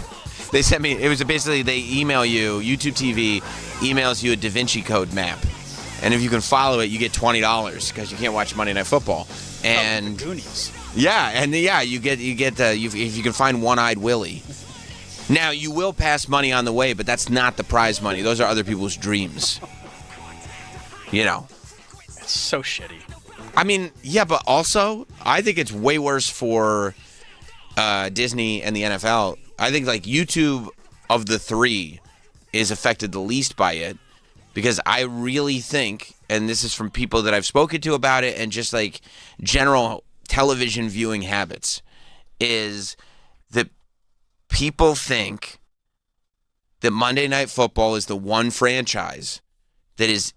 They sent me, it was basically they email you, YouTube TV emails you a Da Vinci Code map. And if you can follow it, you get $20 because you can't watch Monday Night Football. And Goonies. Yeah, and you get if you can find One-Eyed Willie. Now you will pass money on the way, but that's not the prize money. Those are other people's dreams. You know. It's so shitty. I mean, yeah, but also I think it's way worse for Disney and the NFL. I think like YouTube of the three is affected the least by it. Because I really think, and this is from people that I've spoken to about it and just like general television viewing habits, is that people think that Monday Night Football is the one franchise that is,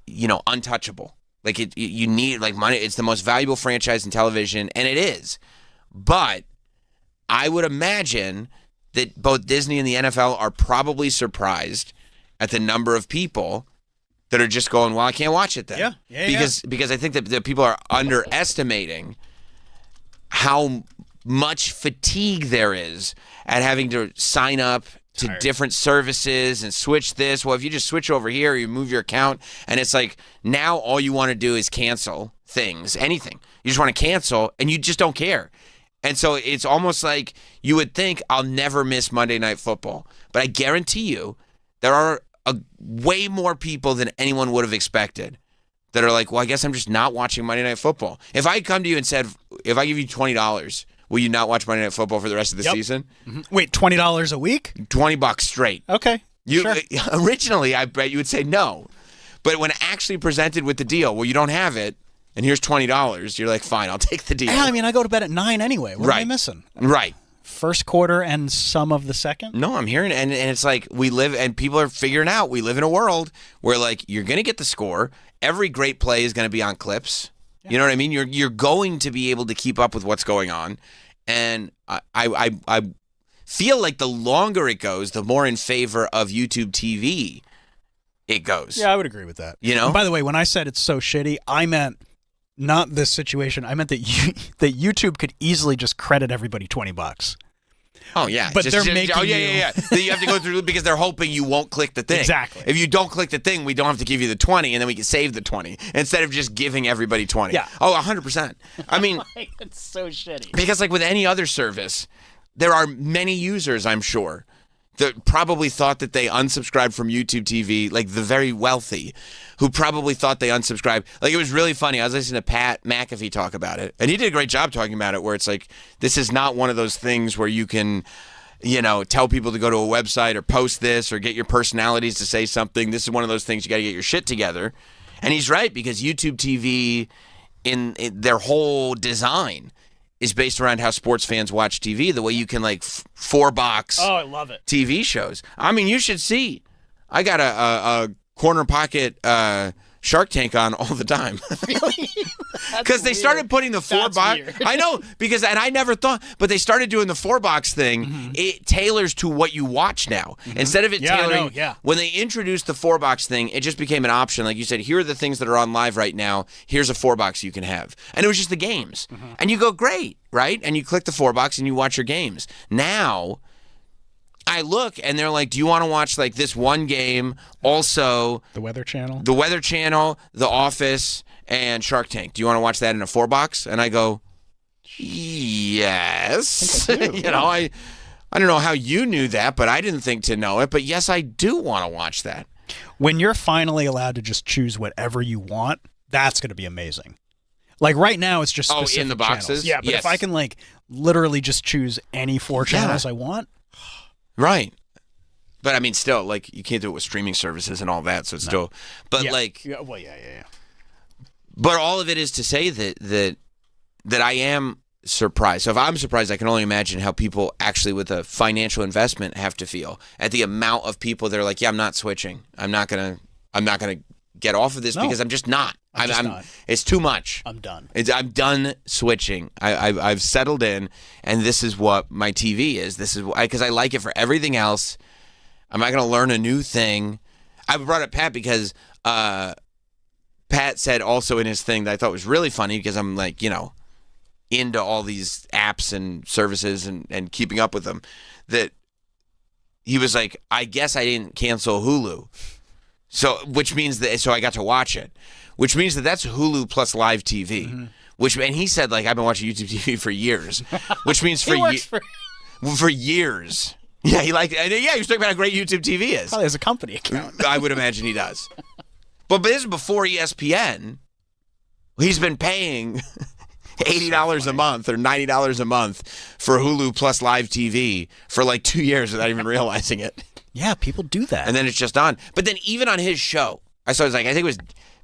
untouchable. Like you need like money. It's the most valuable franchise in television, and it is. But I would imagine that both Disney and the NFL are probably surprised at the number of people that are just going, well, I can't watch it then. Yeah. Because I think that people are underestimating how much fatigue there is at having to sign up to different services and switch this. Well, if you just switch over here, you move your account, and it's like now all you want to do is cancel things, anything. You just want to cancel, and you just don't care. And so it's almost like you would think I'll never miss Monday Night Football. But I guarantee you there are way more people than anyone would have expected that are like, well, I guess I'm just not watching Monday Night Football. If I come to you and said, if I give you $20, will you not watch Monday Night Football for the rest of the season? Mm-hmm. Wait, $20 a week? $20 straight. Okay. Sure. Originally, I bet you would say no. But when actually presented with the deal, well, you don't have it, and here's $20, you're like, fine, I'll take the deal. Yeah, I mean, I go to bed at 9 anyway. What am I missing? Right. First quarter and some of the second? No, I'm hearing, and it's like we live, and people are figuring out we live in a world where like you're going to get the score. Every great play is going to be on clips. Yeah. You know what I mean? You're going to be able to keep up with what's going on, and I feel like the longer it goes, the more in favor of YouTube TV it goes. Yeah, I would agree with that. You know? And by the way, when I said it's so shitty, I meant not this situation. I meant that that YouTube could easily just credit everybody $20. Oh, yeah. But they're making yeah. That you have to go through because they're hoping you won't click the thing. Exactly. If you don't click the thing, we don't have to give you the 20, and then we can save the 20 instead of just giving everybody 20. Yeah. Oh, 100%. I mean, it's so shitty. Because like with any other service, there are many users, I'm sure, that probably thought that they unsubscribed from YouTube TV, like the very wealthy, who probably thought they unsubscribed. Like, it was really funny. I was listening to Pat McAfee talk about it, and he did a great job talking about it, where it's like, this is not one of those things where you can, tell people to go to a website or post this or get your personalities to say something. This is one of those things you got to get your shit together. And he's right, because YouTube TV, in their whole design, is based around how sports fans watch TV, the way you can, like, four-box I love it. TV shows. I mean, you should see. I got a corner pocket Shark Tank on all the time. Really? Because they started putting the four-box. I know, and I never thought, but they started doing the four-box thing. Mm-hmm. It tailors to what you watch now. Mm-hmm. Instead of it tailoring, when they introduced the four-box thing, it just became an option. Like you said, here are the things that are on live right now. Here's a four-box you can have. And it was just the games. Mm-hmm. And you go, great, right? And you click the four-box and you watch your games. Now, I look and they're like, do you want to watch like this one game? Also, the Weather Channel, The Office, and Shark Tank. Do you want to watch that in a four-box? And I go, yes. I don't know how you knew that, but I didn't think to know it. But yes, I do want to watch that. When you're finally allowed to just choose whatever you want, that's going to be amazing. Like right now, it's just specific in the boxes. Channels. Yeah, but if I can like literally just choose any 4 channels I want, right. But I mean, still, like, you can't do it with streaming services and all that. So it's still, but yeah. But all of it is to say that I am surprised. So if I'm surprised, I can only imagine how people actually with a financial investment have to feel at the amount of people that are like, yeah, I'm not switching. I'm not gonna get off of this because I'm just not. I'm It's too much. I'm done. I'm done switching. I've settled in, and this is what my TV is. This is because I like it for everything else. I'm not going to learn a new thing. I brought up Pat because Pat said also in his thing that I thought was really funny because I'm like, into all these apps and services and keeping up with them, that he was like, I guess I didn't cancel Hulu. So, which means that, so I got to watch it, which means that that's Hulu plus live TV, and he said, like, I've been watching YouTube TV for years, which means for years. Yeah, he was talking about how great YouTube TV is. Probably has a company account. I would imagine he does. But this is before ESPN. He's been paying $80 a month or $90 a month for Hulu plus live TV for like 2 years without even realizing it. Yeah, people do that. And then it's just on. But then even on his show, I think it was,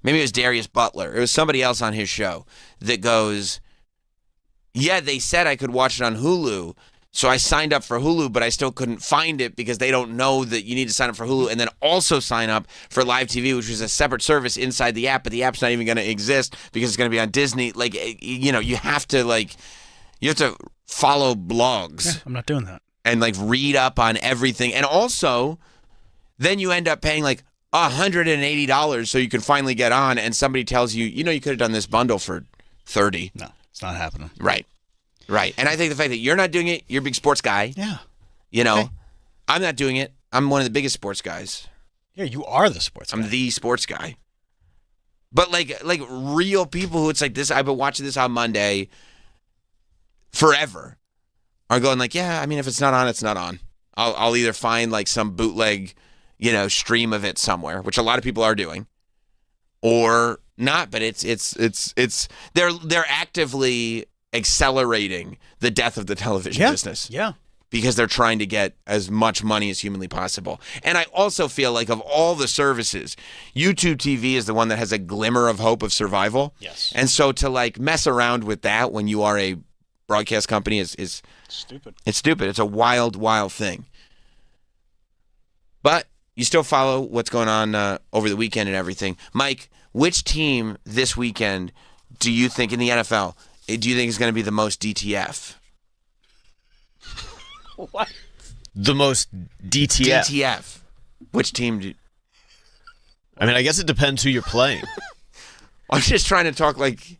maybe it was Darius Butler. It was somebody else on his show that goes, yeah, they said I could watch it on Hulu. So I signed up for Hulu, but I still couldn't find it because they don't know that you need to sign up for Hulu and then also sign up for Live TV, which was a separate service inside the app, but the app's not even going to exist because it's going to be on Disney. Like, you have to follow blogs. Yeah, I'm not doing that. And like read up on everything. And also, then you end up paying like $180 so you can finally get on, and somebody tells you, you could have done this bundle for $30. No, it's not happening. Right. And I think the fact that you're not doing it, you're a big sports guy. Yeah. Okay. I'm not doing it. I'm one of the biggest sports guys. Yeah, you are the sports guy. I'm the sports guy. But like real people who it's like this, I've been watching this on Monday forever, are going like, yeah, I mean, if it's not on, it's not on. I'll either find like some bootleg, stream of it somewhere, which a lot of people are doing, or not. But they're actively accelerating the death of the television business. Yeah. Because they're trying to get as much money as humanly possible. And I also feel like of all the services, YouTube TV is the one that has a glimmer of hope of survival. Yes. And so to like mess around with that when you are a broadcast company is stupid. It's stupid. It's a wild, wild thing. But you still follow what's going on over the weekend and everything. Mike, which team this weekend do you think in the NFL do you think is going to be the most DTF? What? The most DTF? DTF. Which team do you... I mean, I guess it depends who you're playing. I'm just trying to talk like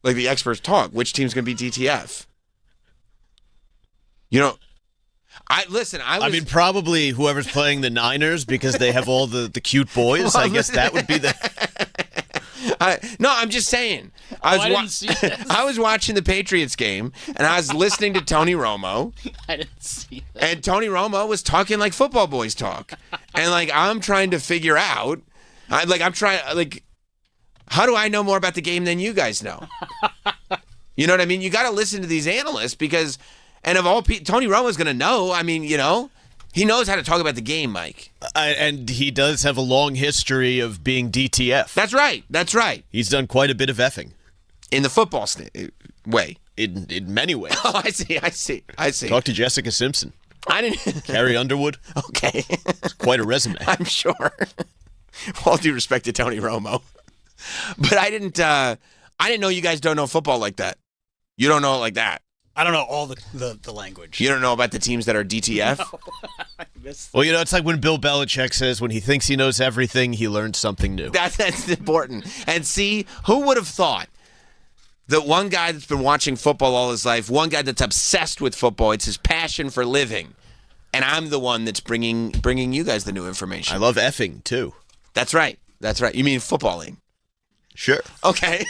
the experts talk. Which team's going to be DTF? I mean, probably whoever's playing the Niners because they have all the cute boys. I guess that would be the... No, I'm just saying. I didn't see this. I was watching the Patriots game, and I was listening to Tony Romo. I didn't see this. And Tony Romo was talking like football boys talk. And, like, I'm trying to figure out, how do I know more about the game than you guys know? You know what I mean? You got to listen to these analysts because, and of all people, Tony Romo's going to know. I mean, you know, he knows how to talk about the game, Mike. And he does have a long history of being DTF. That's right. That's right. He's done quite a bit of effing. In the football way. In many ways. Oh, I see. Talk to Jessica Simpson. I didn't. Carrie Underwood. Okay. It's quite a resume. I'm sure. All due respect to Tony Romo. But I didn't know you guys don't know football like that. You don't know it like that. I don't know all the language. You don't know about the teams that are DTF? No. I missed Well, you know, it's like when Bill Belichick says when he thinks he knows everything, he learns something new. That's important. And see, who would have thought that one guy that's been watching football all his life, one guy that's obsessed with football, it's his passion for living, and I'm the one that's bringing you guys the new information. I love effing, too. That's right. That's right. You mean footballing? Sure. Okay.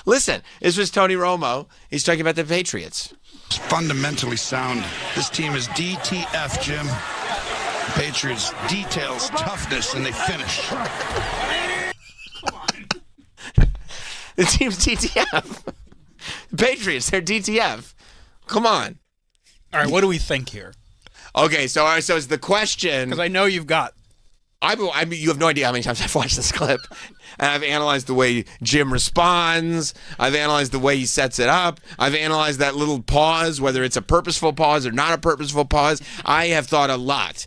Listen, this was Tony Romo. He's talking about the Patriots. It's fundamentally sound. This team is DTF, Jim. Patriots, details, toughness, and they finish. The team's DTF. The Patriots, they're DTF. Come on. All right, what do we think here? Okay, so it's the question. Because I know you've got. You have no idea how many times I've watched this clip, and I've analyzed the way Jim responds. I've analyzed the way he sets it up. I've analyzed that little pause, whether it's a purposeful pause or not a purposeful pause. I have thought a lot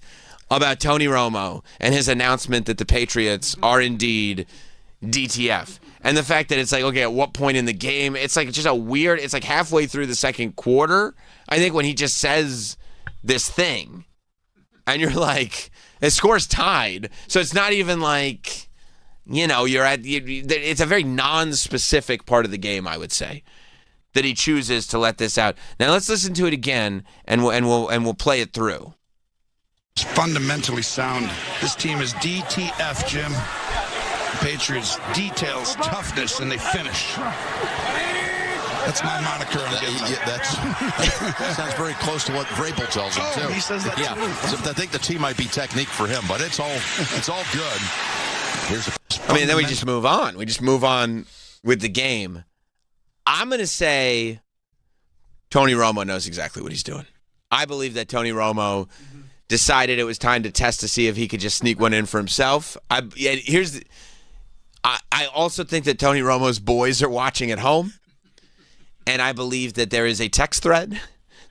about Tony Romo and his announcement that the Patriots are indeed DTF. And the fact that it's like, okay, at what point in the game? It's like just it's like halfway through the second quarter, I think, when he just says this thing. And you're like, the score's tied. So it's not even like, you know, it's a very non-specific part of the game, I would say, that he chooses to let this out. Now let's listen to it again, and we'll play it through. It's fundamentally sound. This team is DTF, Jim. Patriots, details, toughness, and they finish. That's my moniker I'm giving them. That sounds very close to what Vrabel tells him, too. He says that, too. So I think the T might be technique for him, but it's all good. Then we just move on. We just move on with the game. I'm going to say Tony Romo knows exactly what he's doing. I believe that Tony Romo decided it was time to test to see if he could just sneak one in for himself. I also think that Tony Romo's boys are watching at home. And I believe that there is a text thread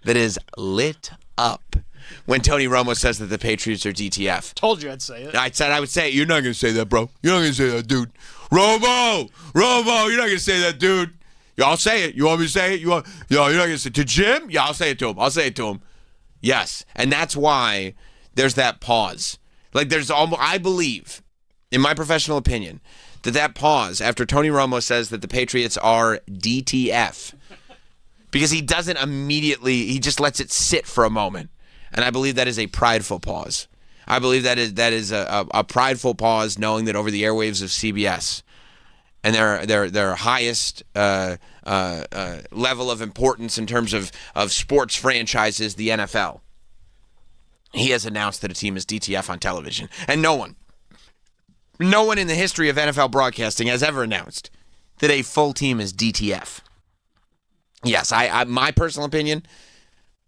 that is lit up when Tony Romo says that the Patriots are DTF. Told you I'd say it. I said I would say it. You're not going to say that, bro. You're not going to say that, dude. Romo, you're not going to say that, dude. Yeah, I'll say it. You want me to say it? You're not going to say it. To Jim? Yeah, I'll say it to him. Yes. And that's why there's that pause. Like I believe, in my professional opinion, that pause after Tony Romo says that the Patriots are DTF, because he doesn't immediately, he just lets it sit for a moment. And I believe that is a prideful pause. I believe that is a prideful pause, knowing that over the airwaves of CBS and their highest level of importance in terms of sports franchises, the NFL, he has announced that a team is DTF on television. And no one in the history of NFL broadcasting has ever announced that a full team is DTF. Yes, I my personal opinion,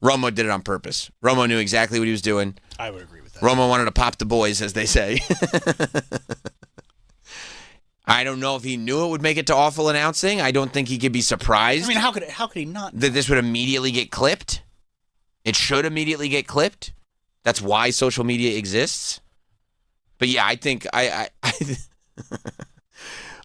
Romo did it on purpose. Romo knew exactly what he was doing. I would agree with that. Romo wanted to pop the boys, as they say. I don't know if he knew it would make it to awful announcing. I don't think he could be surprised. I mean, how could he not? That this would immediately get clipped? It should immediately get clipped. That's why social media exists. But yeah, I think I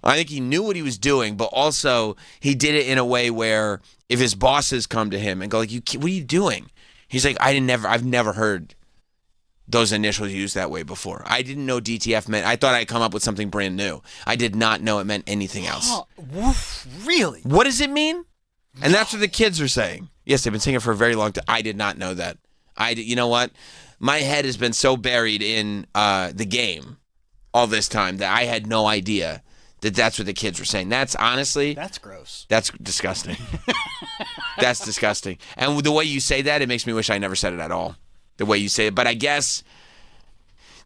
think he knew what he was doing, but also he did it in a way where if his bosses come to him and go like, "What are you doing?" He's like, I've never heard those initials used that way before. I didn't know DTF meant. I thought I'd come up with something brand new. I did not know it meant anything else. Really? What does it mean? And that's what the kids are saying. Yes, they've been saying it for a very long time. I did not know that. You know what? My head has been so buried in the game all this time that I had no idea That's what the kids were saying. That's honestly... That's gross. That's disgusting. That's disgusting. And the way you say that, it makes me wish I never said it at all. The way you say it. But I guess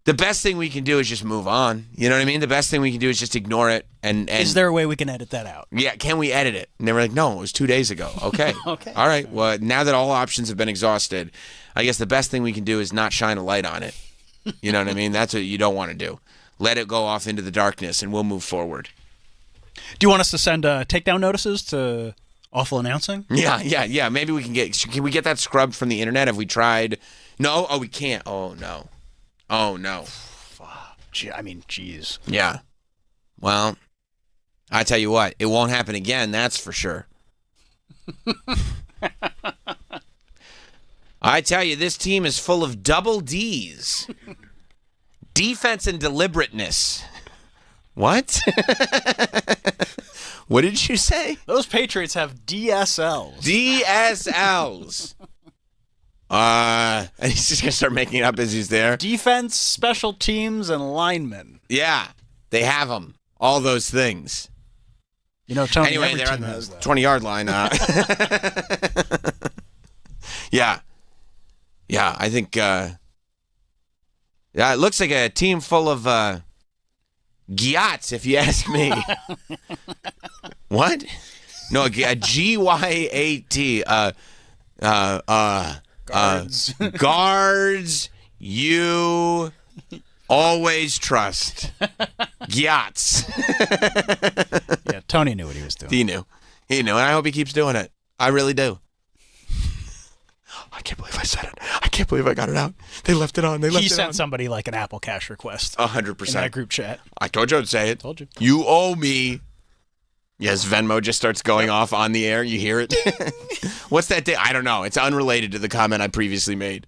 the best thing we can do is just move on. You know what I mean? The best thing we can do is just ignore it. And Is there a way we can edit that out? Yeah, can we edit it? And they were like, no, it was 2 days ago. Okay. Okay. All right. Well, now that all options have been exhausted, I guess the best thing we can do is not shine a light on it. You know what I mean? That's what you don't want to do. Let it go off into the darkness, and we'll move forward. Do you want us to send takedown notices to Awful Announcing? Yeah. Maybe we can we get that scrubbed from the internet? Have we tried? No? Oh, we can't. Oh, no. I mean, jeez. Yeah. Well, I tell you what, it won't happen again, that's for sure. I tell you, this team is full of double D's. Defense and deliberateness. What? What did you say? Those Patriots have DSLs. DSLs. And he's just going to start making it up as he's there. Defense, special teams, and linemen. Yeah, they have them. All those things. You know, Tony, anyway, they're on the 20-yard line. Yeah, I think... it looks like a team full of gyats, if you ask me. What? No, a G-Y-A-T. Guards. Guards you always trust. Gyats. Yeah, Tony knew what he was doing. He knew, and I hope he keeps doing it. I really do. I can't believe I said it. I can't believe I got it out. They left it on. He sent somebody like an Apple Cash request. 100%. In that group chat. I told you I'd say it. Told you. You owe me. Yes, Venmo just starts going off on the air. You hear it? What's that day? I don't know. It's unrelated to the comment I previously made.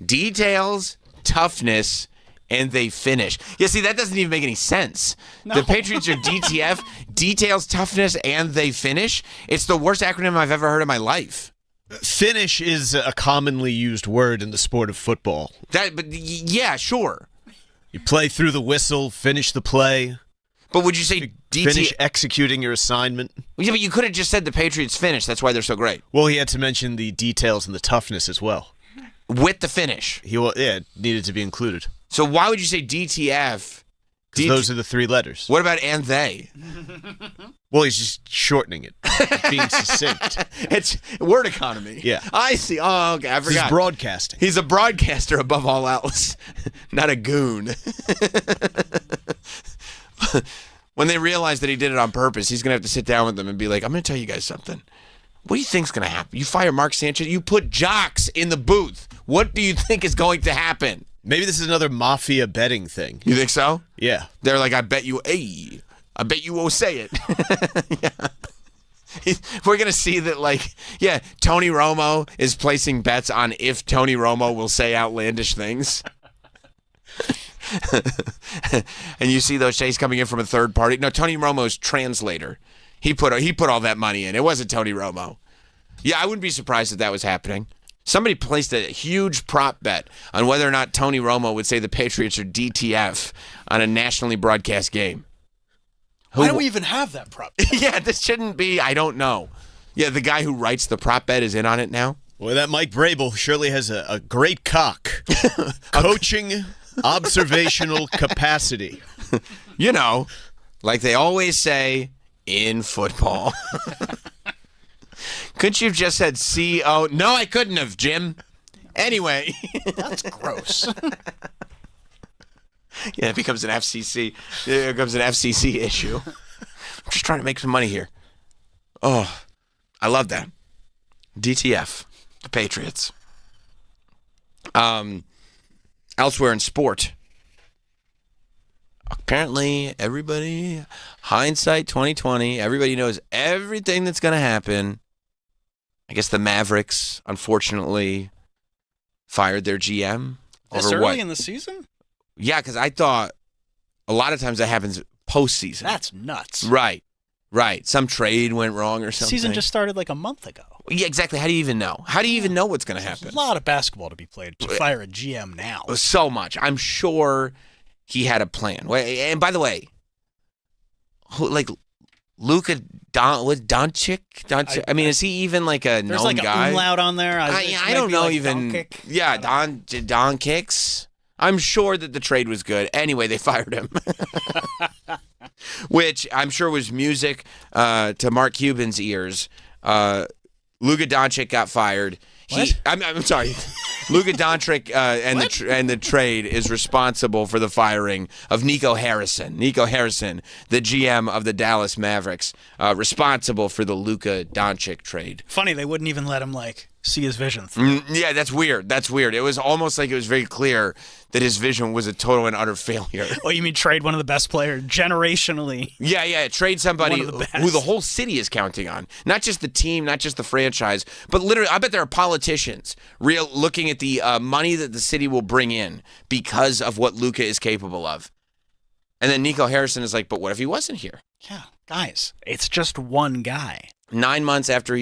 Details, toughness, and they finish. Yeah, see, that doesn't even make any sense. No. The Patriots are DTF, details, toughness, and they finish. It's the worst acronym I've ever heard in my life. Finish is a commonly used word in the sport of football. Yeah, sure. You play through the whistle, finish the play. But would you say finish executing your assignment? Yeah, but you could have just said the Patriots finish. That's why they're so great. Well, he had to mention the details and the toughness as well. With the finish. It needed to be included. So why would you say DTF? Because those are the three letters. What about and they? Well, he's just shortening it. Being succinct. It's word economy. Yeah. I see. Oh, okay. I forgot. He's broadcasting. He's a broadcaster above all else, not a goon. When they realize that he did it on purpose, he's going to have to sit down with them and be like, I'm going to tell you guys something. What do you think's going to happen? You fire Mark Sanchez, you put jocks in the booth. What do you think is going to happen? Maybe this is another mafia betting thing. You think so? Yeah. They're like, I bet you won't say it. Yeah. We're going to see that, Tony Romo is placing bets on if Tony Romo will say outlandish things. And you see those checks coming in from a third party. No, Tony Romo's translator. He put all that money in. It wasn't Tony Romo. Yeah, I wouldn't be surprised if that was happening. Somebody placed a huge prop bet on whether or not Tony Romo would say the Patriots are DTF on a nationally broadcast game. Why do we even have that prop bet? Yeah, this shouldn't be. I don't know. Yeah, the guy who writes the prop bet is in on it now. Well, that Mike Vrabel surely has a great cock. Coaching, observational capacity. You know, like they always say in football. Couldn't you have just said C-O? No, I couldn't have, Jim. Anyway. That's gross. Yeah, it becomes an FCC. It becomes an FCC issue. I'm just trying to make some money here. Oh, I love that. DTF, the Patriots. Elsewhere in sport, apparently everybody, hindsight 2020, everybody knows everything that's going to happen. I guess the Mavericks, unfortunately, fired their GM. This early in the season? Yeah, because I thought a lot of times that happens postseason. That's nuts. Right. Some trade went wrong or something. Season just started like a month ago. Yeah, exactly. How do you even know? How do you even know what's going to happen? There's a lot of basketball to be played to fire a GM now. So much. I'm sure he had a plan. And by the way, Luka Doncic? I mean, is he even like a known There's like guy? an umlaut on there. I don't know even. Yeah, Don Kicks. I'm sure that the trade was good. Anyway, they fired him. Which I'm sure was music to Mark Cuban's ears. Luka Doncic got fired. I'm sorry. Luka Doncic and the trade is responsible for the firing of Nico Harrison. Nico Harrison, the GM of the Dallas Mavericks, responsible for the Luka Doncic trade. Funny, they wouldn't even let him see his vision through. Yeah, that's weird. It was almost like it was very clear that his vision was a total and utter failure. Oh, you mean trade one of the best players generationally? Yeah, trade somebody who the whole city is counting on. Not just the team, not just the franchise, but literally, I bet there are politicians looking at the money that the city will bring in because of what Luka is capable of. And then Nico Harrison is like, but what if he wasn't here? Yeah, guys, it's just one guy. 9 months after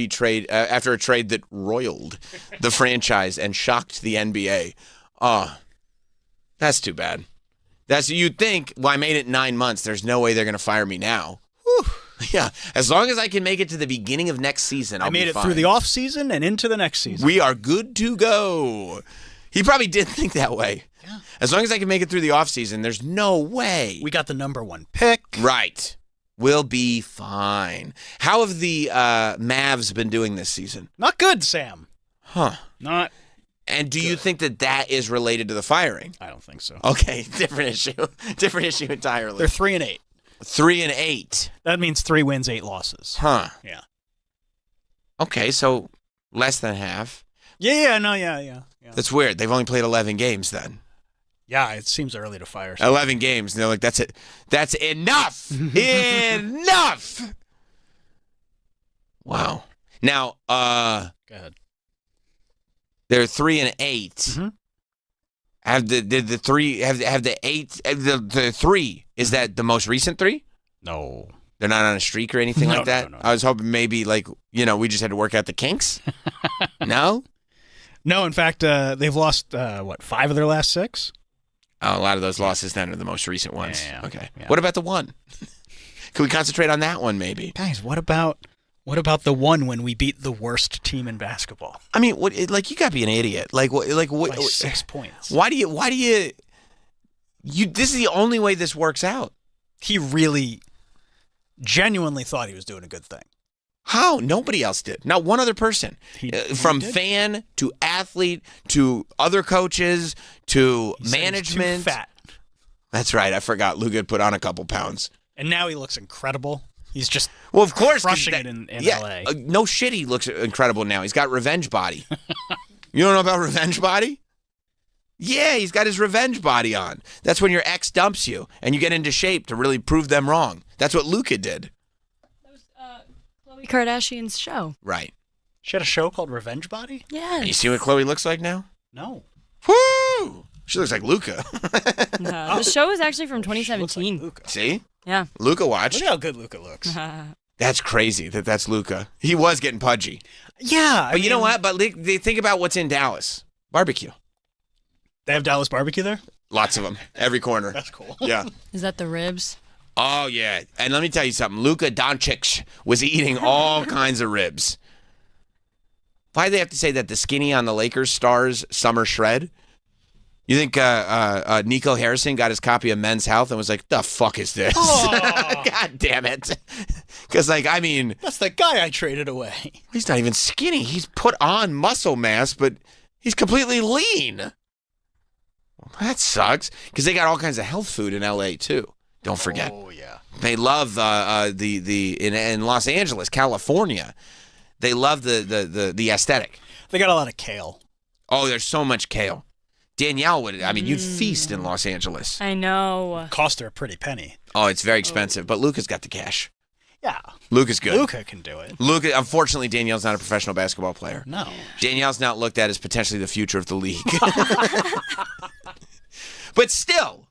after a trade that roiled the franchise and shocked the NBA. That's too bad. You'd think, well, I made it 9 months. There's no way they're going to fire me now. Whew. Yeah, as long as I can make it to the beginning of next season, I'll be fine. I made it through the off season and into the next season. We are good to go. He probably did think that way. Yeah. As long as I can make it through the off season, there's no way. We got the #1 pick. Right. We'll be fine. How have the Mavs been doing this season? Not good, Sam. Huh. Not. And do you think that is related to the firing? I don't think so. Okay, different issue. Different issue entirely. They're 3-8. 3-8. That means 3 wins, 8 losses. Huh. Yeah. Okay, so less than half. Yeah. That's weird. They've only played 11 games then. Yeah, it seems early to fire someone. 11 games. And they're like, that's it. That's enough. Enough. Wow. Now, go ahead. They're 3-8. Mm-hmm. Have the 3? Is that the most recent 3? No. They're not on a streak or anything like that? No. I was hoping maybe we just had to work out the kinks. No? No, in fact, they've lost, 5 of their last 6? Oh, a lot of those losses then are the most recent ones. Yeah. Okay. Yeah. What about the 1? Can we concentrate on that one maybe? Guys, what about the 1 when we beat the worst team in basketball? I mean, you got to be an idiot. What? By 6 points. Why do you this is the only way this works out. He really genuinely thought he was doing a good thing. How? Nobody else did. Not one other person. From fan to athlete to other coaches to management. He's too fat. That's right. I forgot. Luka put on a couple pounds. And now he looks incredible. He's just of course, crushing it in LA. No shit, he looks incredible now. He's got revenge body. You don't know about revenge body? Yeah, he's got his revenge body on. That's when your ex dumps you and you get into shape to really prove them wrong. That's what Luka did. Khloe Kardashian's show. Right. She had a show called Revenge Body? Yes. You see what Khloe looks like now? No. Woo! She looks like Luka. No, the show is actually from 2017. Like see? Yeah. Luka watched. Look how good Luka looks. That's crazy that's Luka. He was getting pudgy. Yeah. But you know what? But they think about what's in Dallas. Barbecue. They have Dallas barbecue there? Lots of them. Every corner. That's cool. Yeah. Is that the ribs? Oh, yeah. And let me tell you something. Luka Doncic was eating all kinds of ribs. Why do they have to say that the skinny on the Lakers stars summer shred? You think Nico Harrison got his copy of Men's Health and was like, the fuck is this? Oh. God damn it. Because, that's the guy I traded away. He's not even skinny. He's put on muscle mass, but he's completely lean. Well, that sucks. Because they got all kinds of health food in L.A., too. Don't forget. Oh, yeah. They love in Los Angeles, California. They love the aesthetic. They got a lot of kale. Oh, there's so much kale. Danielle would. I mean, you'd feast in Los Angeles. I know. Cost her a pretty penny. Oh, it's very expensive, but Luka's got the cash. Yeah. Luka's good. Luka can do it. Luka. Unfortunately, Danielle's not a professional basketball player. No. Danielle's not looked at as potentially the future of the league. But still,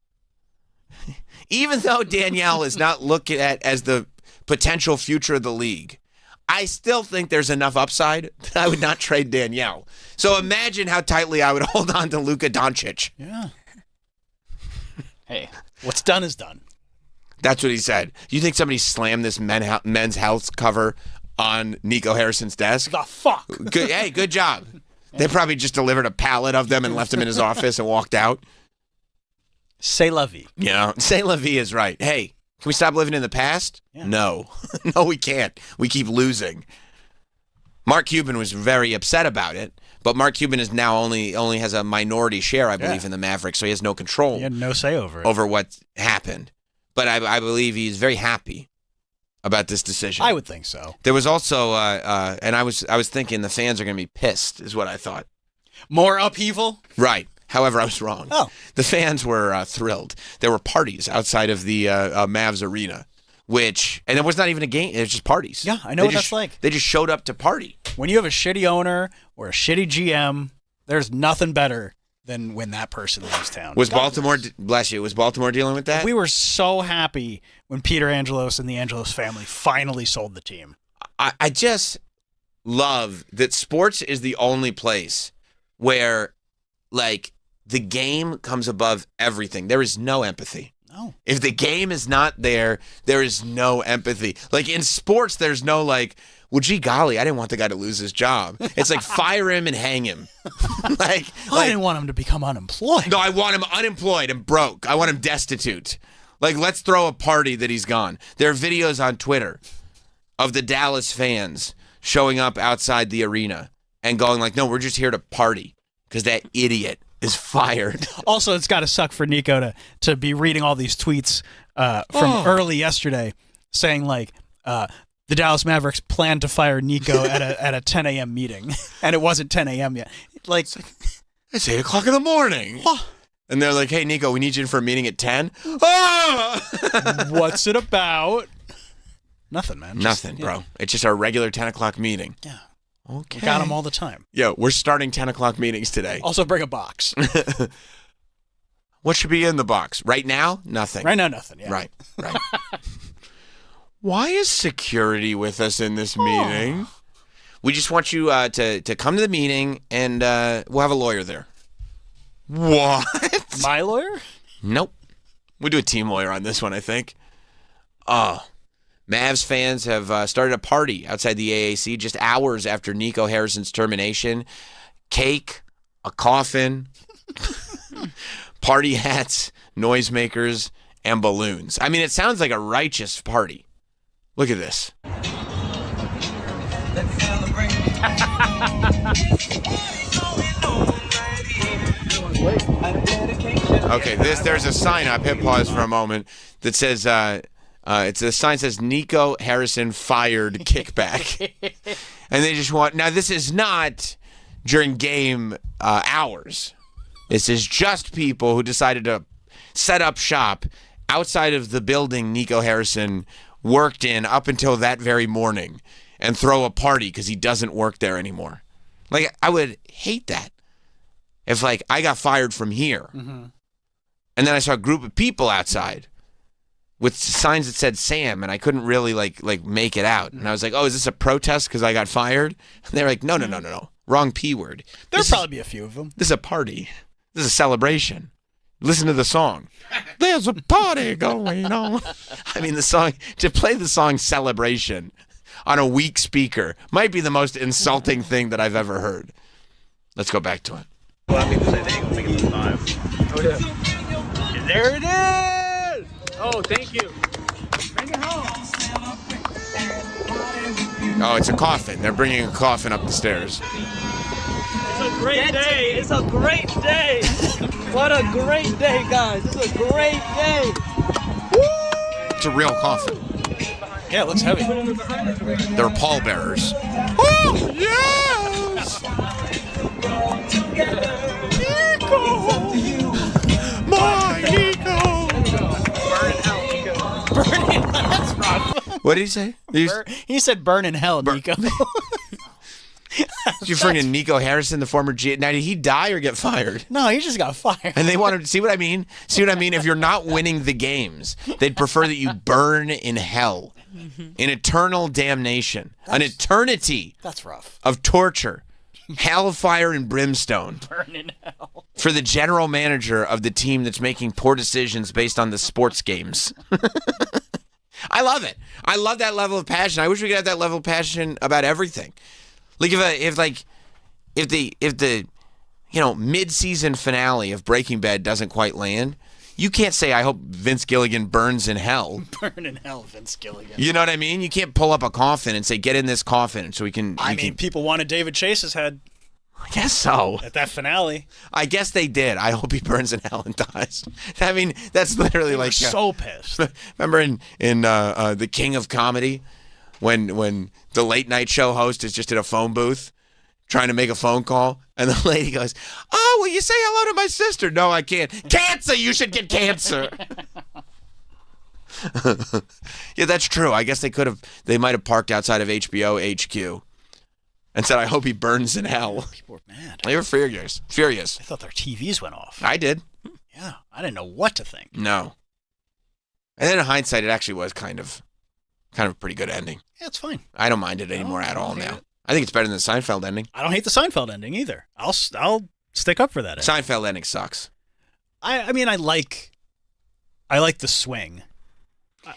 even though Danielle is not looked at as the potential future of the league, I still think there's enough upside that I would not trade Danielle. So imagine how tightly I would hold on to Luka Doncic. Yeah. Hey. What's done is done. That's what he said. You think somebody slammed this Men's Health cover on Nico Harrison's desk? The fuck? Good, hey, good job. They probably just delivered a pallet of them and left them in his office and walked out. C'est la vie. You know, c'est la vie is right. Hey, can we stop living in the past? Yeah. No. No, we can't. We keep losing. Mark Cuban was very upset about it, but Mark Cuban is now only has a minority share, I believe, in the Mavericks, so he has no control. He had no say over it. Over what happened. But I believe he's very happy about this decision. I would think so. There was also, and I was thinking the fans are going to be pissed, is what I thought. More upheaval? Right. However, I was wrong. Oh. The fans were thrilled. There were parties outside of the Mavs arena, and it was not even a game. It was just parties. Yeah, I know what that's like. They just showed up to party. When you have a shitty owner or a shitty GM, there's nothing better than when that person leaves town. Was Baltimore, bless you, was Baltimore dealing with that? We were so happy when Peter Angelos and the Angelos family finally sold the team. I just love that sports is the only place where, like, the game comes above everything. There is no empathy. No. If the game is not there, there is no empathy. Like, in sports, there's no, like, well, gee golly, I didn't want the guy to lose his job. It's like, fire him and hang him. I didn't want him to become unemployed. No, I want him unemployed and broke. I want him destitute. Like, let's throw a party that he's gone. There are videos on Twitter of the Dallas fans showing up outside the arena and going like, no, we're just here to party because that idiot is fired. Also, it's got to suck for Nico to be reading all these tweets from early yesterday saying like, the Dallas Mavericks plan to fire Nico at a 10 a.m. meeting, and it wasn't 10 a.m. yet. Like, it's 8 o'clock in the morning. And they're like, hey, Nico, we need you in for a meeting at 10. What's it about? Nothing, man. Nothing, bro. It's just our regular 10 o'clock meeting. Yeah. Okay. We got them all the time. Yo, we're starting 10 o'clock meetings today. Also bring a box. What should be in the box? Right now? Nothing. Right now, nothing. Yeah. Right. Why is security with us in this meeting? We just want you to come to the meeting, and we'll have a lawyer there. What? My lawyer? Nope. We'll do a team lawyer on this one, I think. Mavs fans have started a party outside the AAC just hours after Nico Harrison's termination. Cake, a coffin, party hats, noisemakers, and balloons. I mean, it sounds like a righteous party. Look at this. Okay, there's a sign up. Hit pause for a moment that says, the sign says Nico Harrison fired kickback. And they just want, now this is not during game hours. This is just people who decided to set up shop outside of the building Nico Harrison worked in up until that very morning and throw a party because he doesn't work there anymore. Like, I would hate that if, like, I got fired from here and then I saw a group of people outside with signs that said Sam, and I couldn't really like make it out. And I was like, oh, is this a protest because I got fired? And they're like, no. Wrong P word. There'll probably be a few of them. This is a party. This is a celebration. Listen to the song. There's a party going on. I mean, the song, to play the song Celebration on a weak speaker might be the most insulting thing that I've ever heard. Let's go back to it. A lot of people say they ain't gonna make it to 5. Oh, yeah. There it is! Oh, thank you. Bring it home. Oh, it's a coffin. They're bringing a coffin up the stairs. It's a great day. It's a great day. What a great day, guys. It's a great day. Woo! It's a real coffin. Yeah, it looks heavy. They're pallbearers. Oh, yes! Nico! My Nico! Burn in hell. That's rough. What did he say? He said burn in hell, Nico. You're bringing Nico Harrison, the former G. Now, did he die or get fired? No, he just got fired. And they wanted to see what I mean? See what I mean? If you're not winning the games, they'd prefer that you burn in hell, in eternal damnation, an eternity that's rough of torture hellfire and brimstone Burn in hell. for the general manager of the team that's making poor decisions based on the sports games. I love it. I love that level of passion. I wish we could have that level of passion about everything. Like if the mid-season finale of Breaking Bad doesn't quite land, you can't say, I hope Vince Gilligan burns in hell. Burn in hell, Vince Gilligan. You know what I mean? You can't pull up a coffin and say, get in this coffin so we can... People wanted David Chase's head. I guess so. At that finale. I guess they did. I hope he burns in hell and dies. I mean, that's literally They were so pissed. Remember in The King of Comedy when the late night show host is just in a phone booth trying to make a phone call, and the lady goes, "Oh, will you say hello to my sister?" "No, I can't." "Cancer! You should get cancer." Yeah, that's true. I guess they might have parked outside of HBO HQ and said, "I hope he burns in hell." People were mad. They were furious. I thought their TVs went off. I did. Yeah, I didn't know what to think. No. And then in hindsight, it actually was kind of a pretty good ending. Yeah, it's fine. I don't mind it anymore at all now. I think it's better than the Seinfeld ending. I don't hate the Seinfeld ending either. I'll stick up for that ending. Seinfeld ending sucks. I mean, I like the swing.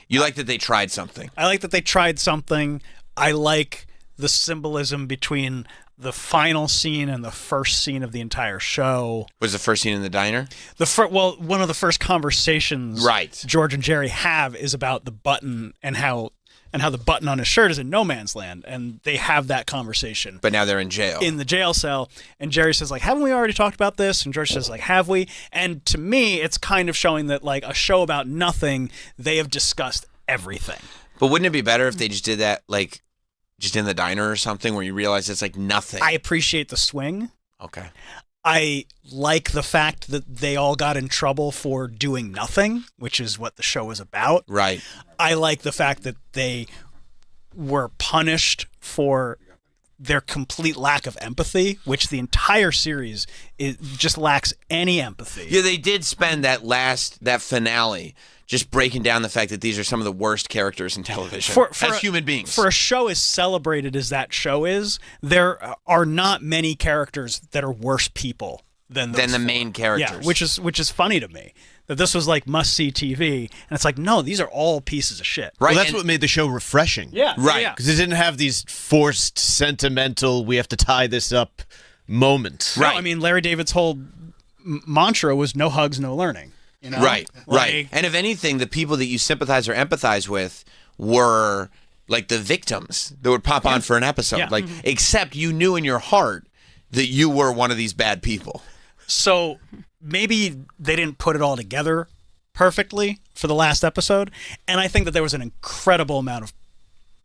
You like that they tried something. I like that they tried something. I like the symbolism between the final scene and the first scene of the entire show. Was the first scene in the diner? One of the first conversations George and Jerry have is about the button and how the button on his shirt is in no man's land, and they have that conversation. But now they're in jail. In the jail cell, and Jerry says, like, haven't we already talked about this? And George says, like, have we? And to me, it's kind of showing that, like, a show about nothing, they have discussed everything. But wouldn't it be better if they just did that, like, just in the diner or something, where you realize it's, like, nothing? I appreciate the swing. Okay. I like the fact that they all got in trouble for doing nothing, which is what the show is about. Right. I like the fact that they were punished for their complete lack of empathy, which the entire series just lacks any empathy. Yeah, they did spend that finale just breaking down the fact that these are some of the worst characters in television as human beings. For a show as celebrated as that show is, there are not many characters that are worse people than the main characters. Yeah, which is funny to me. That this was like must-see TV, and it's like, no, these are all pieces of shit. Right. Well, that's what made the show refreshing. Yeah. Right. Because it didn't have these forced, sentimental, we have to tie this up moments. Right. No, I mean, Larry David's whole mantra was no hugs, no learning. You know? Right. And if anything, the people that you sympathize or empathize with were like the victims that would pop on for an episode. Yeah. Like, except you knew in your heart that you were one of these bad people. So maybe they didn't put it all together perfectly for the last episode. And I think that there was an incredible amount of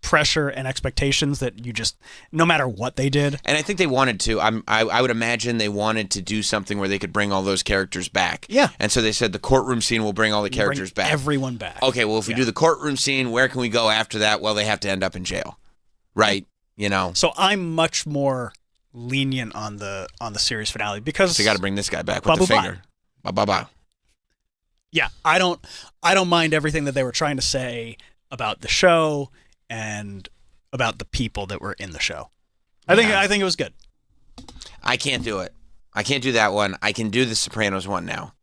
pressure and expectations that you just, no matter what they did. And I think they wanted to. I would imagine they wanted to do something where they could bring all those characters back. Yeah. And so they said the courtroom scene will bring all the characters back. Everyone back. Okay, well, if we do the courtroom scene, where can we go after that? Well, they have to end up in jail. Right? You know? So I'm much more lenient on the series finale because they got to bring this guy back with the finger. Ba. Yeah, I don't mind everything that they were trying to say about the show and about the people that were in the show. I think it was good. I can't do it. I can't do that one. I can do the Sopranos one now.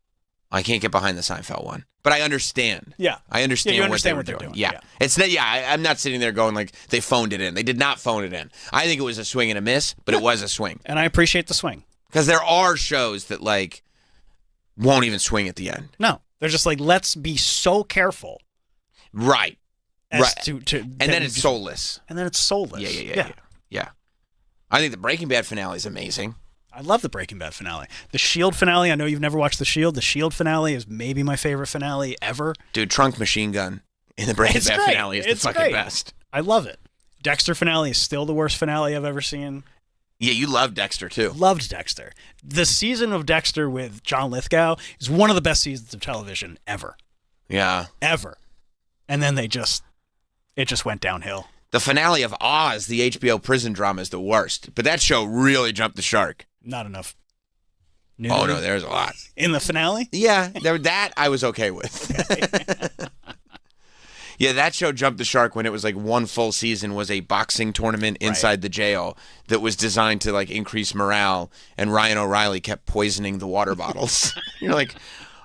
I can't get behind the Seinfeld one. But I understand. Yeah. I understand, you understand what they're doing. doing. Yeah. It's not, I'm not sitting there going like they phoned it in. They did not phone it in. I think it was a swing and a miss, but it was a swing. And I appreciate the swing. Because there are shows that like won't even swing at the end. No. They're just like, let's be so careful. Right. To and then it's soulless. And then it's soulless. Yeah. I think the Breaking Bad finale is amazing. I love the Breaking Bad finale. The Shield finale, I know you've never watched The Shield. The Shield finale is maybe my favorite finale ever. Dude, Trunk Machine Gun in the Breaking Bad finale is the fucking best. I love it. Dexter finale is still the worst finale I've ever seen. Yeah, you love Dexter too. Loved Dexter. The season of Dexter with John Lithgow is one of the best seasons of television ever. Yeah. Ever. And then it just went downhill. The finale of Oz, the HBO prison drama, is the worst. But that show really jumped the shark. Not enough. Oh, no, there's a lot. In the finale? Yeah, that I was okay with. Yeah, that show jumped the shark when it was like one full season was a boxing tournament inside the jail that was designed to like increase morale, and Ryan O'Reilly kept poisoning the water bottles. You're like,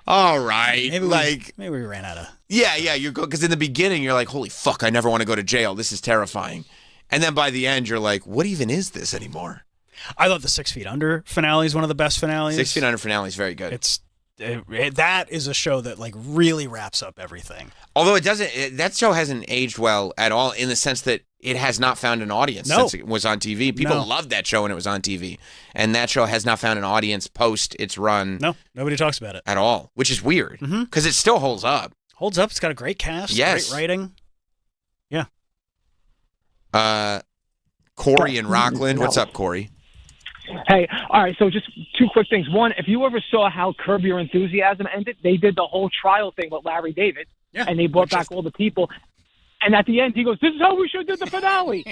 all right, maybe we ran out of. Yeah, you go because in the beginning you're like, holy fuck, I never want to go to jail. This is terrifying, and then by the end you're like, what even is this anymore? I thought the 6 Feet Under finale is one of the best finales. 6 Feet Under finale is very good. That is a show that like really wraps up everything. Although that show hasn't aged well at all in the sense that it has not found an audience since it was on TV. People loved that show when it was on TV, and that show has not found an audience post its run. No, nobody talks about it at all, which is weird because it still holds up. Holds up. It's got a great cast. Yes, great writing. Yeah. Corey in Rockland. What's up, Corey? Hey, all right, so just two quick things. One, if you ever saw how Curb Your Enthusiasm ended, they did the whole trial thing with Larry David, and they brought back all the people. And at the end, he goes, "This is how we should do the finale,"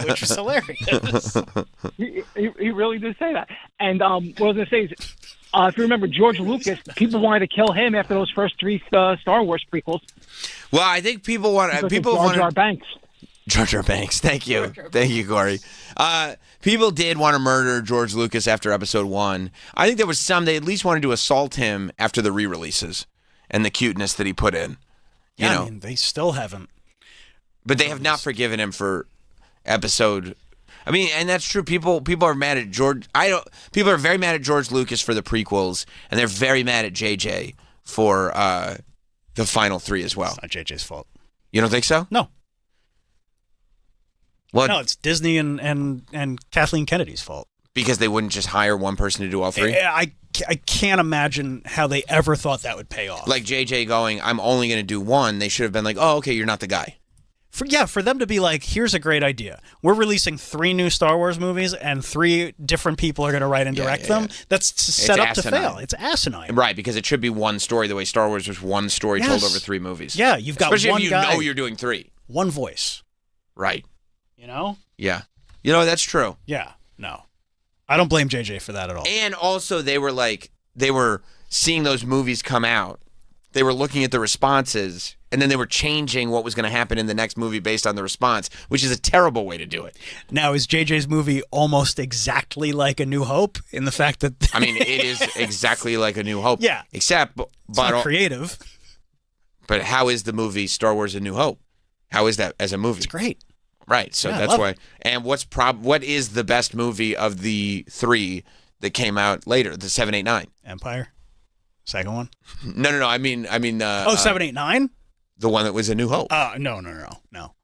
which was hilarious. he really did say that. And what I was going to say is, if you remember George Lucas, people wanted to kill him after those first 3 Star Wars prequels. Well, I think people want Jar Jar Banks. Jar Jar Banks. Thank you. Thank you, Corey. People did want to murder George Lucas after episode 1. I think there was they at least wanted to assault him after the re-releases and the cuteness that he put in. You know? I mean, they still haven't. But they have not forgiven him for episode. I mean, and that's true. People are mad at George. People are very mad at George Lucas for the prequels, and they're very mad at JJ for the final 3 as well. It's not JJ's fault. You don't think so? No. What? No, it's Disney and Kathleen Kennedy's fault. Because they wouldn't just hire one person to do all 3? I can't imagine how they ever thought that would pay off. Like JJ going, I'm only going to do 1. They should have been like, oh, okay, you're not the guy. For them to be like, here's a great idea. We're releasing 3 new Star Wars movies, and 3 different people are going to write and direct them. That's set up to fail. It's asinine. Right, because it should be one story the way Star Wars was one story told over 3 movies. Yeah, you've got especially one if you guy, know you're doing 3. One voice. Right. You know? Yeah. You know, that's true. Yeah. No. I don't blame JJ for that at all. And also they were seeing those movies come out. They were looking at the responses, and then they were changing what was going to happen in the next movie based on the response, which is a terrible way to do it. Now, is JJ's movie almost exactly like A New Hope in the fact that... I mean, it is exactly like A New Hope. Yeah. Except... It's not creative. But how is the movie Star Wars A New Hope? How is that as a movie? It's great. Right, so that's why. And what is the best movie of the 3 that came out later, the 7, 8, 9? Empire? Second one? No. I mean. 7, 8, 9? The one that was A New Hope. No.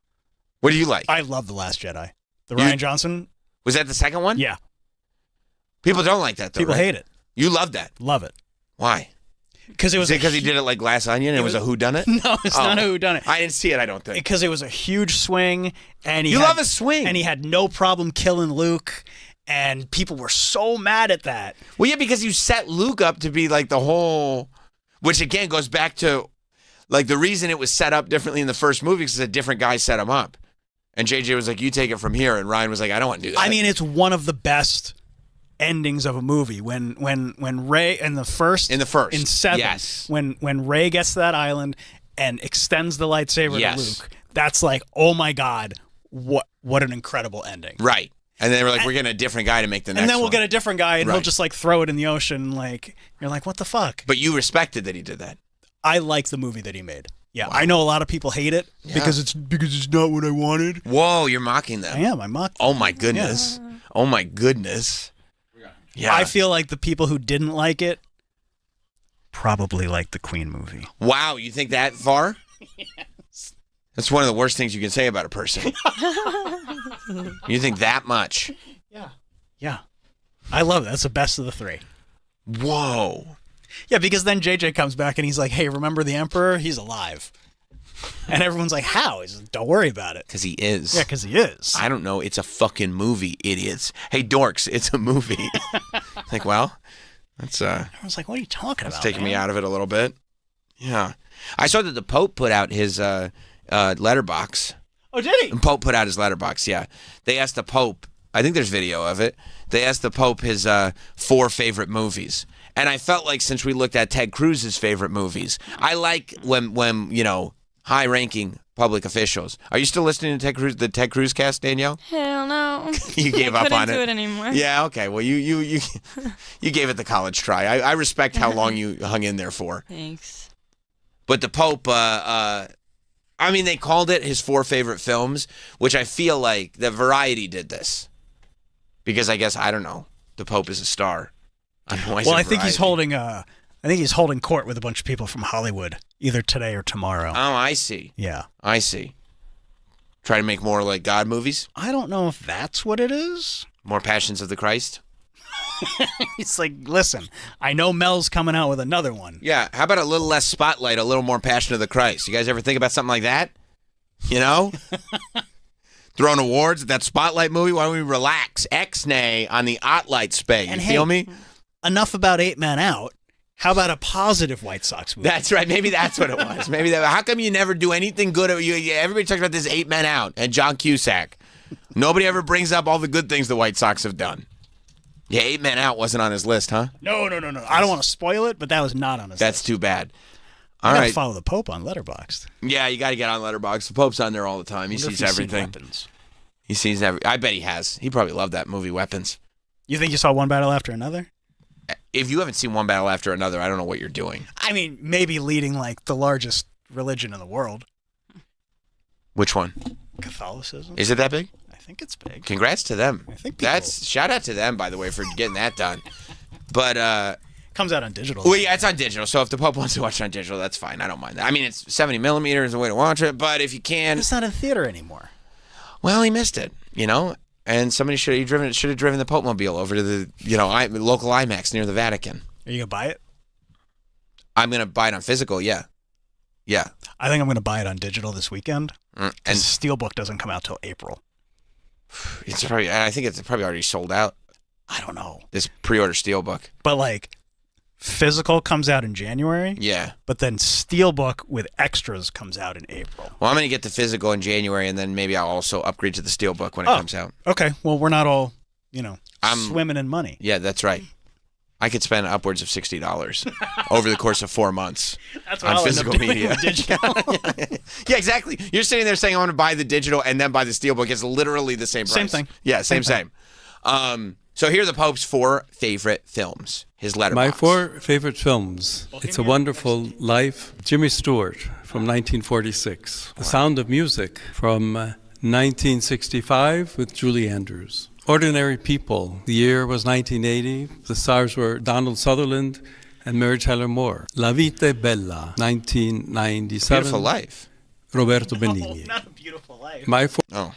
What do you like? I love The Last Jedi. The Rian Johnson. Was that the second one? Yeah. People don't like that though. People right? hate it. You love that. Love it. Why? Because it was because he did it like Glass Onion and it was a whodunit? No, it's not a whodunit. I didn't see it, I don't think. Because it was a huge swing, and You love a swing. and he had no problem killing Luke, and people were so mad at that. Well, yeah, because you set Luke up to be like the whole, which again goes back to like the reason it was set up differently in the first movie because a different guy set him up. And JJ was like, you take it from here. And Ryan was like, I don't want to do that. I mean, it's one of the best endings of a movie when Rey in in 7 yes. when Rey gets to that island and extends the lightsaber to Luke, that's like, oh my god, what an incredible ending. Right. And then they were like, we're getting a different guy to make the next one. And then we'll get a different guy and Right. he'll just like throw it in the ocean. Like, you're like, what the fuck? But you respected that he did that. I like the movie that he made. Yeah, I know a lot of people hate it because it's not what I wanted. Whoa, you're mocking them. I am. I mocked Oh my goodness. Yeah. Oh my goodness. Yeah. I feel like the people who didn't like it probably liked the Queen movie. Wow, you think that far? Yes. That's one of the worst things you can say about a person. You think that much? Yeah. I love it. That's the best of the 3. Whoa. Yeah, because then JJ comes back and he's like, hey, remember the Emperor? He's alive. And everyone's like, how? He's like, don't worry about it. Because he is. Yeah, because he is. I don't know. It's a fucking movie, idiots. Hey, dorks, it's a movie. Like, well, that's I was like, what are you talking that's about? taking me man? out of it a little bit. Yeah. I saw that the Pope put out his letterbox. Oh, did he? The Pope put out his letterbox, yeah. They asked the Pope, I think there's video of it. They asked the Pope his 4 favorite movies. And I felt like since we looked at Ted Cruz's favorite movies, I like when you know, high-ranking public officials. Are you still listening to the Ted Cruz cast, Danielle? Hell no. You gave up on Couldn't do it anymore. Yeah, okay. Well, you gave it the college try. I respect how long you hung in there for. Thanks. But the Pope, I mean, they called it his 4 favorite films, which I feel like the Variety did this. Because I guess, I don't know, the Pope is a star. I don't know why Well, I think he's holding court with a bunch of people from Hollywood, either today or tomorrow. Oh, I see. Yeah. I see. Try to make more like God movies? I don't know if that's what it is. More Passions of the Christ? It's like, listen, I know Mel's coming out with another one. Yeah, how about a little less spotlight, a little more Passion of the Christ? You guys ever think about something like that? You know? Throwing awards at that Spotlight movie? Why don't we relax? X-nay on the Otlight Spay. You feel me? Enough about 8 Men Out. How about a positive White Sox movie? That's right. Maybe that's what it was. Maybe that. How come you never do anything good? Everybody talks about this 8 Men Out and John Cusack. Nobody ever brings up all the good things the White Sox have done. Yeah, 8 Men Out wasn't on his list, huh? No. I don't want to spoil it, but that was not on his That's list. too bad. I All gotta right. follow the Pope on Letterboxd. Yeah, you got to get on Letterboxd. The Pope's on there all the time. He Wonder if sees he's seen everything. Weapons. He sees every. I bet he has. He probably loved that movie, Weapons. You think you saw one battle after another? If you haven't seen one battle after another, I don't know what you're doing. I mean, maybe leading like the largest religion in the world. Which one? Catholicism. Is it that big? I think it's big. Congrats to them. I think that's shout out to them, by the way, for getting that done. But comes out on digital. Well, yeah, it's on digital. So if the Pope wants to watch it on digital, that's fine. I don't mind that. I mean, it's 70 millimeters the way to watch it. But if you can, it's not in theater anymore. Well, he missed it, you know. And somebody should have driven the Pope Mobile over to the local IMAX near the Vatican. Are you gonna buy it? I'm gonna buy it on physical. Yeah. I think I'm gonna buy it on digital this weekend. And Steelbook doesn't come out till April. I think it's probably already sold out. I don't know. This pre-order Steelbook. But like, physical comes out in January. Yeah. But then Steelbook with extras comes out in April. Well, I'm gonna get the physical in January, and then maybe I'll also upgrade to the Steelbook when it comes out. Okay. Well, we're not all, swimming in money. Yeah, that's right. I could spend upwards of $60 over the course of 4 months That's what on I'll physical end up doing media. with digital. Yeah, exactly. You're sitting there saying I want to buy the digital and then buy the Steelbook. It's literally the same price. Same thing. Yeah, same. Same So here are the Pope's 4 favorite films. His letterbox. My 4 favorite films. It's a Wonderful Life. Jimmy Stewart from 1946. The Sound of Music from 1965 with Julie Andrews. Ordinary People. The year was 1980. The stars were Donald Sutherland and Mary Tyler Moore. La Vita è Bella, 1997. Beautiful Life. Roberto Benigni. No, not A Beautiful Life. My 4.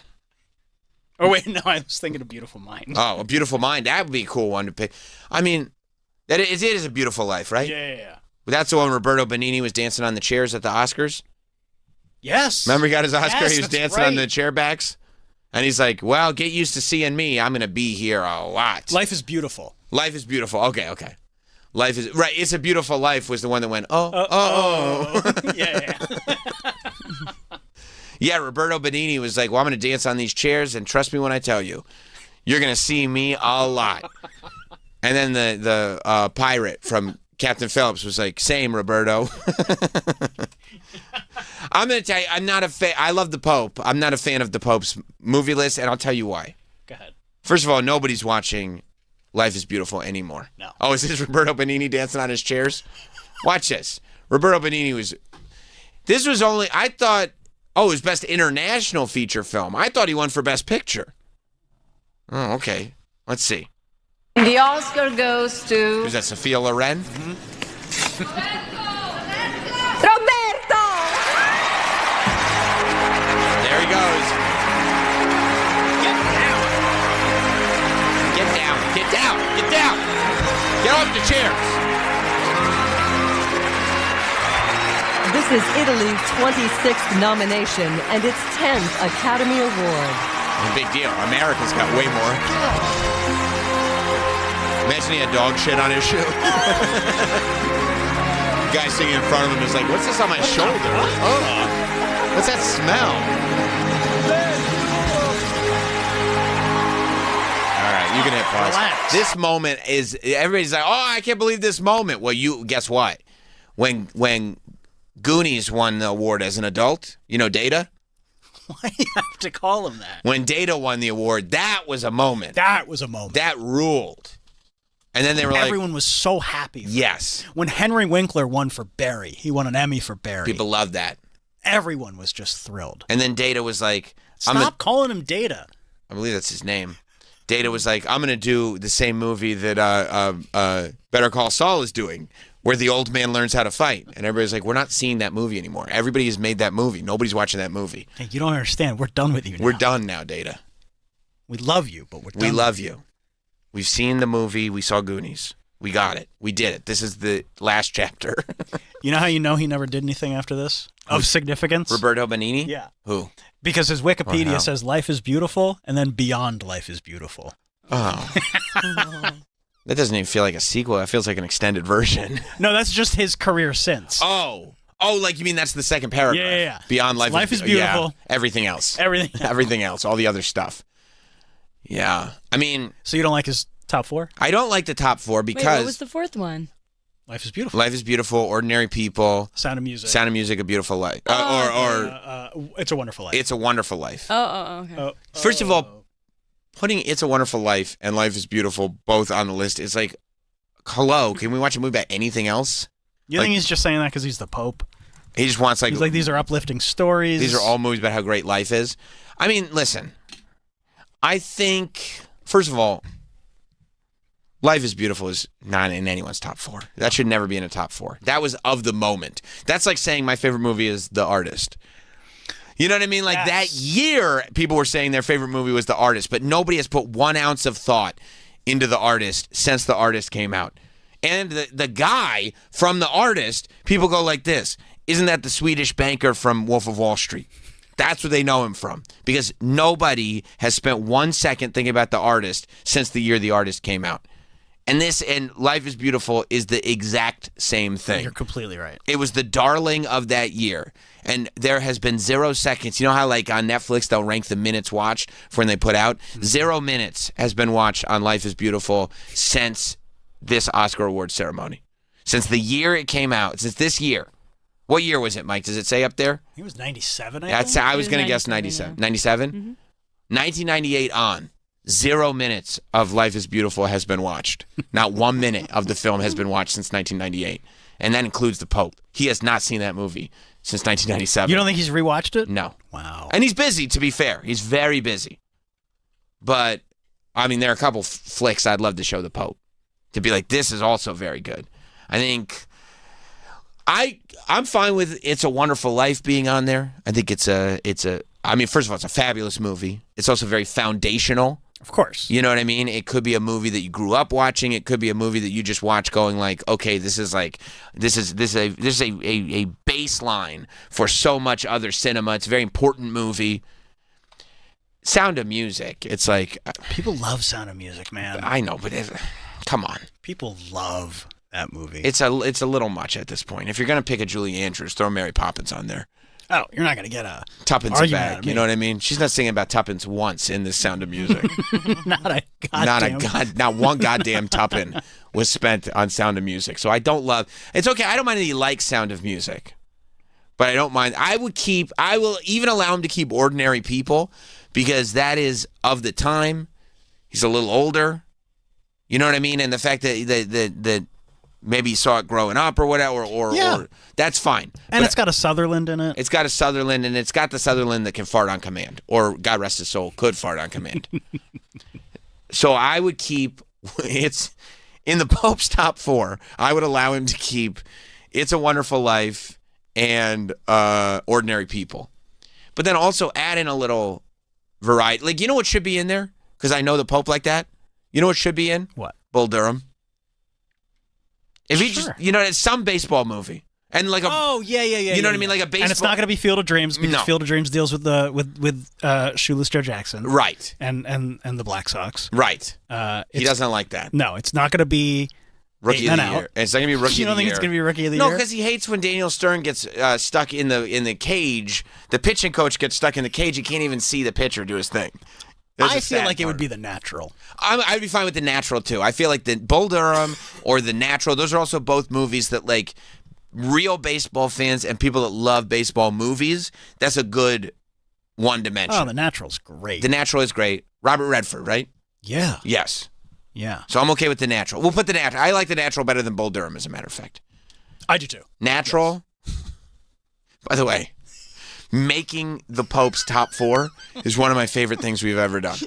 Oh wait, no, I was thinking of Beautiful Mind. Oh, A Beautiful Mind. That would be a cool one to pick. I mean, it is A Beautiful Life, right? Yeah. That's the one Roberto Benigni was dancing on the chairs at the Oscars. Yes. Remember he got his Oscar? Yes, He was that's dancing on right. the chair backs. And he's like, well, get used to seeing me. I'm going to be here a lot. Life is Beautiful. Life is Beautiful. Okay. Life is... Right, It's a Beautiful Life was the one that went, Yeah. Yeah, Roberto Benigni was like, well, I'm going to dance on these chairs, and trust me when I tell you, you're going to see me a lot. And then the pirate from Captain Phillips was like, same, Roberto. I'm going to tell you, I'm not a fan. I love the Pope. I'm not a fan of the Pope's movie list, and I'll tell you why. Go ahead. First of all, nobody's watching Life is Beautiful anymore. No. Oh, is this Roberto Benigni dancing on his chairs? Watch this. Roberto Benigni was... This was only... I thought... Oh, it was Best International Feature Film. I thought he won for Best Picture. Oh, okay. Let's see. The Oscar goes to... Is that Sophia Loren? Roberto! There he goes. Get down. Get down. Get down. Get off the chairs. This is Italy's 26th nomination and its 10th Academy Award. Big deal. America's got way more. Imagine he had dog shit on his shoe. The guy sitting in front of him is like, what's this on my shoulder? Oh, what's that smell? All right, you can hit pause. Relax. This moment is, everybody's like, oh, I can't believe this moment. Well, you, guess what? When Goonies won the award as an adult. You know Data? Why do you have to call him that? When Data won the award, that was a moment. That was a moment. That ruled. And then they were like... Everyone was so happy. Yes. When Henry Winkler won for Barry, he won an Emmy for Barry. People loved that. Everyone was just thrilled. And then Data was like... Stop calling him Data. I believe that's his name. Data was like, I'm going to do the same movie that Better Call Saul is doing, where the old man learns how to fight. And everybody's like, we're not seeing that movie anymore. Everybody has made that movie. Nobody's watching that movie. Hey, you don't understand. We're done with you now. We're done now, Data. We love you, but we're done. We love you. We've seen the movie. We saw Goonies. We got it. We did it. This is the last chapter. You know how you know he never did anything after this? Of significance? Roberto Benigni? Yeah. Who? Because his Wikipedia Wow. says life is beautiful, and then beyond life is beautiful. Oh. That doesn't even feel like a sequel. That feels like an extended version. No, that's just his career since. Oh, like you mean that's the second paragraph? Yeah. Beyond life is beautiful. Yeah. Everything else. Everything else. All the other stuff. Yeah. I mean. So you don't like his top 4? I don't like the top 4 because. Wait, what was the fourth one? Life is beautiful. Life is beautiful. Ordinary people. Sound of Music. Sound of Music. A Beautiful Life. It's a Wonderful Life. It's a Wonderful Life. Oh, okay. First of all, putting It's a Wonderful Life and Life is Beautiful both on the list is like, hello, can we watch a movie about anything else? You think he's just saying that because he's the Pope? He just wants He's like, these are uplifting stories. These are all movies about how great life is. I mean, listen, I think, first of all, Life is Beautiful is not in anyone's top 4. That should never be in a top 4. That was of the moment. That's like saying my favorite movie is The Artist. You know what I mean? Like that year, people were saying their favorite movie was The Artist, but nobody has put 1 ounce of thought into The Artist since The Artist came out. And the guy from The Artist, people go like this, isn't that the Swedish banker from Wolf of Wall Street? That's what they know him from. Because nobody has spent 1 second thinking about The Artist since the year The Artist came out. And Life is Beautiful is the exact same thing. You're completely right. It was the darling of that year. And there has been 0 seconds. You know how like on Netflix they'll rank the minutes watched for when they put out? 0 minutes has been watched on Life is Beautiful since this Oscar Awards ceremony. Since the year it came out. Since this year. What year was it, Mike? Does it say up there? He was 97, I was going to guess 97. 97? Mm-hmm. 1998 on. 0 minutes of Life is Beautiful has been watched. Not 1 minute of the film has been watched since 1998. And that includes the Pope. He has not seen that movie since 1997. You don't think he's rewatched it? No. Wow. And he's busy, to be fair. He's very busy. But, I mean, there are a couple flicks I'd love to show the Pope. To be like, this is also very good. I think... I'm fine with It's a Wonderful Life being on there. I think I mean, first of all, it's a fabulous movie. It's also very foundational. Of course. You know what I mean? It could be a movie that you grew up watching. It could be a movie that you just watch going like, okay, this is a baseline for so much other cinema. It's a very important movie. Sound of Music. It's like people love Sound of Music, man. I know, but come on. People love that movie. It's a little much at this point. If you're gonna pick a Julie Andrews, throw Mary Poppins on there. Oh, you're not gonna get a Tuppence a bag. You know what I mean? She's not singing about Tuppence once in this Sound of Music. Not one goddamn Tuppence was spent on Sound of Music. So I don't love. It's okay. I don't mind that he likes Sound of Music, but I don't mind. I will even allow him to keep Ordinary People because that is of the time. He's a little older. You know what I mean? And the fact that maybe he saw it growing up or whatever, or that's fine. And it's got a Sutherland in it. It's got a Sutherland, and it's got the Sutherland that can fart on command, or God rest his soul, could fart on command. So I would keep it's in the Pope's top 4. I would allow him to keep It's a Wonderful Life and Ordinary People, but then also add in a little variety. Like, you know what should be in there? Because I know the Pope like that. You know what should be in? What? Bull Durham. If he just, it's some baseball movie, and like you know what I mean, like a baseball, and it's not going to be Field of Dreams because Field of Dreams deals with Shoeless Joe Jackson, right? And the Black Sox, right? He doesn't like that. No, it's not going to be Rookie of the Year. It's not going to be Rookie of the Year. You don't think it's going to be Rookie of the Year? No, because he hates when Daniel Stern gets stuck in the cage. The pitching coach gets stuck in the cage. He can't even see the pitcher do his thing. I feel like it would be The Natural. I'd be fine with The Natural, too. I feel like the Bull Durham or The Natural, those are also both movies that, like, real baseball fans and people that love baseball movies, that's a good one to mention. Oh, The Natural's great. The Natural is great. Robert Redford, right? Yeah. Yes. Yeah. So I'm okay with The Natural. We'll put The Natural. I like The Natural better than Bull Durham, as a matter of fact. I do too. Natural. Yes. By the way, making the Pope's top 4 is one of my favorite things we've ever done.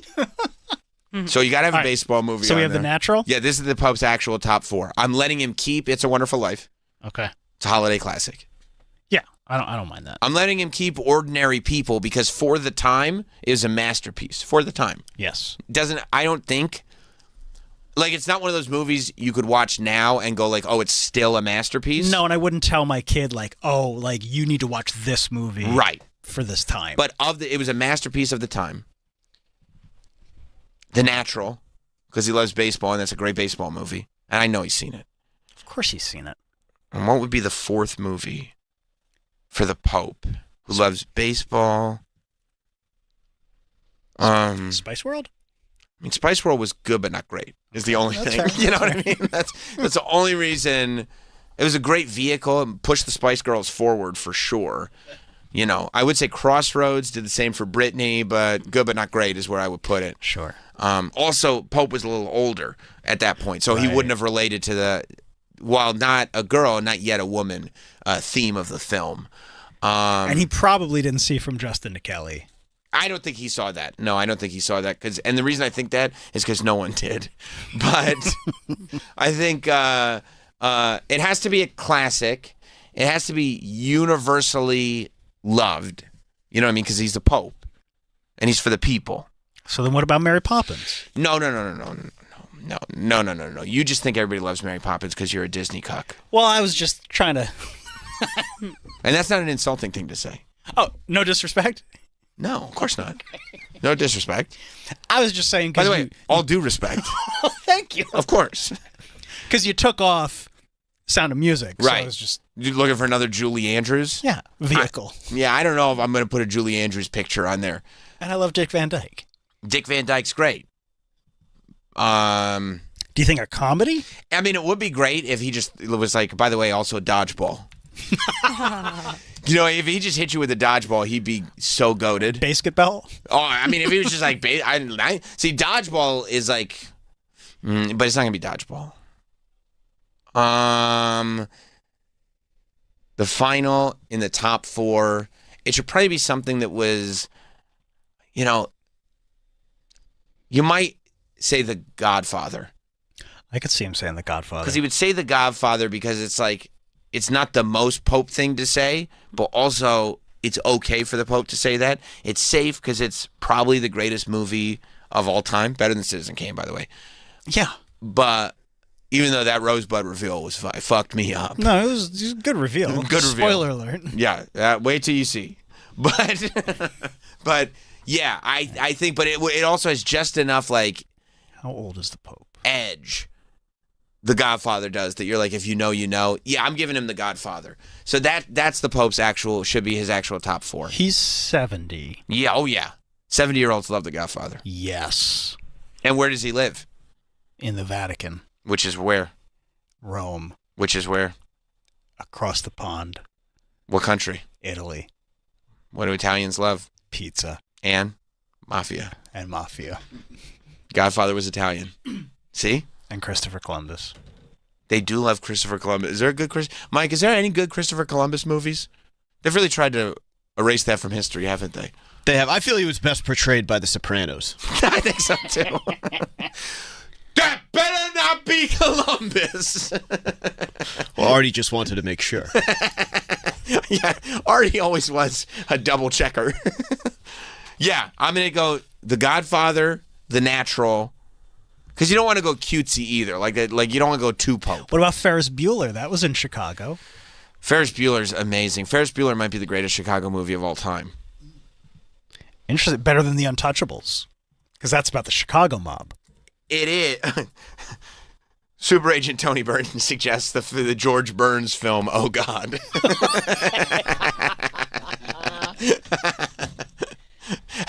So you got to have a baseball movie. So we have there. The Natural? Yeah, this is the Pope's actual top 4. I'm letting him keep It's a Wonderful Life. Okay. It's a holiday classic. Yeah, I don't mind that. I'm letting him keep Ordinary People because For the Time is a masterpiece. For the Time. Yes. I don't think, like, it's not one of those movies you could watch now and go like, oh, it's still a masterpiece. No, and I wouldn't tell my kid like, oh, like you need to watch this movie right for this time. But it was a masterpiece of the time. The Natural, because he loves baseball and that's a great baseball movie. And I know he's seen it. Of course he's seen it. And what would be the 4th movie for the Pope who loves baseball? Spice World? I mean, Spice World was good but not great is the only thing. Fair. You know what I mean? That's the only reason. It was a great vehicle and pushed the Spice Girls forward for sure. You know, I would say Crossroads did the same for Britney, but good but not great is where I would put it. Sure. Also, Pope was a little older at that point, so he wouldn't have related to the, while not a girl, not yet a woman, theme of the film. And he probably didn't see From Justin to Kelly. I don't think he saw that. No, I don't think he saw that. And the reason I think that is because no one did. But I think it has to be a classic. It has to be universally loved. You know what I mean? Because he's the Pope. And he's for the people. So then what about Mary Poppins? No. You just think everybody loves Mary Poppins because you're a Disney cuck. Well, I was just trying to... And that's not an insulting thing to say. Oh, no disrespect? No, of course not. No disrespect. I was just saying... By the way, all due respect. Thank you. Of course. Because you took off Sound of Music. So right. I was just... You're looking for another Julie Andrews? Yeah, vehicle. I don't know if I'm going to put a Julie Andrews picture on there. And I love Dick Van Dyke. Dick Van Dyke's great. Do you think a comedy? I mean, it would be great if he just was like, by the way, also a dodgeball. You know, if he just hit you with a dodgeball, he'd be so goated. Basketball? Oh, I mean, if he was just like, see, dodgeball is like, but it's not gonna be dodgeball. The final in the top 4, it should probably be something that was, you know, you might say The Godfather. I could see him saying The Godfather. Because he would say The Godfather because it's like, it's not the most Pope thing to say, but also it's okay for the Pope to say that. It's safe because it's probably the greatest movie of all time. Better than Citizen Kane, by the way. Yeah. But even though that Rosebud reveal was fucked me up. No, it was a good reveal. Good reveal. Spoiler alert. Yeah, wait till you see. But yeah, I think, but it also has just enough like. How old is the Pope? Edge. The Godfather does that. You're like, if you know, you know. Yeah, I'm giving him The Godfather. So that's the Pope's should be his actual top 4. He's 70. Yeah, oh yeah. 70-year-olds love The Godfather. Yes. And where does he live? In the Vatican. Which is where? Rome. Which is where? Across the pond. What country? Italy. What do Italians love? Pizza. And? Mafia. And mafia. Godfather was Italian. See? And Christopher Columbus. They do love Christopher Columbus. Is there a good Mike, is there any good Christopher Columbus movies? They've really tried to erase that from history, haven't they? They have. I feel he was best portrayed by The Sopranos. I think so too. That better not be Columbus. Well, Artie just wanted to make sure. Yeah, Artie always was a double checker. Yeah, I'm going to go The Godfather, The Natural, because you don't want to go cutesy either. Like you don't want to go too Pope. What about Ferris Bueller? That was in Chicago. Ferris Bueller's amazing. Ferris Bueller might be the greatest Chicago movie of all time. Interesting. Better than The Untouchables, because that's about the Chicago mob. It is. Super Agent Tony Burton suggests the George Burns film, Oh God.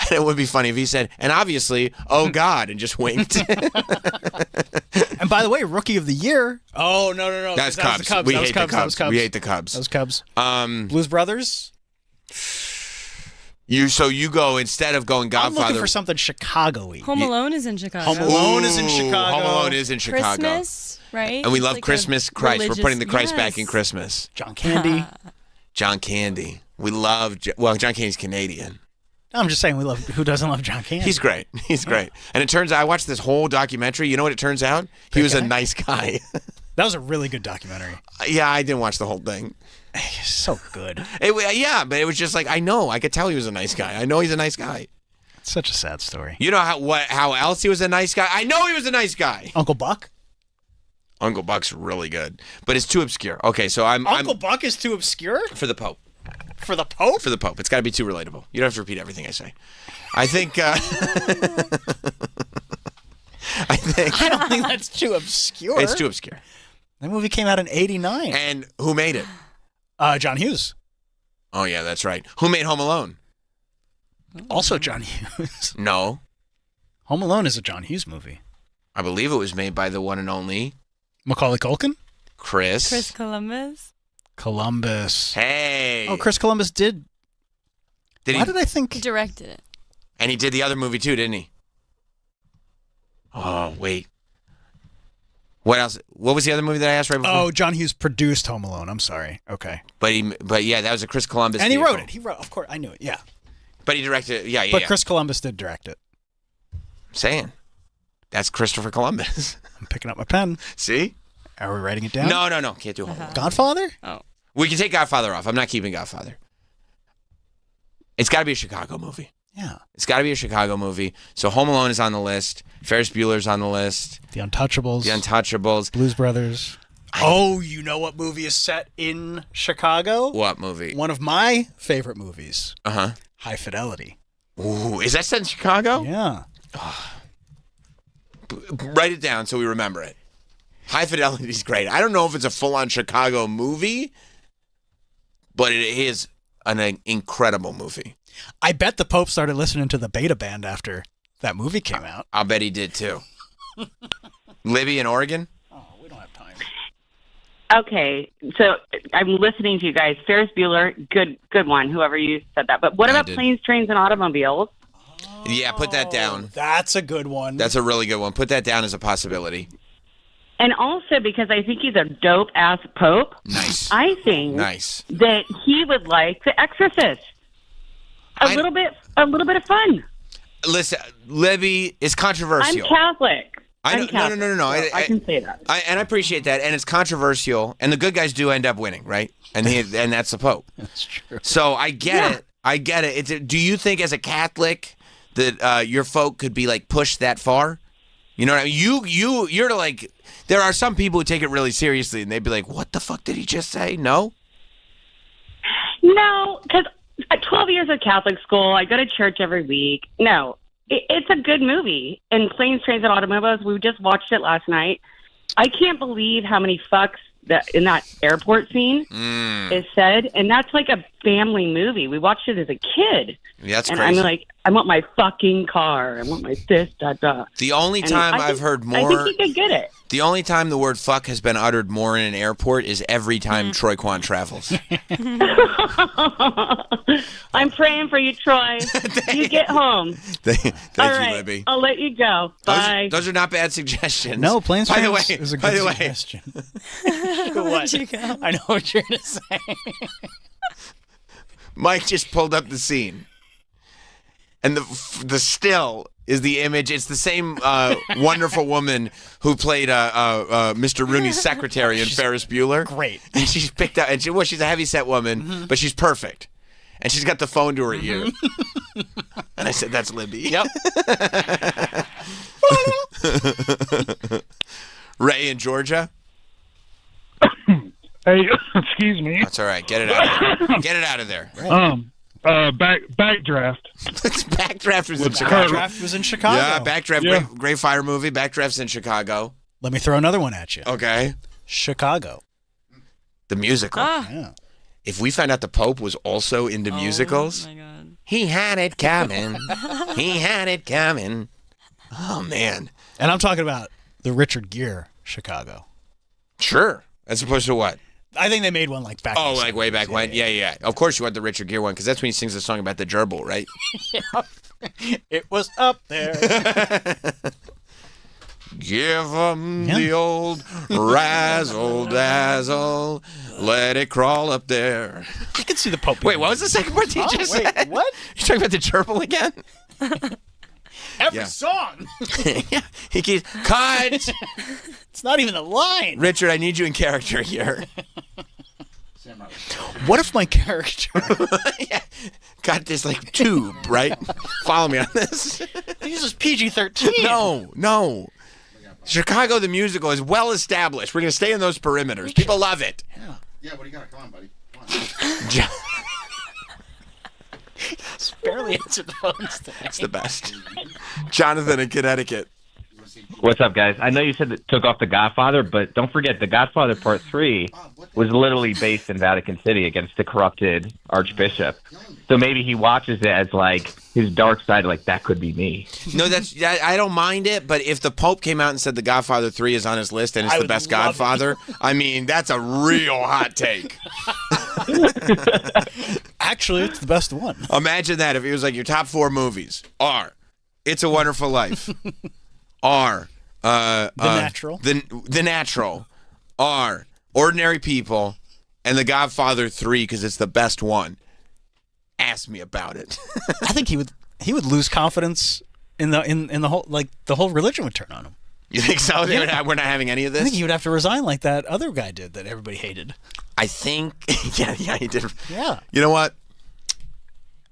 And it would be funny if he said, and obviously, oh God, and just winked. And And by the way, Rookie of the Year. Oh, no. That's That was Cubs. the Cubs. We That was hate Cubs. the That Cubs. was Cubs. We hate the Cubs. That was Cubs. Blues Brothers. So you go, instead of going Godfather. I'm looking for something Chicago-y. Home Alone is in Chicago. Home Alone is in Chicago. Home Alone is in Chicago. Christmas, right? And we It's love like a Christmas Christ. We're putting the Christ back in yes. Christmas. John Candy. John Candy. We love, John Candy's Canadian. I'm just saying, who doesn't love John Candy? He's great. He's great. And it turns out, I watched this whole documentary. You know what it turns out? He was a nice guy. That was a really good documentary. Yeah, I didn't watch the whole thing. He's so good. Yeah, but it was just like, I know. I could tell he was a nice guy. I know he's a nice guy. It's such a sad story. You know how else he was a nice guy? I know he was a nice guy. Uncle Buck? Uncle Buck's really good, but it's too obscure. Okay, so Uncle Buck is too obscure? For the Pope. For the Pope? For the Pope. It's got to be too relatable. You don't have to repeat everything I say. I think. I don't think that's too obscure. It's too obscure. That movie came out in '89. And who made it? John Hughes. Oh yeah, that's right. Who made Home Alone? Also John Hughes. No. Home Alone is a John Hughes movie. I believe it was made by the one and only Macaulay Culkin. Chris Columbus. Hey. Oh, Chris Columbus did. Why did I think He directed it. And he did the other movie too, didn't he? Oh wait. What else? What was the other movie that I asked right before? Oh, John Hughes produced Home Alone. I'm sorry. Okay. But yeah, that was a Chris Columbus. And he vehicle. wrote it. He wrote. Of course, I knew it. Yeah. But he directed it. Yeah. But Chris Columbus did direct it. Saying. That's Christopher Columbus. I'm picking up my pen. See? Are we writing it down? No. Can't do Home Alone. Godfather? Oh. We can take Godfather off. I'm not keeping Godfather. It's got to be a Chicago movie. Yeah. It's got to be a Chicago movie. So Home Alone is on the list. Ferris Bueller's on the list. The Untouchables. Blues Brothers. Oh, you know what movie is set in Chicago? What movie? One of my favorite movies. Uh-huh. High Fidelity. Ooh, is that set in Chicago? Yeah. Write it down so we remember it. High Fidelity is great. I don't know if it's a full-on Chicago movie, but it is an incredible movie. I bet the Pope started listening to the Beta Band after that movie came out. I'll bet he did too. Libby in Oregon? Oh, we don't have time. Okay, so I'm listening to you guys. Ferris Bueller, good one, whoever you said that. But what about Planes, Trains, and Automobiles? Yeah, put that down. That's a good one. That's a really good one. Put that down as a possibility. And also because I think he's a dope-ass Pope. Nice. I think that he would like The Exorcist. A little bit of fun. Listen, Libby is controversial. I'm Catholic. I know, I'm Catholic, no. so I can say that. And I appreciate that, and it's controversial, and the good guys do end up winning, right? And and that's the Pope. That's true. So I get it. I get it. Do you think, as a Catholic, that your folk could be like pushed that far? You know what I mean? You're like, there are some people who take it really seriously, and they'd be like, "What the fuck did he just say?" No. No, because 12 years of Catholic school, I go to church every week. No, it's a good movie. And Planes, Trains, and Automobiles, we just watched it last night. I can't believe how many fucks that in that airport scene is said. And that's like a family movie. We watched it as a kid. Yeah, that's and crazy. I'm like, I want my fucking car. I want my this, da. The only time I've heard more. I think he could get it. The only time the word fuck has been uttered more in an airport is every time Troy Kwan travels. I'm praying for you, Troy. You get home. Thank All you, right, Libby. I'll let you go. Bye. Those are not bad suggestions. No, Planes, By the Trains way, is a by good the way, suggestion. What? I know what you're going to say. Mike just pulled up the scene, and the still is the image. It's the same wonderful woman who played Mr. Rooney's secretary in Ferris Bueller. Great. And she's picked up, and she's a heavyset woman, but she's perfect. And she's got the phone to her ear. And I said, "That's Libby." Yep. Ray in Georgia. Hey, excuse me. That's all right. Get it out of there. Get it out of there. Backdraft. Backdraft was in With Chicago. Backdraft was in Chicago. Yeah, Backdraft, Yeah. Great fire movie. Backdraft's in Chicago. Let me throw another one at you. Okay. Chicago. The musical. Yeah. If we found out the Pope was also into musicals, my God. he had it coming. He had it coming. Oh, man. And I'm talking about the Richard Gere Chicago. Sure. As opposed to what? I think they made one like back. Oh, like way back when? Yeah. Of course you want the Richard Gere one, because that's when he sings the song about the gerbil, right? It was up there. Give 'em the old razzle-dazzle. Let it crawl up there. You can see the Pope. Wait, what was the second part you just said? What? You talking about the gerbil again? Every song. Yeah. He keeps... Cut! It's not even a line. Richard, I need you in character here. What if my character got this like tube, right? Follow me on this. This is PG-13. No. Chicago the musical is well established. We're going to stay in those perimeters. People love it. Yeah, what do you got? Come on, buddy. It's barely answered the phones today. It's the best. Jonathan in Connecticut. What's up, guys? I know you said it took off The Godfather, but don't forget, The Godfather Part 3 was literally based in Vatican City against the corrupted archbishop. So maybe he watches it as, like, his dark side, like, that could be me. No, I don't mind it, but if the Pope came out and said The Godfather 3 is on his list and it's the best Godfather, I mean, that's a real hot take. Actually, it's the best one. Imagine that if it was like your top 4 movies are It's a Wonderful Life, are The Natural, The Natural, are Ordinary People, and The Godfather 3 because it's the best one. Ask me about it. I think he would lose confidence in the whole, like, the whole religion would turn on him. You think so? Yeah. We're not having any of this? I think he would have to resign like that other guy did that everybody hated. I think, yeah, he did. Yeah. You know what?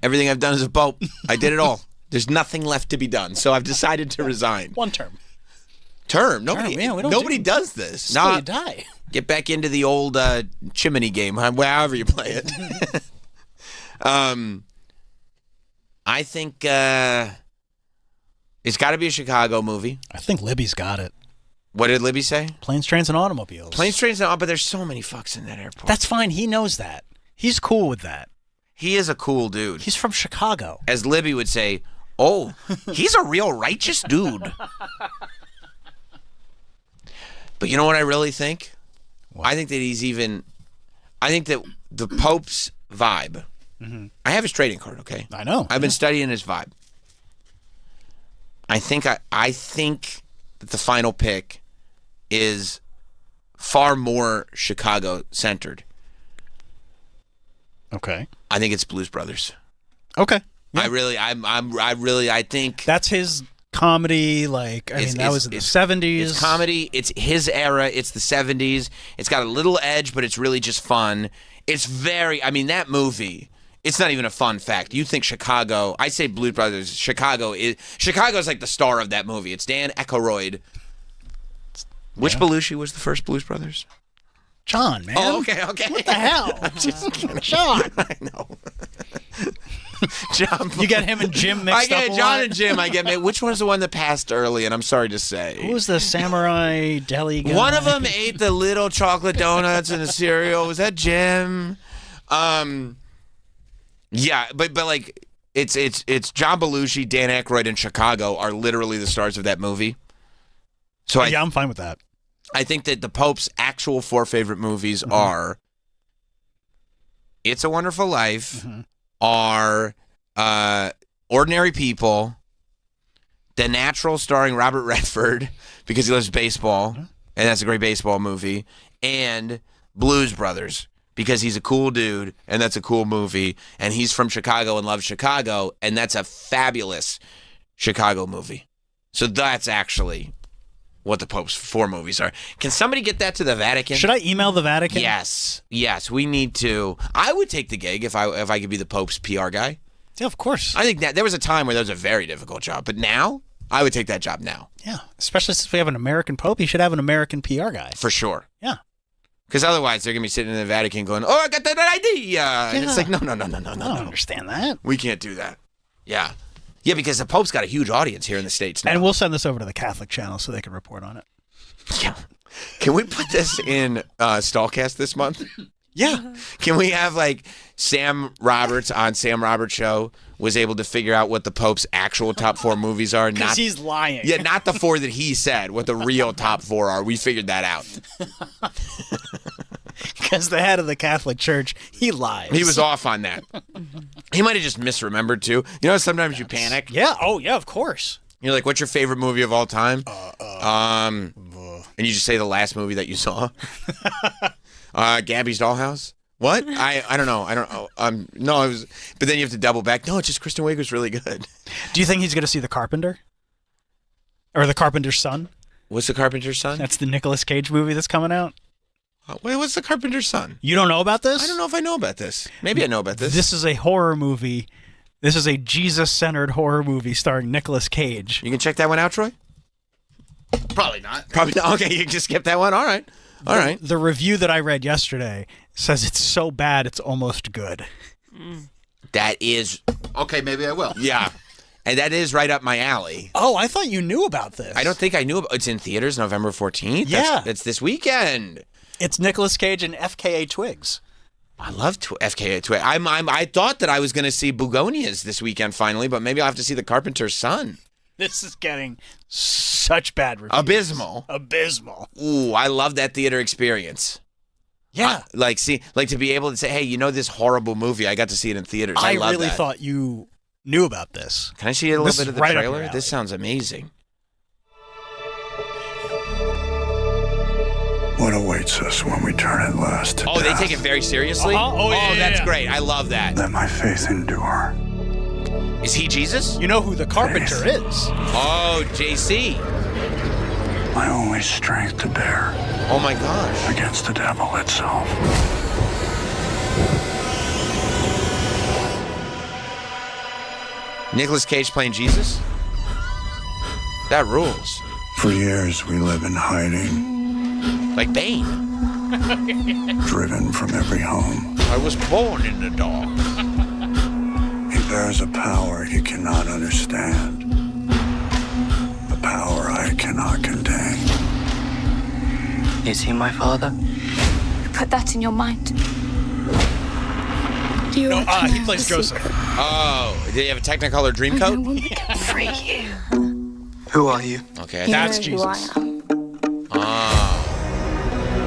Everything I've done as a Pope, I did it all. There's nothing left to be done, so I've decided to resign. One term. Nobody does this. Still you die. Get back into the old chimney game, however you play it. I think it's got to be a Chicago movie. I think Libby's got it. What did Libby say? Planes, Trains, and Automobiles. Planes, Trains, and but there's so many fucks in that airport. That's fine. He knows that. He's cool with that. He is a cool dude. He's from Chicago. As Libby would say, oh, he's a real righteous dude. But you know what I really think? What? I think that I think that the Pope's vibe. Mm-hmm. I have his trading card, okay? I know. I've been studying his vibe. I think that the final pick is far more Chicago-centered. Okay. I think it's Blues Brothers. Okay. Yeah. I think that's his comedy. Like, that was in the 70s. It's comedy. It's his era. It's the 70s. It's got a little edge, but it's really just fun. It's that movie. It's not even a fun fact. You think Chicago? I say Blues Brothers. Chicago's like the star of that movie. It's Dan Aykroyd. Which Belushi was the first Blues Brothers? John, man. Oh, okay. What the hell? John. I know. John. You get him and Jim mixed up. I get John and Jim. Which one's the one that passed early? And I'm sorry to say. Who was the samurai deli guy? One of them ate the little chocolate donuts and the cereal. Was that Jim? Yeah, but like it's John Belushi, Dan Aykroyd, and Chicago are literally the stars of that movie. So I'm fine with that. I think that the Pope's actual 4 favorite movies are It's a Wonderful Life, are Ordinary People, The Natural starring Robert Redford because he loves baseball, and that's a great baseball movie, and Blues Brothers because he's a cool dude, and that's a cool movie, and he's from Chicago and loves Chicago, and that's a fabulous Chicago movie. So that's actually what the Pope's 4 movies are. Can somebody get that to the Vatican? Should I email the Vatican? Yes, we need to. I would take the gig if I could be the Pope's PR guy. Yeah, of course. I think that there was a time where that was a very difficult job, but now I would take that job now. Yeah, especially since we have an American Pope, he should have an American PR guy. For sure. Yeah. Because otherwise they're going to be sitting in the Vatican going, oh, I got that idea. And it's like, no. I don't understand that. We can't do that. Yeah. Yeah, because the Pope's got a huge audience here in the States now. And we'll send this over to the Catholic channel so they can report on it. Yeah. Can we put this in Stallcast this month? Yeah. Can we have like Sam Roberts on Sam Roberts Show was able to figure out what the Pope's actual top 4 movies are? Because he's lying. Yeah, not the 4 that he said, what the real top 4 are. We figured that out. Because the head of the Catholic Church, he lies. He was off on that. He might have just misremembered too. You know, sometimes you panic. Yeah. Oh, yeah, of course. You're like, what's your favorite movie of all time? And you just say the last movie that you saw. Gabby's Dollhouse. What? I don't know. I don't know. No, it was. But then you have to double back. No, it's just Kristen Wiig's really good. Do you think he's going to see The Carpenter? Or The Carpenter's Son? What's The Carpenter's Son? That's the Nicolas Cage movie that's coming out. Wait, what's The Carpenter's Son? You don't know about this? I don't know if I know about this. Maybe I know about this. This is a horror movie. This is a Jesus-centered horror movie starring Nicolas Cage. You can check that one out, Troy? Probably not. Probably not. Okay, you can just skip that one. All right. All right. The review that I read yesterday says it's so bad it's almost good. That is... Okay, maybe I will. Yeah. And that is right up my alley. Oh, I thought you knew about this. I don't think I knew about it's in theaters November 14th. Yeah. That's this weekend. It's Nicolas Cage and FKA Twigs. I love FKA Twigs. I thought that I was going to see Begonias this weekend finally, but maybe I'll have to see The Carpenter's Son. This is getting such bad reviews. Abysmal. Ooh, I love that theater experience. Yeah. Like to be able to say, hey, you know this horrible movie, I got to see it in theaters. I love really that. thought you knew about this. Can I see a little bit of the right trailer? This sounds amazing. What awaits us when we turn at last to Oh, death? they take it very seriously? Uh-huh. Oh, yeah, that's yeah. great. I love that. Let my faith endure. Is he Jesus? You know who the Carpenter is. Oh, JC. My only strength to bear. Oh my gosh. Against the devil itself. Nicolas Cage playing Jesus? That rules. For years we live in hiding, Like Bane. driven from every home. I was born in the dark. He bears a power you cannot understand. A power I cannot contain. Is he my father? Put that in your mind. Do you No, he plays Joseph. Oh, did he have a Technicolor dream coat? Free you. Who are you? Okay. You That's know who I Jesus. am.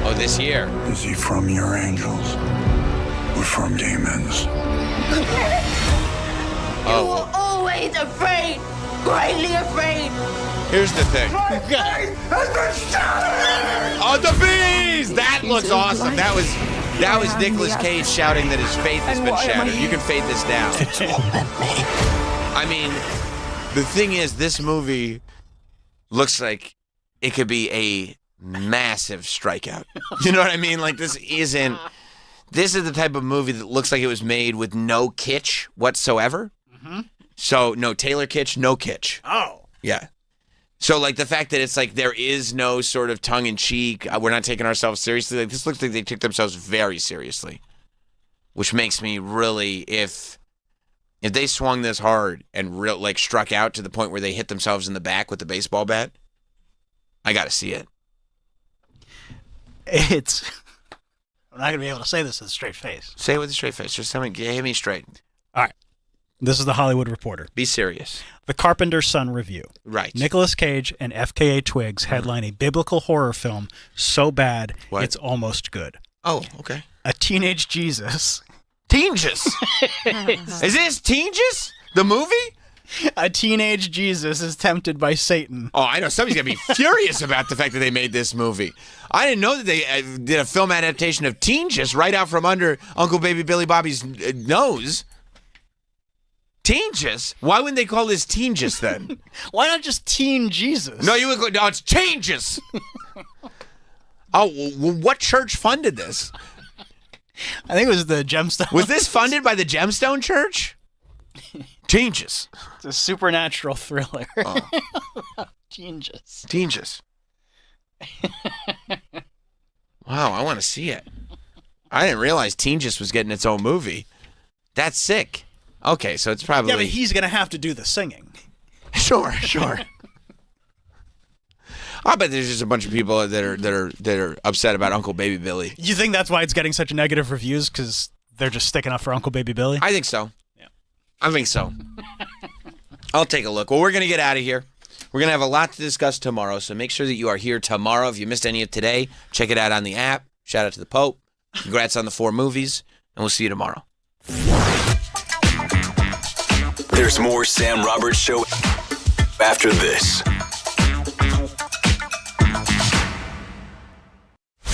Oh, this year. Is he from your angels? Or from demons? Oh, You're always afraid. Greatly afraid. here's the thing. My faith has been shattered. Oh, the bees! That looks awesome. That was Nicolas Cage shouting that his faith has been shattered. You can fade this down. I mean, the thing is, this movie looks like it could be a massive strikeout. You know what I mean? Like, this is the type of movie that looks like it was made with no kitsch whatsoever. Mm-hmm. So, no Taylor kitsch, no kitsch. Oh. Yeah. So, like, the fact that it's like there is no sort of tongue-in-cheek, we're not taking ourselves seriously. Like, this looks like they took themselves very seriously, which makes me really, if they swung this hard and struck out to the point where they hit themselves in the back with the baseball bat, I got to see it. I'm not going to be able to say this with a straight face. Say it with a straight face. Just hit me straight. All right. This is the Hollywood Reporter. Be serious. The Carpenter's Son review. Right. Nicolas Cage and FKA Twigs headline a biblical horror film so bad it's almost good. Oh, okay. A teenage Jesus. Teengus? Is this Teengus? The movie? A teenage Jesus is tempted by Satan. Oh, I know. Somebody's going to be furious about the fact that they made this movie. I didn't know that they did a film adaptation of Teengus right out from under Uncle Baby Billy Bobby's nose. Teengus? Why wouldn't they call this Teengus then? Why not just Teen Jesus? No, you would go, no, it's Changes. Oh, well, what church funded this? I think it was the Gemstone. Was this funded by the Gemstone Church? Changes. It's a supernatural thriller. Oh. Changes. Changes. Wow, I want to see it. I didn't realize Changes was getting its own movie. That's sick. Okay, so it's probably... Yeah, but he's going to have to do the singing. Sure. I bet there's just a bunch of people that are upset about Uncle Baby Billy. You think that's why it's getting such negative reviews? Because they're just sticking up for Uncle Baby Billy? I think so. Yeah. I think so. I'll take a look. Well, we're going to get out of here. We're going to have a lot to discuss tomorrow, so make sure that you are here tomorrow. If you missed any of today, check it out on the app. Shout out to the Pope. Congrats on the 4 movies, and we'll see you tomorrow. There's more Sam Roberts Show after this.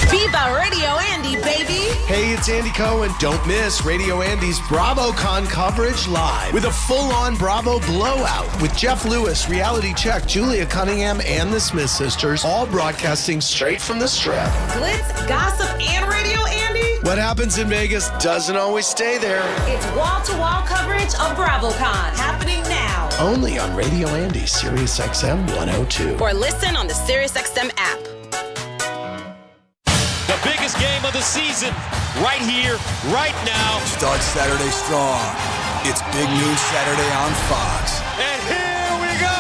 Viva Radio Andy, baby! Hey, it's Andy Cohen. Don't miss Radio Andy's BravoCon coverage live with a full-on Bravo blowout with Jeff Lewis, Reality Check, Julia Cunningham, and the Smith Sisters, all broadcasting straight from the Strip. Glitz, gossip, and Radio Andy? What happens in Vegas doesn't always stay there. It's wall-to-wall coverage of BravoCon happening now. Only on Radio Andy, Sirius XM 102. Or listen on the SiriusXM app. The biggest game of the season, right here, right now. Starts Saturday strong. It's Big Noon Saturday on Fox. And here we go.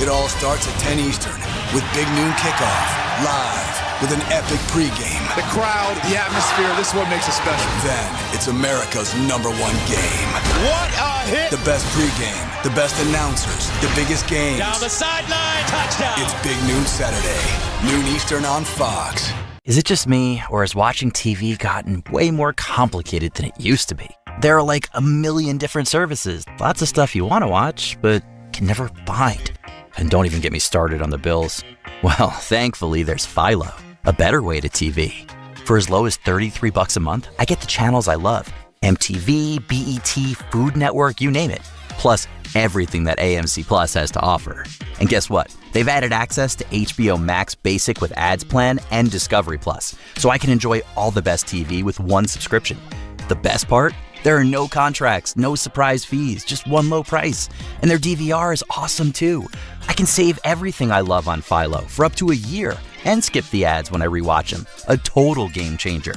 It all starts at 10 Eastern with Big Noon Kickoff, live with an epic pregame. The crowd, the atmosphere, this is what makes it special. Then it's America's #1 game. What a hit. The best pregame, the best announcers, the biggest games. Down the sideline, touchdown. It's Big Noon Saturday, noon Eastern on Fox. Is it just me, or has watching TV gotten way more complicated than it used to be? There are like a million different services, lots of stuff you want to watch, but can never find. And don't even get me started on the bills. Well, thankfully, there's Philo, a better way to TV. For as low as $33 a month, I get the channels I love. MTV, BET, Food Network, you name it. Plus, everything that AMC Plus has to offer. And guess what? They've added access to HBO Max Basic with ads plan and Discovery Plus, so I can enjoy all the best TV with one subscription. The best part? There are no contracts, no surprise fees, just one low price. And their DVR is awesome too. I can save everything I love on Philo for up to a year and skip the ads when I rewatch them. A total game changer.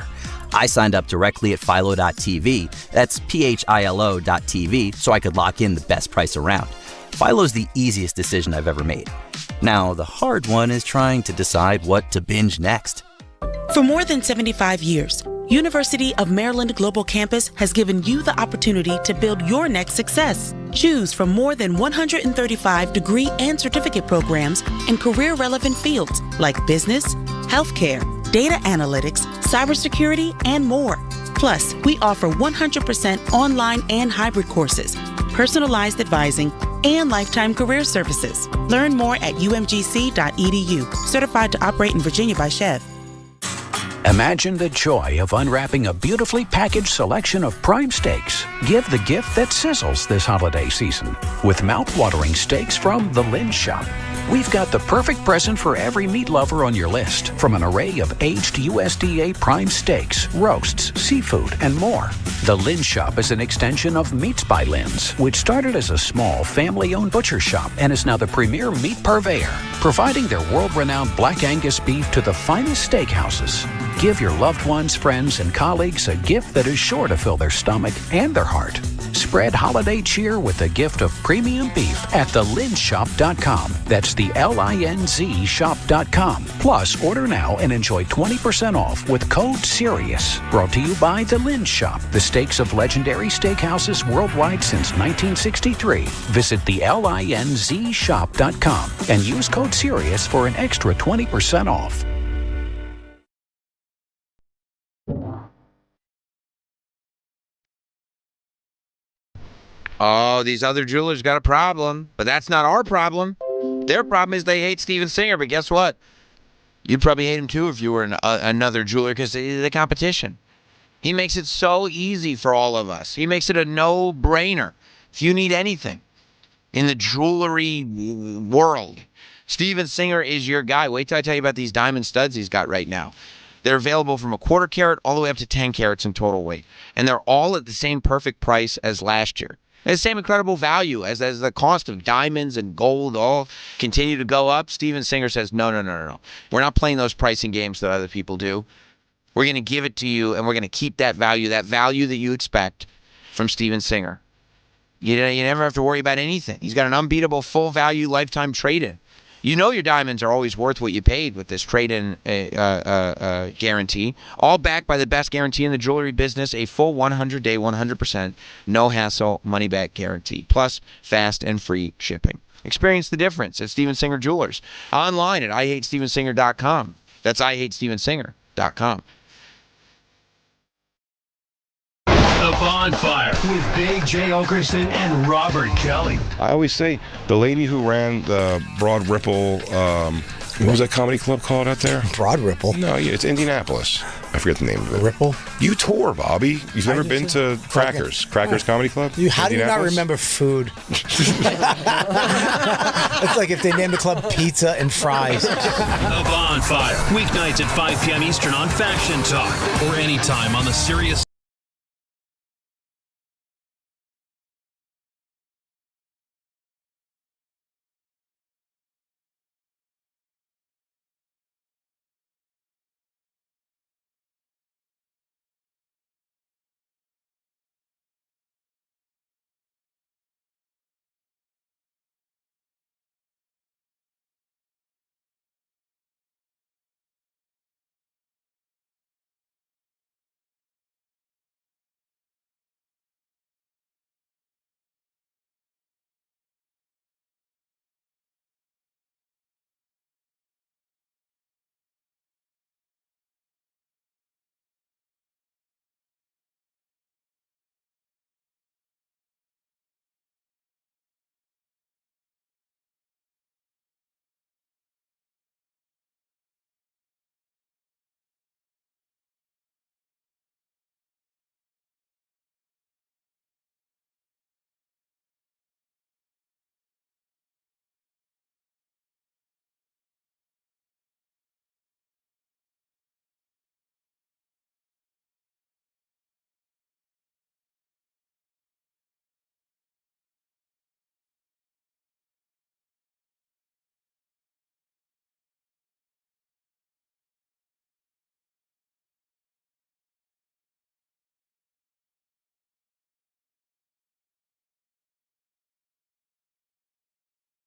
I signed up directly at Philo.tv, that's PHILO.tv, so I could lock in the best price around. Philo's the easiest decision I've ever made. Now, the hard one is trying to decide what to binge next. For more than 75 years, University of Maryland Global Campus has given you the opportunity to build your next success. Choose from more than 135 degree and certificate programs in career-relevant fields like business, healthcare, data analytics, cybersecurity, and more. Plus, we offer 100% online and hybrid courses, personalized advising, and lifetime career services. Learn more at umgc.edu. Certified to operate in Virginia by Chev. Imagine the joy of unwrapping a beautifully packaged selection of prime steaks. Give the gift that sizzles this holiday season with mouth-watering steaks from The Lynn Shop. We've got the perfect present for every meat lover on your list, from an array of aged USDA prime steaks, roasts, seafood, and more. The Lynn Shop is an extension of Meats by Lynn's, which started as a small family-owned butcher shop and is now the premier meat purveyor, providing their world-renowned Black Angus beef to the finest steakhouses. Give your loved ones, friends, and colleagues a gift that is sure to fill their stomach and their heart. Spread holiday cheer with the gift of premium beef at thelinzshop.com. That's the LINZ shop.com. Plus, order now and enjoy 20% off with code SIRIUS. Brought to you by The Lynn Shop, the steaks of legendary steakhouses worldwide since 1963. Visit the LINZ shop.com and use code SIRIUS for an extra 20% off. Oh, these other jewelers got a problem, but that's not our problem. Their problem is they hate Steven Singer, but guess what? You'd probably hate him too if you were another jeweler because of the competition. He makes it so easy for all of us. He makes it a no-brainer. If you need anything in the jewelry world, Steven Singer is your guy. Wait till I tell you about these diamond studs he's got right now. They're available from a 1/4 carat all the way up to 10 carats in total weight. And they're all at the same perfect price as last year. And the same incredible value as the cost of diamonds and gold all continue to go up. Steven Singer says, no. We're not playing those pricing games that other people do. We're going to give it to you, and we're going to keep that value that you expect from Steven Singer. You never have to worry about anything. He's got an unbeatable full value lifetime trade-in. You know your diamonds are always worth what you paid with this trade-in guarantee. All backed by the best guarantee in the jewelry business, a full 100-day, 100%, no-hassle, money-back guarantee, plus fast and free shipping. Experience the difference at Steven Singer Jewelers. Online at IHateStevenSinger.com. That's IHateStevenSinger.com. The Bonfire with Big J. Okerson and Robert Kelly. I always say the lady who ran the Broad Ripple, what was that comedy club called out there? Broad Ripple? No, it's Indianapolis. I forget the name of it. Ripple? You tour, Bobby. You've never been to Crackers Comedy Club? How do you not remember food? It's like if they named the club Pizza and Fries. The Bonfire, weeknights at 5 p.m. Eastern on Faction Talk or anytime on the Sirius